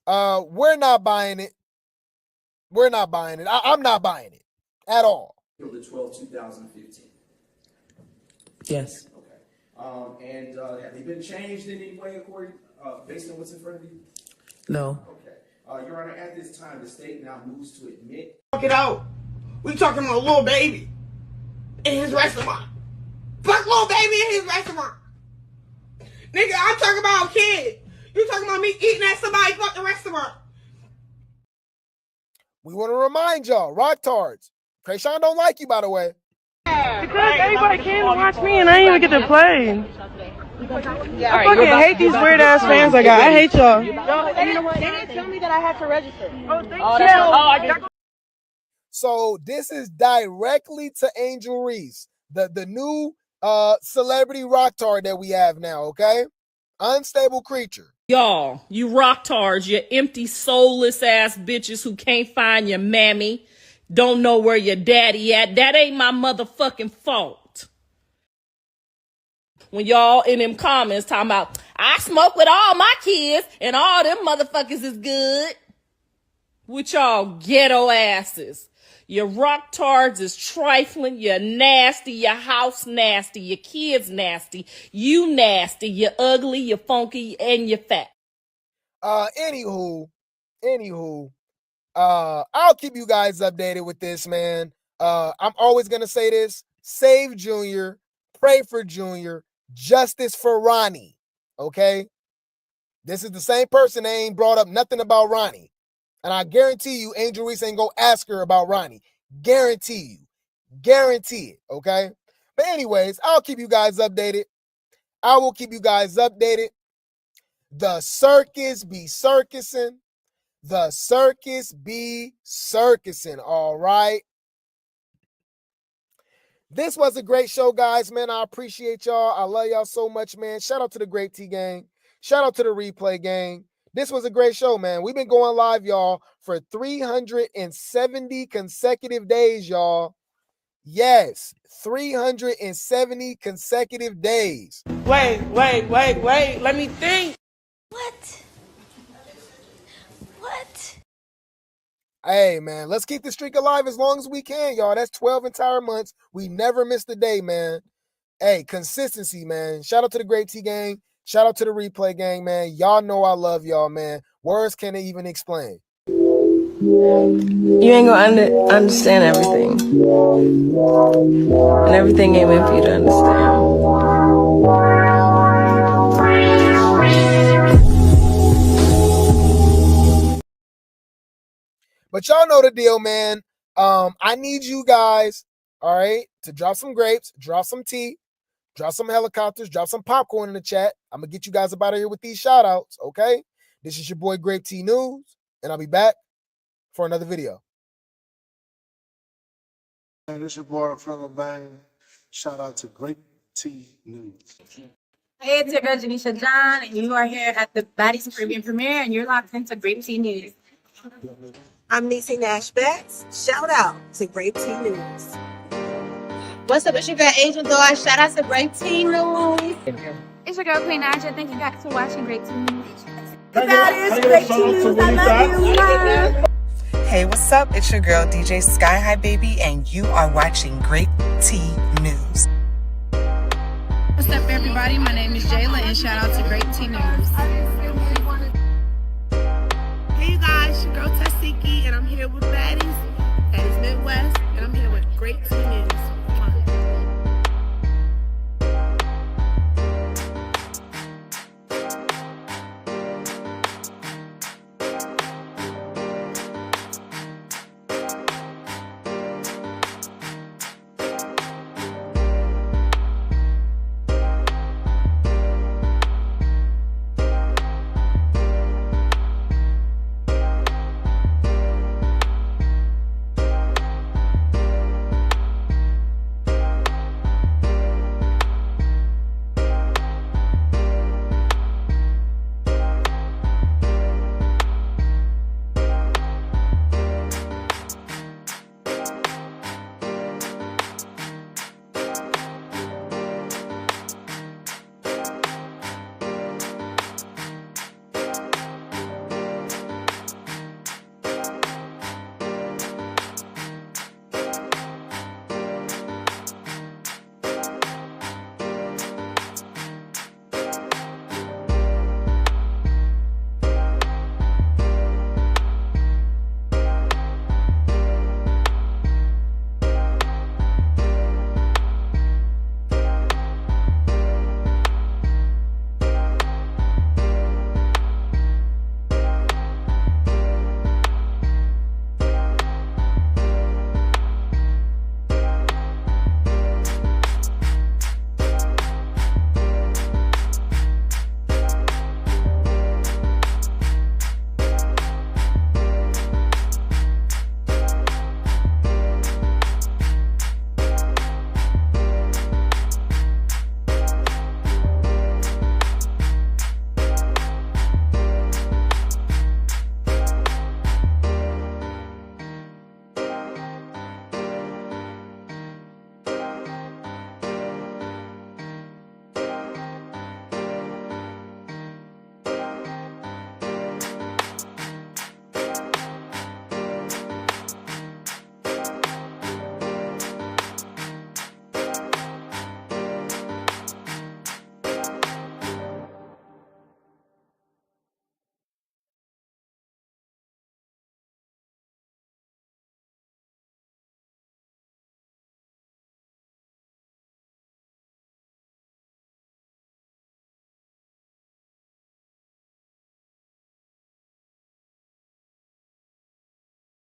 We're not buying it. We're not buying it. I'm not buying it at all. The 12, 2015. Yes. Okay. And have they been changed in any way according based on what's in front of you? No. Okay. Your Honor, at this time, the state now moves to admit. Fuck it out. We talking about little baby in his restaurant. Fuck little baby in his restaurant. Nigga, I'm talking about a kid. You talking about me eating at somebody's fucking restaurant. We want to remind y'all, rock tards. Chrisean don't like you, by the way. Because everybody came to watch me and I didn't even get to play. I fucking hate these weird ass fans I got. I hate y'all. You know what? They didn't tell me that I had to register. So this is directly to Angel Reese, the new celebrity rock tard that we have now, okay? Unstable creature. Y'all, you rocktards, you empty, soulless ass bitches who can't find your mammy, don't know where your daddy at. That ain't my motherfucking fault. When y'all in them comments talking about, I smoke with all my kids and all them motherfuckers is good. With y'all ghetto asses. Your rocktards is trifling, you're nasty, your house nasty, your kids nasty, you nasty, you're ugly, you're funky, and you're fat. Anywho, I'll keep you guys updated with this, man. I'm always gonna say this: save Junior, pray for Junior, justice for Ronnie. Okay, this is the same person that ain't brought up nothing about Ronnie. And I guarantee you, Angel Reese ain't gonna ask her about Ronnie. Guarantee it, okay? But anyways, I'll keep you guys updated. I will keep you guys updated. The circus be circusing. The circus be circusing, all right? This was a great show, guys, man. I appreciate y'all. I love y'all so much, man. Shout out to the Grape T gang. Shout out to the Replay gang. This was a great show, man. We've been going live, y'all, for 370 consecutive days, y'all. Yes, 370 consecutive days. Wait. Let me think. What? Hey, man, let's keep the streak alive as long as we can, y'all. That's 12 entire months. We never missed a day, man. Hey, consistency, man. Shout out to the Grape T gang. Shout out to the Replay gang, man. Y'all know I love y'all, man. Words can't even explain. You ain't gonna understand everything. And everything ain't meant for you to understand. But y'all know the deal, man. I need you guys, all right, to drop some grapes, drop some tea, drop some helicopters, drop some popcorn in the chat. I'm going to get you guys up out of here with these shout outs, okay? This is your boy Grape T News, and I'll be back for another video. Hey, this is your boy from the bang. Shout out to Grape T News. Hey, it's your girl Janisha John, and you are here at the Baddies Caribbean premiere, and you're locked into Grape T News. I'm Niecy Nash Betts. Shout out to Grape T News. What's up, it's your girl Angel Dawes. Shout out to Grape T News. It's your girl Queen Aja. Thank you guys for watching Grape T News. Baddies, Grape T News. I love you. Hey, what's up? It's your girl DJ Sky High Baby, and you are watching Grape T News. What's up, everybody? My name is Jayla, and shout out to Grape T News. Hey, you guys, your girl Tesehki, and I'm here with Baddies Midwest, and I'm here with Grape T News.